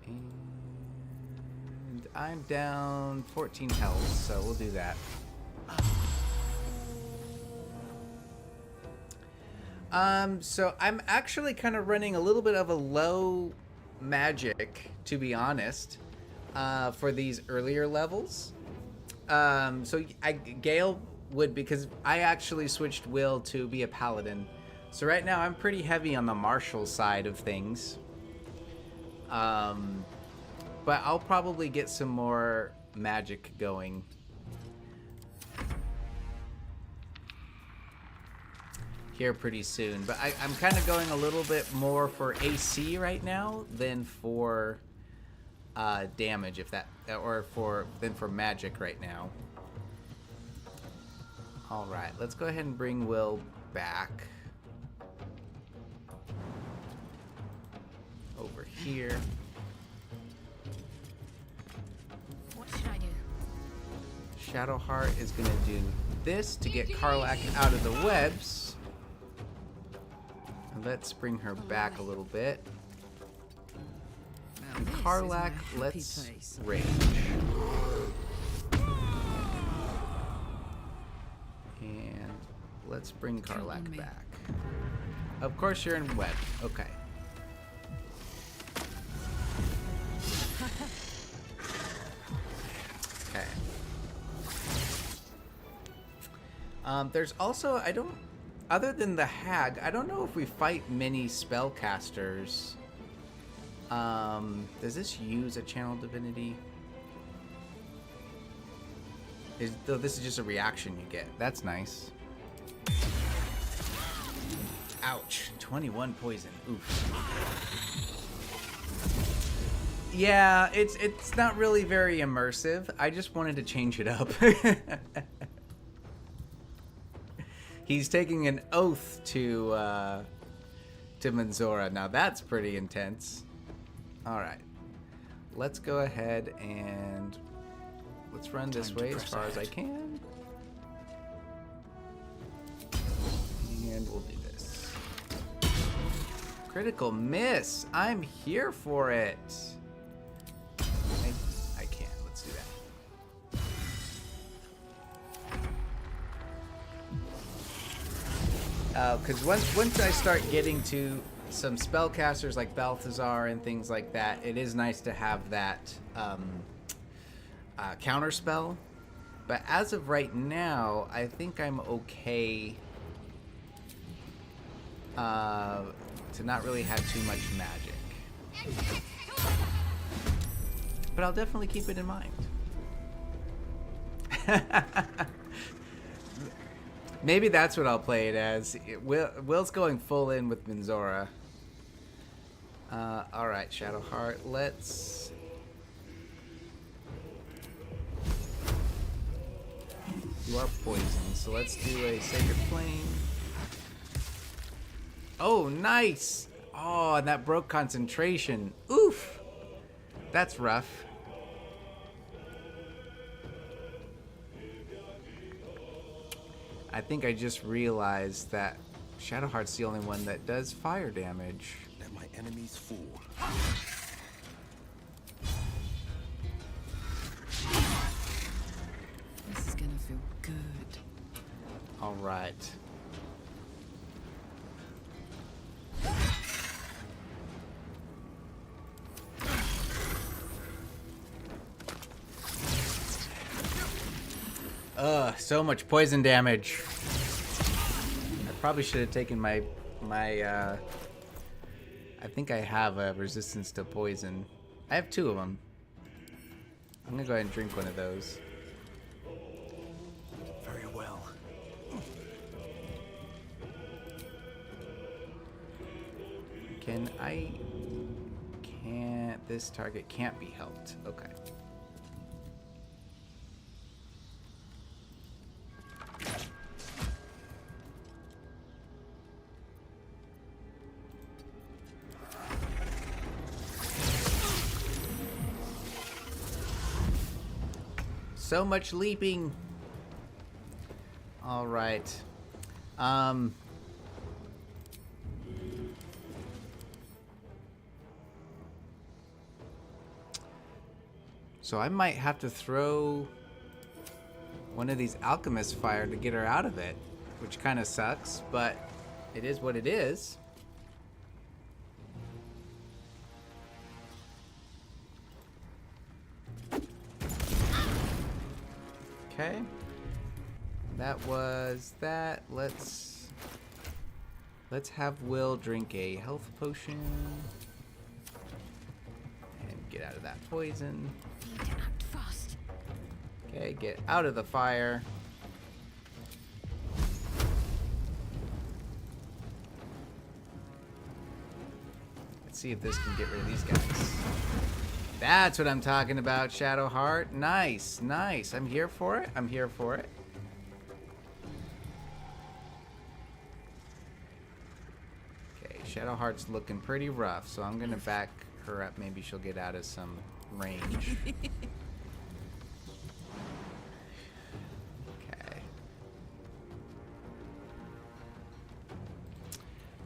And I'm down 14 health, so we'll do that. So I'm actually kind of running a little bit of a low magic, to be honest, for these earlier levels. So Gale would, because I actually switched Will to be a paladin. So right now I'm pretty heavy on the martial side of things. But I'll probably get some more magic going. Here pretty soon. But I'm kind of going a little bit more for AC right now than for damage, if that, than for magic right now. All right, let's go ahead and bring Will back over here. What should I do? Shadowheart is gonna do this to get Karlach out of the webs. And let's bring her back a little bit. And Karlach, let's rage. And let's bring Karlach back. Of course you're in web. Okay. Okay. There's also, other than the hag, I don't know if we fight many spellcasters. Does this use a channel divinity? Though this is just a reaction you get. That's nice. Ouch. 21 poison. Oof. Yeah, it's not really very immersive. I just wanted to change it up. He's taking an oath to Minzora. Now that's pretty intense. All right, let's go ahead and let's run this way as far as I can, and we'll do this. Critical miss. I'm here for it. I can. Let's do that. Because once I start getting to some spellcasters like Balthazar and things like that, it is nice to have that counter spell. But as of right now, I think I'm okay to not really have too much magic. But I'll definitely keep it in mind. Maybe that's what I'll play it as. Will's going full in with Minzora. Alright, Shadowheart, let's... You are poisoned, so let's do a Sacred Flame. Oh, nice! Oh, and that broke concentration. Oof! That's rough. I think I just realized that Shadowheart's the only one that does fire damage. Let my enemies fall. This is gonna feel good. All right. So much poison damage. I probably should have taken my I think I have a resistance to poison. I have 2 of them. I'm gonna go ahead and drink one of those. Very well. This target can't be helped. Okay. So much leaping. All right. So I might have to throw one of these alchemist fire to get her out of it, which kind of sucks, but it is what it is. Okay. That was that. Let's have Will drink a health potion and get out of that poison. Need to act fast. Okay, get out of the fire. Let's see if this can get rid of these guys. That's what I'm talking about, Shadowheart. Nice, nice. I'm here for it. I'm here for it. Okay, Shadowheart's looking pretty rough, so I'm gonna back her up. Maybe she'll get out of some range. Okay.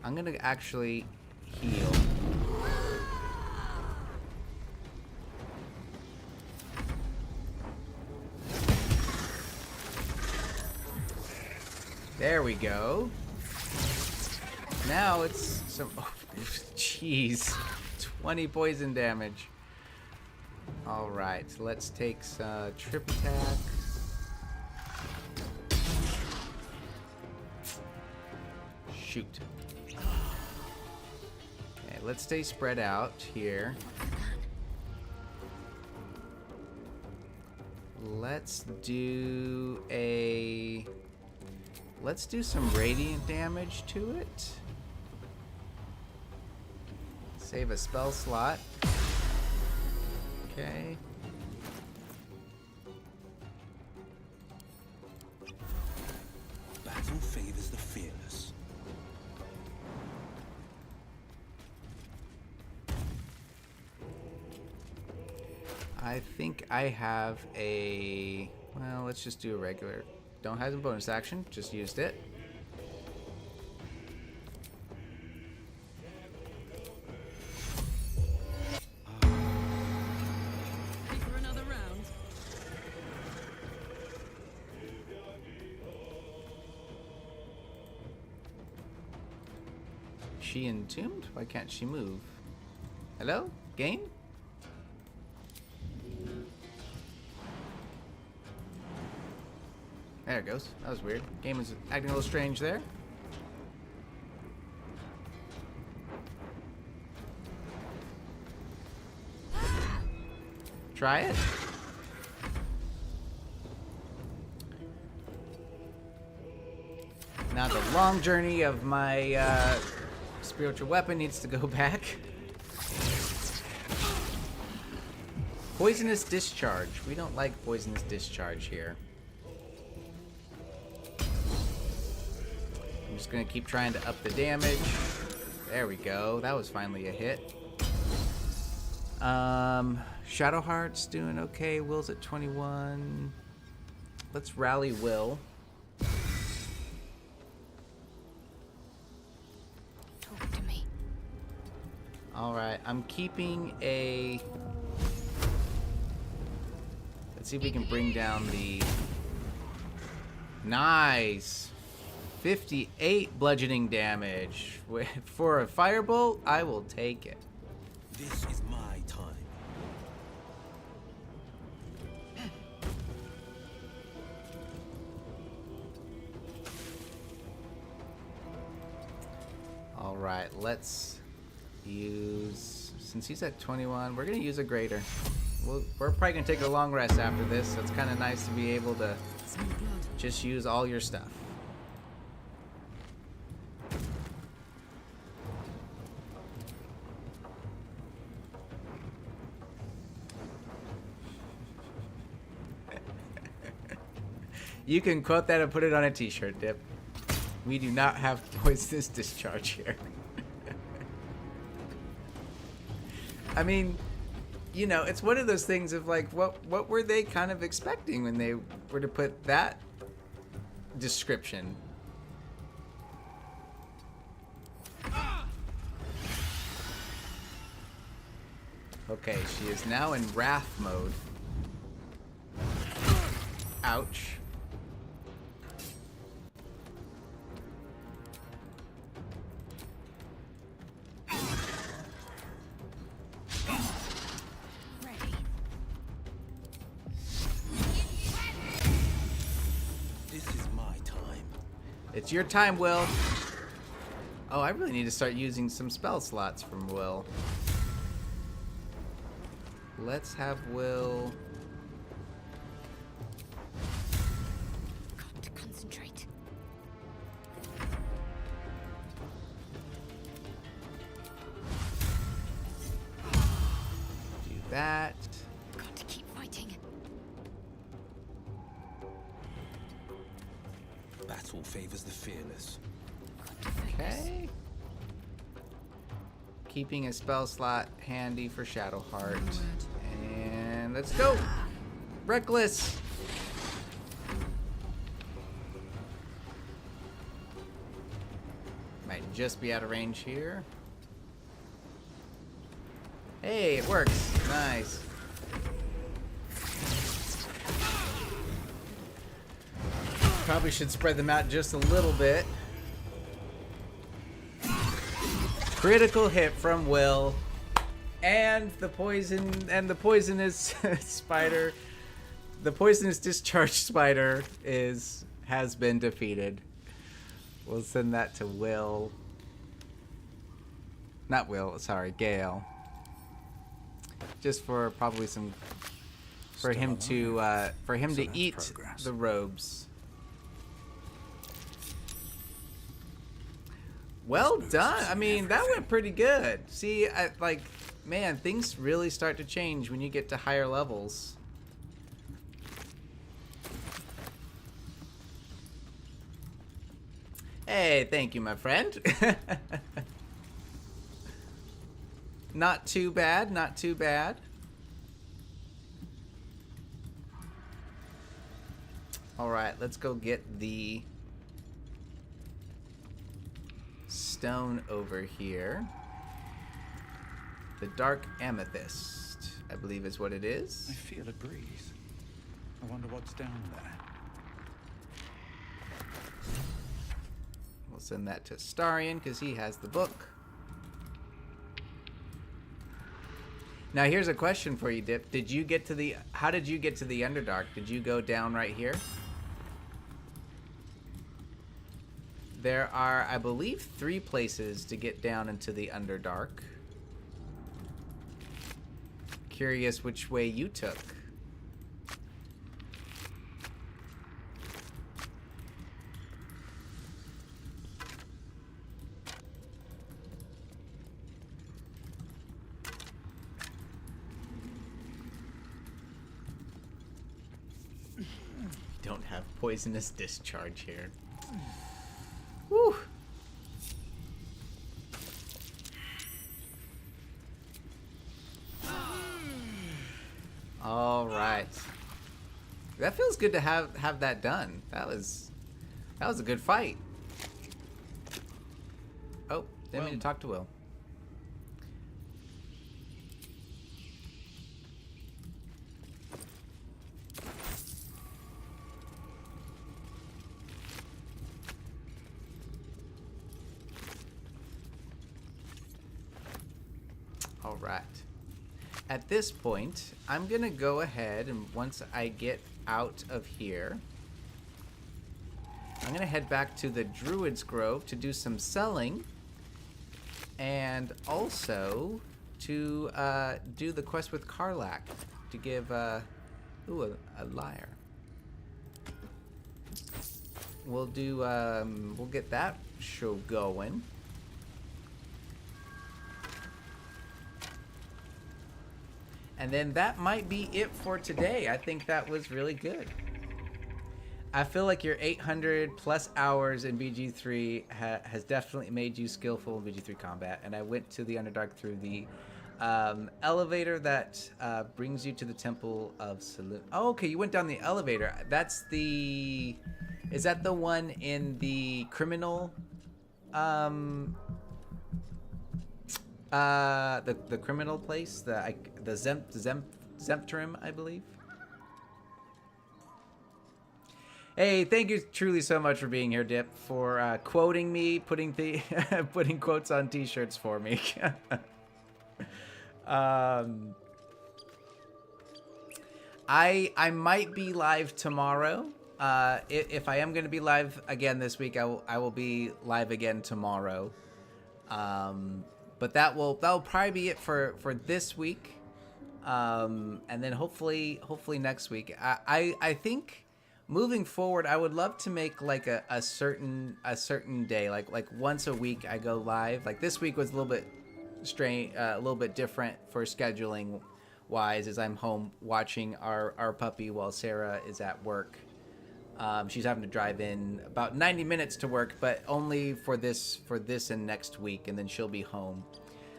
I'm gonna actually heal. There we go. Now it's some... Oh, jeez. 20 poison damage. Alright, let's take some trip attack. Shoot. Okay, let's stay spread out here. Let's do a... Let's do some radiant damage to it. Save a spell slot. Okay. Battle favors the fearless. I think I have a... Well, let's just do a regular... Don't have a bonus action, just used it. Ready for another round? She entombed? Why can't she move? Hello? Game? There it goes. That was weird. Game is acting a little strange there. Try it. Now the long journey of my spiritual weapon needs to go back. Poisonous discharge. We don't like poisonous discharge here. I'm just gonna keep trying to up the damage. There we go. That was finally a hit. Shadowheart's doing okay. Will's at 21. Let's rally Will. Talk to me. Alright, I'm keeping a... Let's see if we can bring down the... Nice! 58 bludgeoning damage. For a firebolt, I will take it. This is my time. Alright, let's use... Since he's at 21, we're going to use a greater. We're probably going to take a long rest after this, so it's kind of nice to be able to just use all your stuff. You can quote that and put it on a t-shirt, Dip. We do not have poisonous discharge here. I mean, you know, it's one of those things of like, what were they kind of expecting when they were to put that description? Okay, she is now in wrath mode. Ouch. It's your time, Will. Oh, I really need to start using some spell slots from Will. Let's have Will... Got to concentrate. Do that. Got to keep fighting. Battle favors the fearless. Okay. Keeping a spell slot handy for Shadowheart. And let's go! Reckless! Might just be out of range here. Hey, it works. Nice. Probably should spread them out just a little bit. Critical hit from Will. And the poisonous spider. The poisonous discharge spider has been defeated. We'll send that to Will. Not Will, sorry, Gale. Just for probably some for him to eat the robes. Well done. I mean, that went pretty good. See, man, things really start to change when you get to higher levels. Hey, thank you, my friend. Not too bad, not too bad. All right, let's go get the stone over here. The dark amethyst, I believe is what it is. I feel a breeze. I wonder what's down there. We'll send that to Starion because he has the book. Now here's a question for you, Dip. How did you get to the Underdark? Did you go down right here? There are, I believe, 3 places to get down into the Underdark. Curious which way you took. Don't have poisonous discharge here. Whew. All right. That feels good to have that done. That was a good fight. Oh, didn't mean to talk to Will. All right. At this point, I'm gonna go ahead and once I get out of here, I'm gonna head back to the Druid's Grove to do some selling, and also to do the quest with Karlach to give a lyre. We'll do we'll get that show going. And then that might be it for today. I think that was really good. I feel like your 800 plus hours in BG3 has definitely made you skillful in BG3 combat. And I went to the Underdark through the elevator that brings you to the Temple of Selûne. Oh, okay, you went down the elevator. That's the... Is that the one in the criminal... the criminal place, the Zemptrim, I believe. Hey, thank you truly so much for being here, Dip, for quoting me, putting quotes on t-shirts for me. I might be live tomorrow. if I am going to be live again this week, I will be live again tomorrow. But that'll probably be it for this week. And then hopefully next week. I think moving forward, I would love to make like a certain day, like once a week I go live. Like this week was a little bit strange, a little bit different for scheduling wise, as I'm home watching our puppy while Sarah is at work. She's having to drive in about 90 minutes to work, but only for this and next week, and then she'll be home.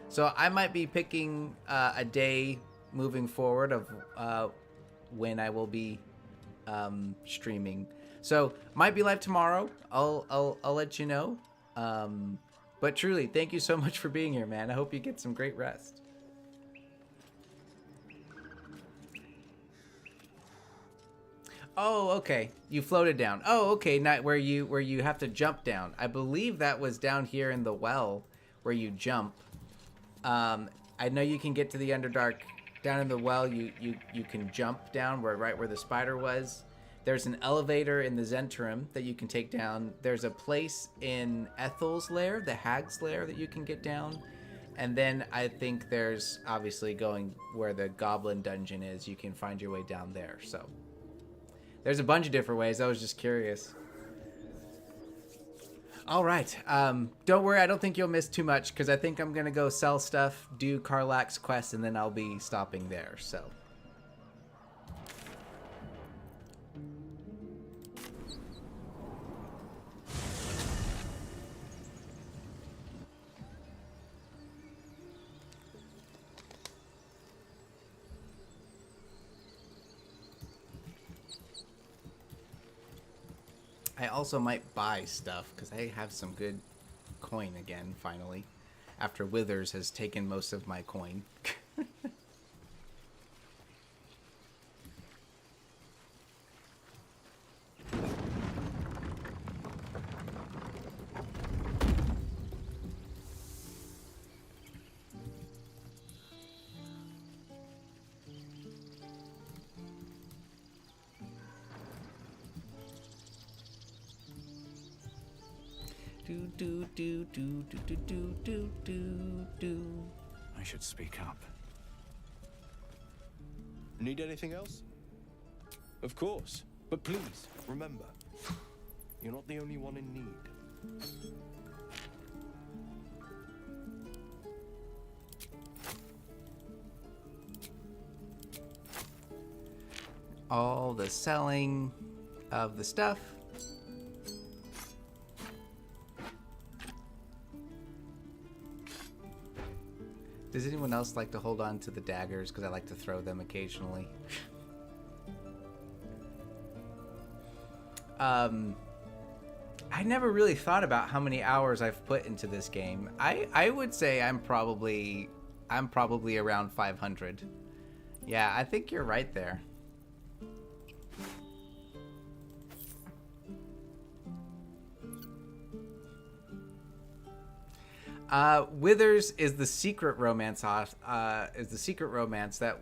So I might be picking a day moving forward of when I will be streaming. So might be live tomorrow. I'll let you know. But truly, thank you so much for being here, man. I hope you get some great rest. Oh, okay. You floated down. Oh, okay. Not where you have to jump down. I believe that was down here in the well where you jump. I know you can get to the Underdark down in the well. You can jump down right where the spider was. There's an elevator in the Zentrum that you can take down. There's a place in Ethel's lair, the Hag's lair, that you can get down. And then I think there's obviously going where the Goblin dungeon is. You can find your way down there. So there's a bunch of different ways. I was just curious. All right. Don't worry. I don't think you'll miss too much because I think I'm going to go sell stuff, do Karlach's quest, and then I'll be stopping there. So. I also might buy stuff because I have some good coin again, finally, after Withers has taken most of my coin. I should speak up. Need anything else? Of course. But please, remember, you're not the only one in need. All the selling of the stuff. Does anyone else like to hold on to the daggers? Because I like to throw them occasionally. I never really thought about how many hours I've put into this game. I would say I'm probably around 500. Yeah, I think you're right there. Withers is the secret romance that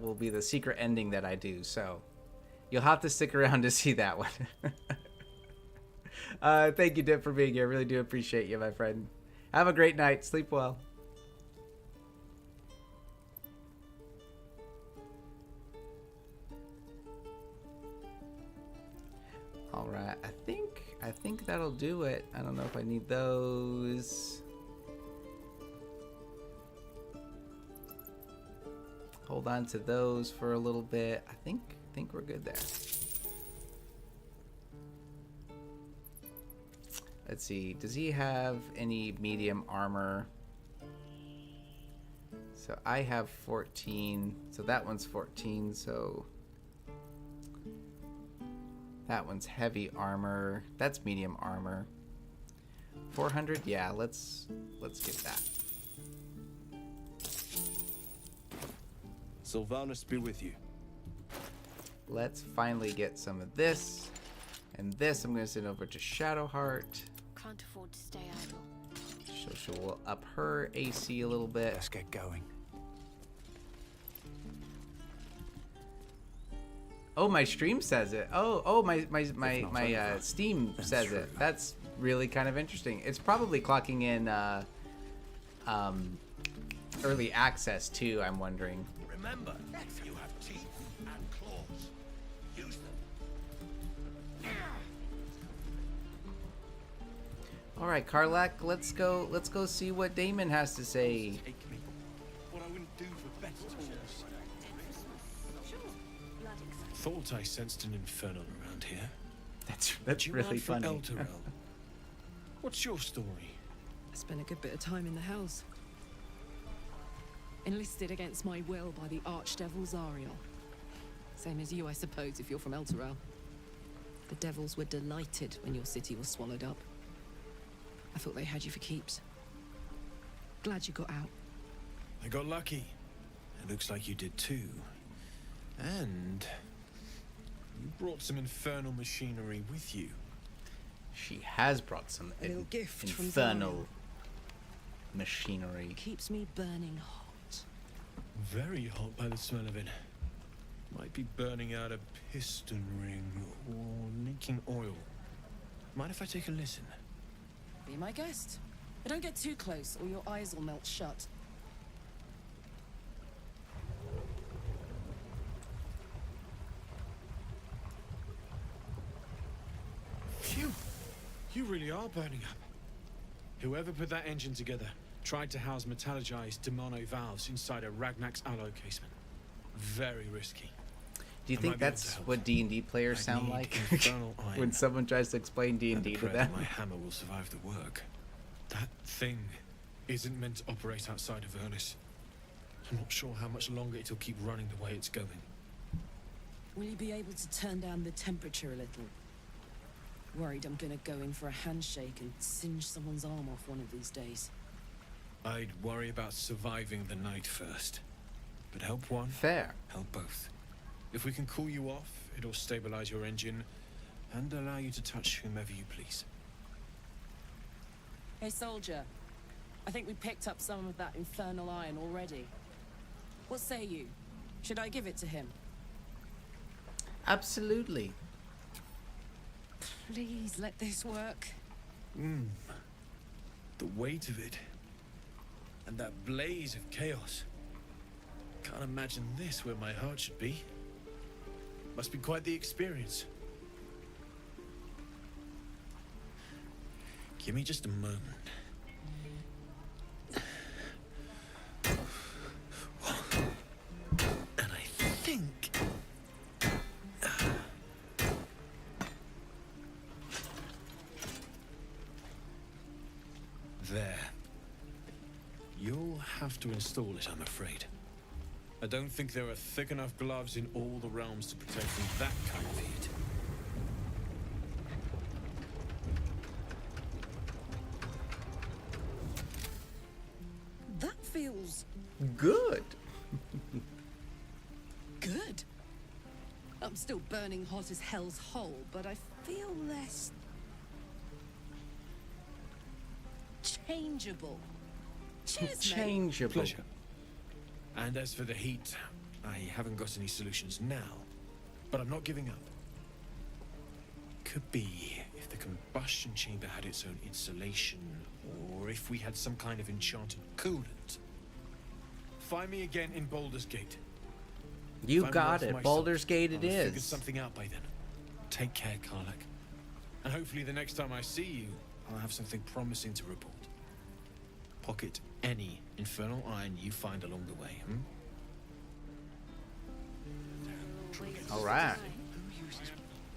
will be the secret ending that I do, so you'll have to stick around to see that one. Thank you, Dip, for being here. I really do appreciate you, my friend. Have a great night. Sleep well. All right, I think that'll do it. I don't know if I need those. Hold on to those for a little bit. I think we're good there. Let's see. Does he have any medium armor? So I have 14. So that one's 14. So that one's heavy armor. That's medium armor. 400. Yeah, let's get that. Sylvanas be with you. Let's finally get some of this. And this I'm going to send over to Shadowheart. Can't afford to stay idle. So she will up her AC a little bit. Let's get going. Oh, my stream says it. Oh, my Steam says it. That's really kind of interesting. It's probably clocking in early access too, I'm wondering. Remember, you have teeth and claws. Use them. All right, Karlach, let's go see what Damon has to say. What I wouldn't do for better tools. Thought I sensed an infernal around here. That's really funny. Elturel? What's your story? I spent a good bit of time in the Hells. Enlisted against my will by the Archdevil Zariel. Same as you, I suppose, if you're from Elturel. The devils were delighted when your city was swallowed up. I thought they had you for keeps. Glad you got out. I got lucky. It looks like you did too. And you brought some infernal machinery with you. She has brought some A little gift from infernal machinery. Keeps me burning hot. Very hot by the smell of it. Might be burning out a piston ring or leaking oil. Mind if I take a listen? Be my guest. But don't get too close or your eyes will melt shut. Phew! You really are burning up. Whoever put that engine together tried to house metallogized Demono valves inside a Ragnak's alloy casement. Very risky. Do you think that's what D&D players sound like when someone tries to explain D&D to them? My hammer will survive the work. That thing isn't meant to operate outside of Ernest. I'm not sure how much longer it'll keep running the way it's going. Will you be able to turn down the temperature a little? Worried I'm gonna go in for a handshake and singe someone's arm off one of these days. I'd worry about surviving the night first. But help one, fair. Help both. If we can cool you off, it'll stabilize your engine and allow you to touch whomever you please. Hey, soldier. I think we picked up some of that infernal iron already. What say you? Should I give it to him? Absolutely. Please let this work. The weight of it. And that blaze of chaos. Can't imagine this where my heart should be. Must be quite the experience. Give me just a moment. And I think... There. You'll have to install it, I'm afraid. I don't think there are thick enough gloves in all the realms to protect from that kind of heat. That feels... good. Good? I'm still burning hot as hell's hole, but I feel less... changeable. Cheers, mate. Changeable. Pleasure. And as for the heat, I haven't got any solutions now, but I'm not giving up. Could be if the combustion chamber had its own insulation, or if we had some kind of enchanted coolant. Find me again in Baldur's Gate. You got it. Baldur's Gate it I'll have figured is. something out by then. Take care, Karlach. And hopefully the next time I see you, I'll have something promising to report. Pocket any infernal iron you find along the way, All right.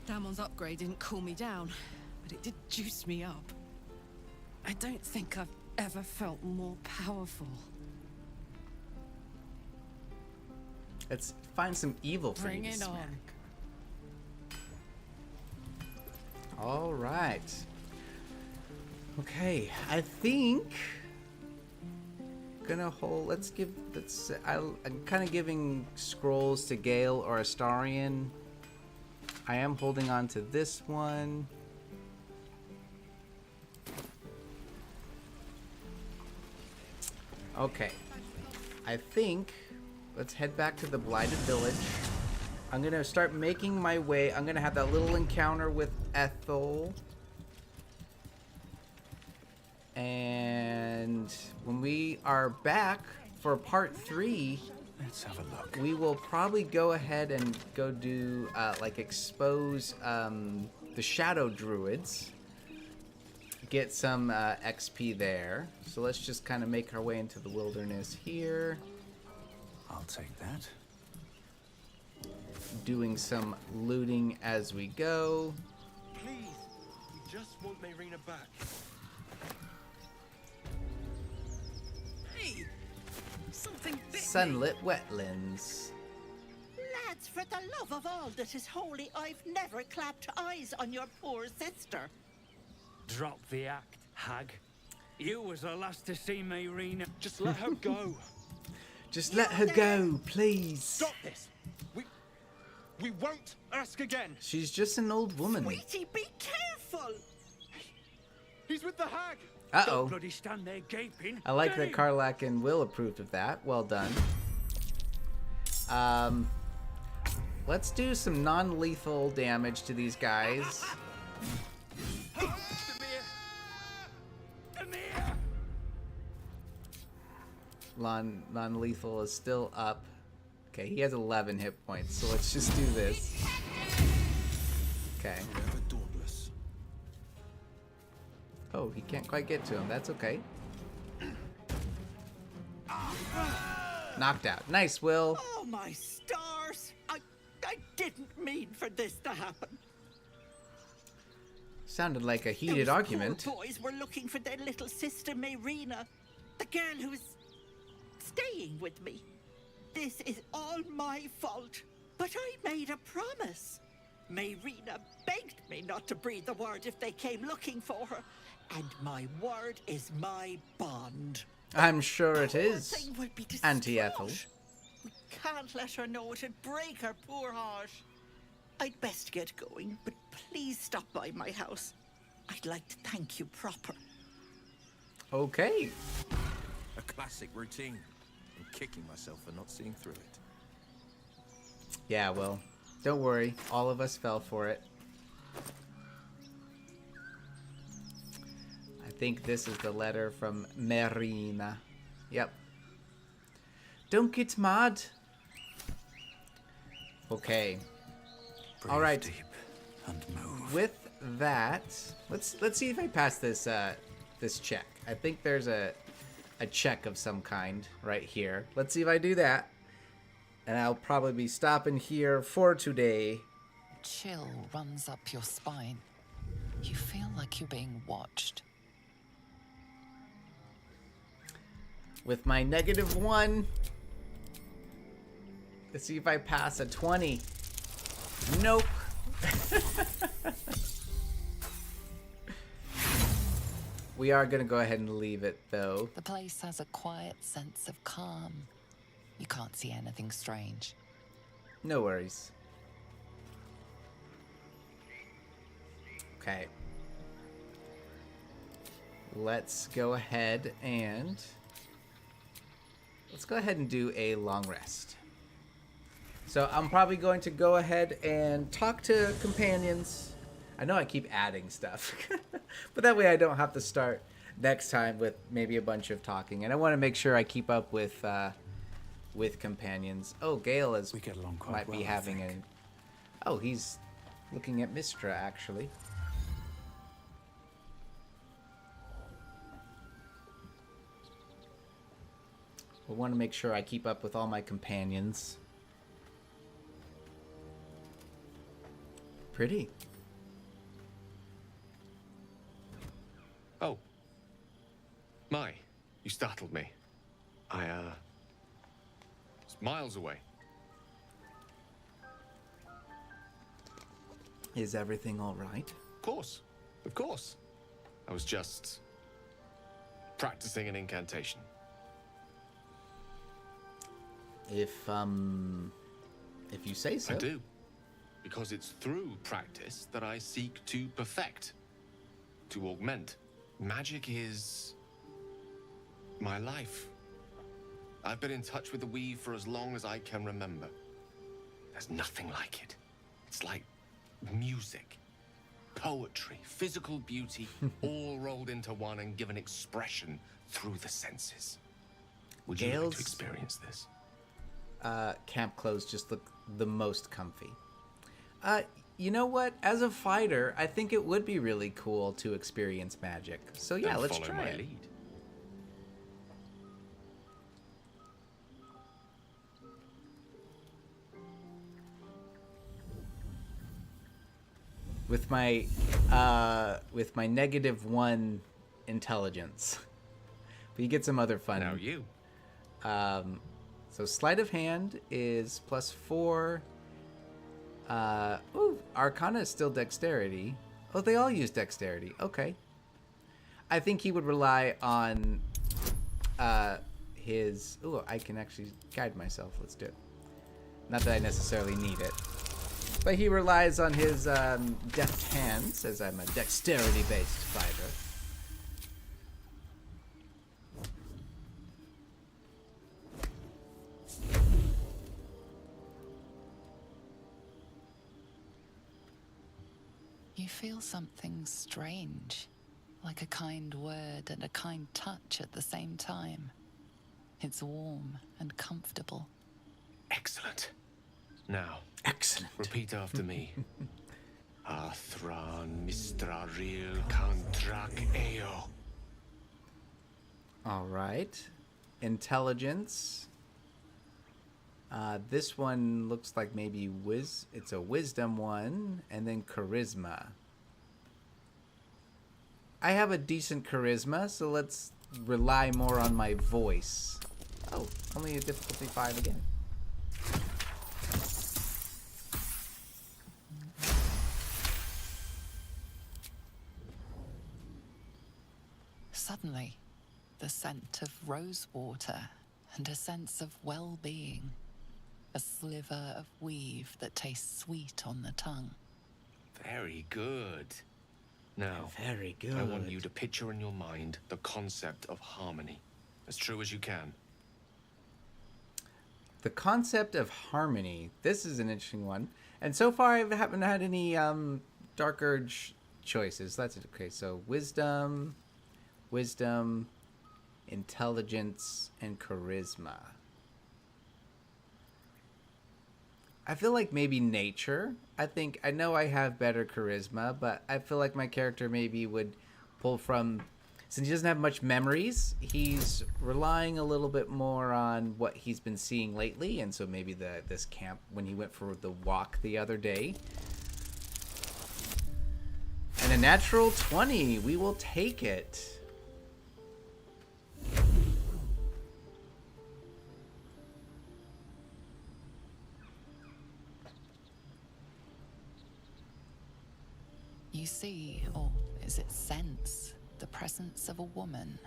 Damon's upgrade didn't cool me down, but it did juice me up. I don't think I've ever felt more powerful. Let's find some evil for Bring you to it smack. on. All right. Okay, I think gonna hold. I'm kind of giving scrolls to Gale or Astarion. I am holding on to this one. Okay, I think let's head back to the Blighted Village. I'm gonna start making my way. I'm gonna have that little encounter with Ethel. And when we are back for part 3, let's have a look. We will probably go ahead and go do, like, expose the Shadow Druids. Get some XP there. So let's just kind of make our way into the wilderness here. I'll take that. Doing some looting as we go. Please, we just want Mayrina back. Hey, something bit Sunlit wetlands. Lads, for the love of all that is holy, I've never clapped eyes on your poor sister. Drop the act, hag. You was the last to see Mayrina. Just let her go. Just let her go, please. Stop this. We won't ask again. She's just an old woman. Sweetie, be careful. He's with the hag. Uh-oh. Don't bloody stand there gaping. I like Get that him. Karlach and Will approved of that. Well done. Let's do some non-lethal damage to these guys. Non-lethal is still up. Okay, he has 11 hit points, so let's just do this. Okay. Oh, he can't quite get to him. That's okay. Knocked out. Nice, Will. Oh, my stars. I didn't mean for this to happen. Sounded like a heated Those argument. Poor boys were looking for their little sister Mayrina, the girl who is staying with me. This is all my fault, but I made a promise. Mayrina begged me not to breathe a word if they came looking for her, and my word is my bond. I'm sure it Poor is, thing will be Auntie Ethel. distraught. We can't let her know it'd break her poor heart. I'd best get going, but please stop by my house. I'd like to thank you proper. Okay. A classic routine. I'm kicking myself for not seeing through it. Yeah, well, don't worry. All of us fell for it. I think this is the letter from Mayrina. Yep. Don't get mad. Okay. All right. Deep and move. With that, let's see if I pass this this check. I think there's a check of some kind right here. Let's see if I do that. And I'll probably be stopping here for today. Chill runs up your spine. You feel like you're being watched. With my -1, let's see if I pass a 20. Nope. We are gonna go ahead and leave it though. The place has a quiet sense of calm. You can't see anything strange. No worries. Okay. Let's go ahead and do a long rest. So I'm probably going to go ahead and talk to companions. I know I keep adding stuff, but that way I don't have to start next time with maybe a bunch of talking. And I want to make sure I keep up with companions. Oh, Gale is we get along quite might well, be having a. Oh, he's looking at Mistra actually. I want to make sure I keep up with all my companions. Pretty. Oh. My, you startled me. I, was miles away. Is everything all right? Of course. Of course. I was just practicing an incantation. If you say so. I do. Because it's through practice that I seek to perfect, to augment. Magic is my life. I've been in touch with the weave for as long as I can remember. There's nothing like it. It's like music, poetry, physical beauty, all rolled into one and given expression through the senses. Would you like to experience this? Camp clothes just look the most comfy. You know what? As a fighter, I think it would be really cool to experience magic. So yeah, Then let's follow try my it. lead. With my -1 intelligence. But you get some other fun. Now you. So sleight of hand is +4. Ooh, Arcana is still dexterity. Oh, they all use dexterity. Okay. I think he would rely on his... Ooh, I can actually guide myself. Let's do it. Not that I necessarily need it. But he relies on his deft hands, as I'm a dexterity-based fighter. You feel something strange, like a kind word and a kind touch at the same time. It's warm and comfortable. Excellent. Now, excellent. Repeat after me. Athran Mistraril Kantrak Eo. All right. Intelligence. This one looks like maybe it's a wisdom one, and then charisma. I have a decent charisma, so let's rely more on my voice. Oh, only a difficulty 5 again. Suddenly, the scent of rose water and a sense of well-being. A sliver of weave that tastes sweet on the tongue. Very good. Now, very good. I want you to picture in your mind the concept of harmony, as true as you can. The concept of harmony. This is an interesting one. And so far, I haven't had any Dark Urge choices. That's okay. So wisdom, intelligence, and charisma. I feel like maybe nature. I know I have better charisma, but I feel like my character maybe would pull from, since he doesn't have much memories, he's relying a little bit more on what he's been seeing lately, and so maybe this camp, when he went for the walk the other day. And a natural 20, we will take it. You see, or is it sense, the presence of a woman.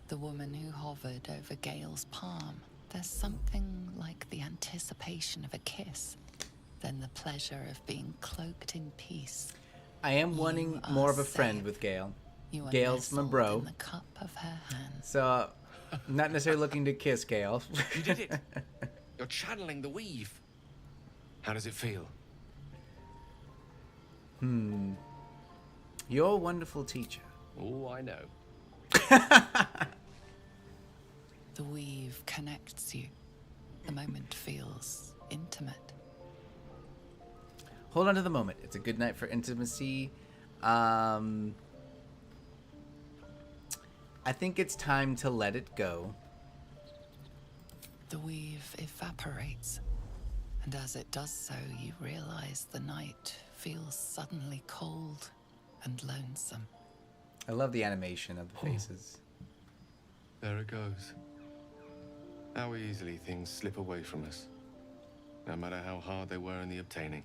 The woman who hovered over Gale's palm. There's something like the anticipation of a kiss, then the pleasure of being cloaked in peace. I am wanting more of a friend with Gale. Gale's my bro. In the cup of her hand. So, not necessarily looking to kiss Gale. You did it. You're channeling the weave. How does it feel? You're a wonderful teacher. Oh, I know. The weave connects you. The moment feels intimate. Hold on to the moment. It's a good night for intimacy. I think it's time to let it go. The weave evaporates, and as it does so, you realize the night feels suddenly cold and lonesome. I love the animation of the faces. There it goes. How easily things slip away from us, no matter how hard they were in the obtaining.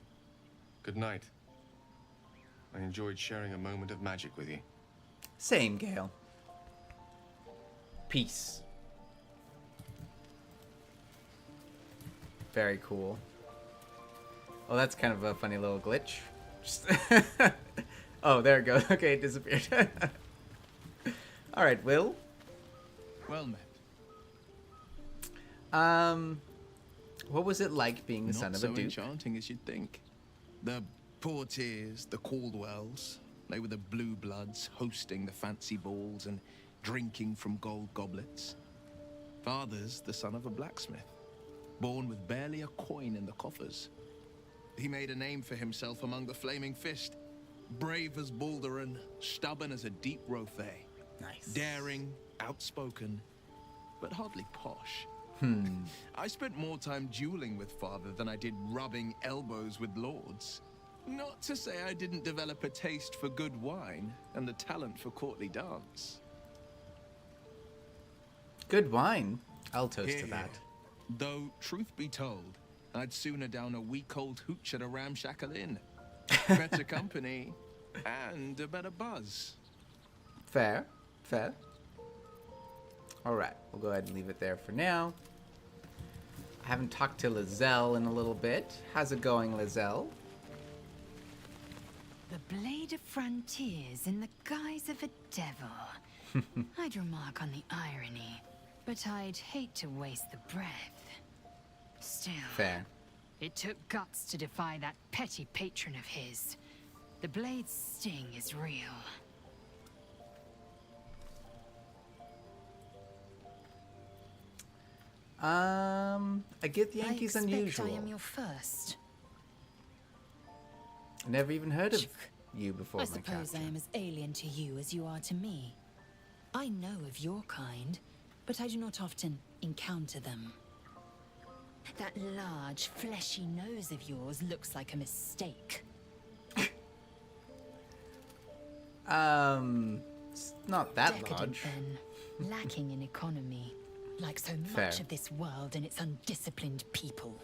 Good night. I enjoyed sharing a moment of magic with you. Same, Gale. Peace. Very cool. Oh, that's kind of a funny little glitch. Just oh, there it goes. Okay, it disappeared. All right, Will. Well met. What was it like being the son of a Not so duke? enchanting as you'd think. The Portiers, the Caldwells, they were the blue bloods hosting the fancy balls and drinking from gold goblets. Father's the son of a blacksmith, born with barely a coin in the coffers. He made a name for himself among the Flaming Fist. Brave as Balduran, stubborn as a deep Rothay. Nice. Daring, outspoken, but hardly posh. Hmm. I spent more time dueling with Father than I did rubbing elbows with lords. Not to say I didn't develop a taste for good wine and the talent for courtly dance. Good wine. I'll toast Hear, to that. hear. Though, truth be told, I'd sooner down a week-old hooch at a ramshackle inn. Better company and a better buzz. Fair. Fair. Alright, we'll go ahead and leave it there for now. I haven't talked to Lizelle in a little bit. How's it going, Lizelle? The Blade of Frontiers in the guise of a devil. I'd remark on the irony, but I'd hate to waste the breath. Still, Fair. it took guts to defy that petty patron of his. The Blade's sting is real. I get the Yankees I expect unusual. I am your first. I never even heard of you before I my suppose I capture. am as alien to you as you are to me. I know of your kind, but I do not often encounter them. That large, fleshy nose of yours looks like a mistake. It's not that Decadent, large. then. Lacking in economy. Like so much Fair. of this world and its undisciplined people.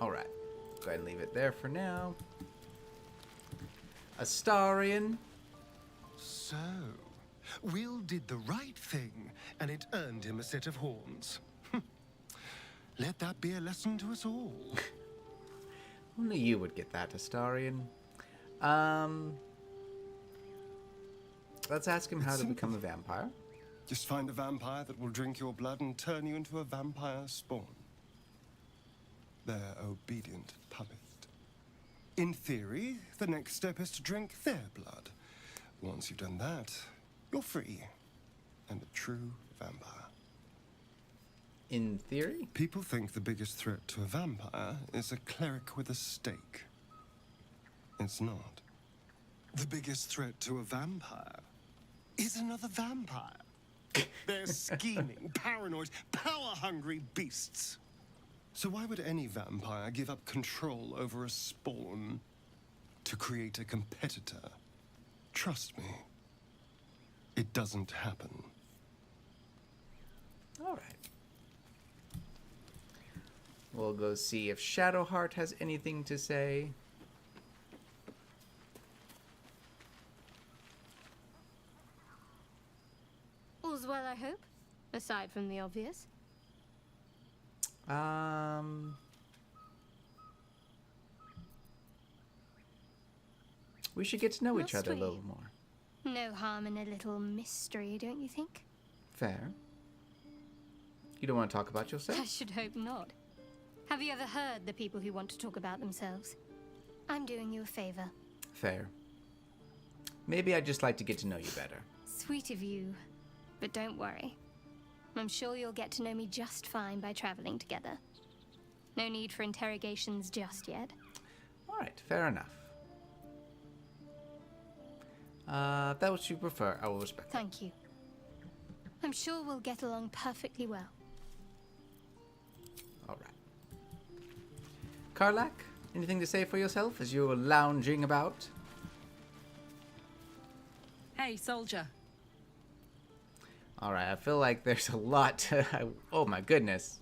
Alright. Go ahead and leave it there for now. Astarion. So, Will did the right thing, and it earned him a set of horns. Let that be a lesson to us all. Only you would get that, Astarion. Let's ask him how to become a vampire. Just find a vampire that will drink your blood and turn you into a vampire spawn. Their obedient puppet. In theory, the next step is to drink their blood. Once you've done that, you're free. And a true vampire. In theory? People think the biggest threat to a vampire is a cleric with a stake. It's not. The biggest threat to a vampire is another vampire. They're scheming, paranoid, power-hungry beasts. So why would any vampire give up control over a spawn to create a competitor? Trust me, it doesn't happen. Alright. We'll go see if Shadowheart has anything to say. All's well, I hope. Aside from the obvious. We should get to know How each other a sweet. little more. No harm in a little mystery, don't you think? Fair. You don't want to talk about yourself? I should hope not. Have you ever heard the people who want to talk about themselves? I'm doing you a favor. Fair. Maybe I'd just like to get to know you better. Sweet of you. But don't worry. I'm sure you'll get to know me just fine by traveling together. No need for interrogations just yet. Alright, fair enough. If that's what you prefer, I will respect that. Thank you. I'm sure we'll get along perfectly well. Alright. Karlach, anything to say for yourself as you're lounging about? Hey, soldier. Alright, I feel like there's a lot to... oh my goodness.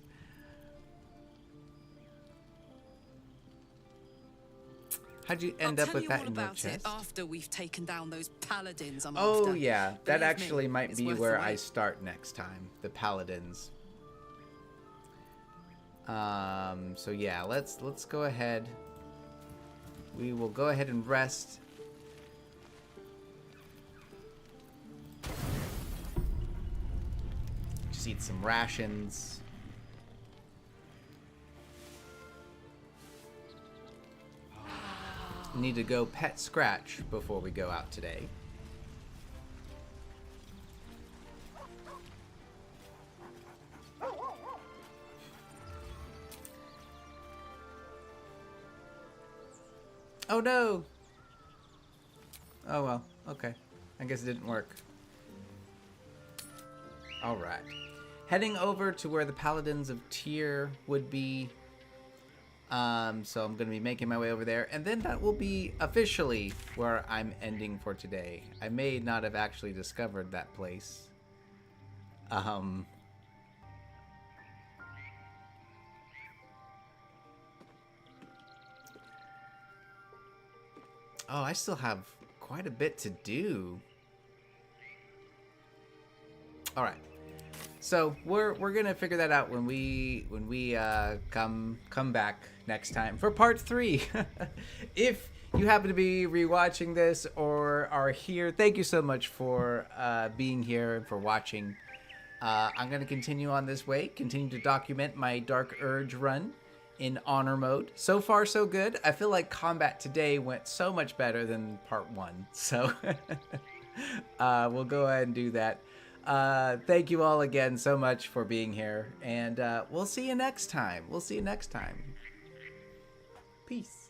How'd you end I'll up tell with you that all in your about chest? it after we've taken down those paladins I'm Oh after. yeah, that Believe actually me, might it's be worth where the I wait. start next time. The paladins. So yeah, let's go ahead. We will go ahead and rest. just eat some rations. Need to go pet Scratch before we go out today. Oh no! Oh well, okay. I guess it didn't work. Alright. Heading over to where the Paladins of Tyr would be. So I'm going to be making my way over there. And then that will be officially where I'm ending for today. I may not have actually discovered that place. Oh, I still have quite a bit to do. All right. So we're gonna figure that out when we come back next time for part 3. If you happen to be rewatching this or are here, thank you so much for being here and for watching. I'm gonna continue on this way, continue to document my Dark Urge run in honor mode. So far, so good. I feel like combat today went so much better than part 1. So we'll go ahead and do that. Thank you all again so much for being here, and we'll see you next time. Peace.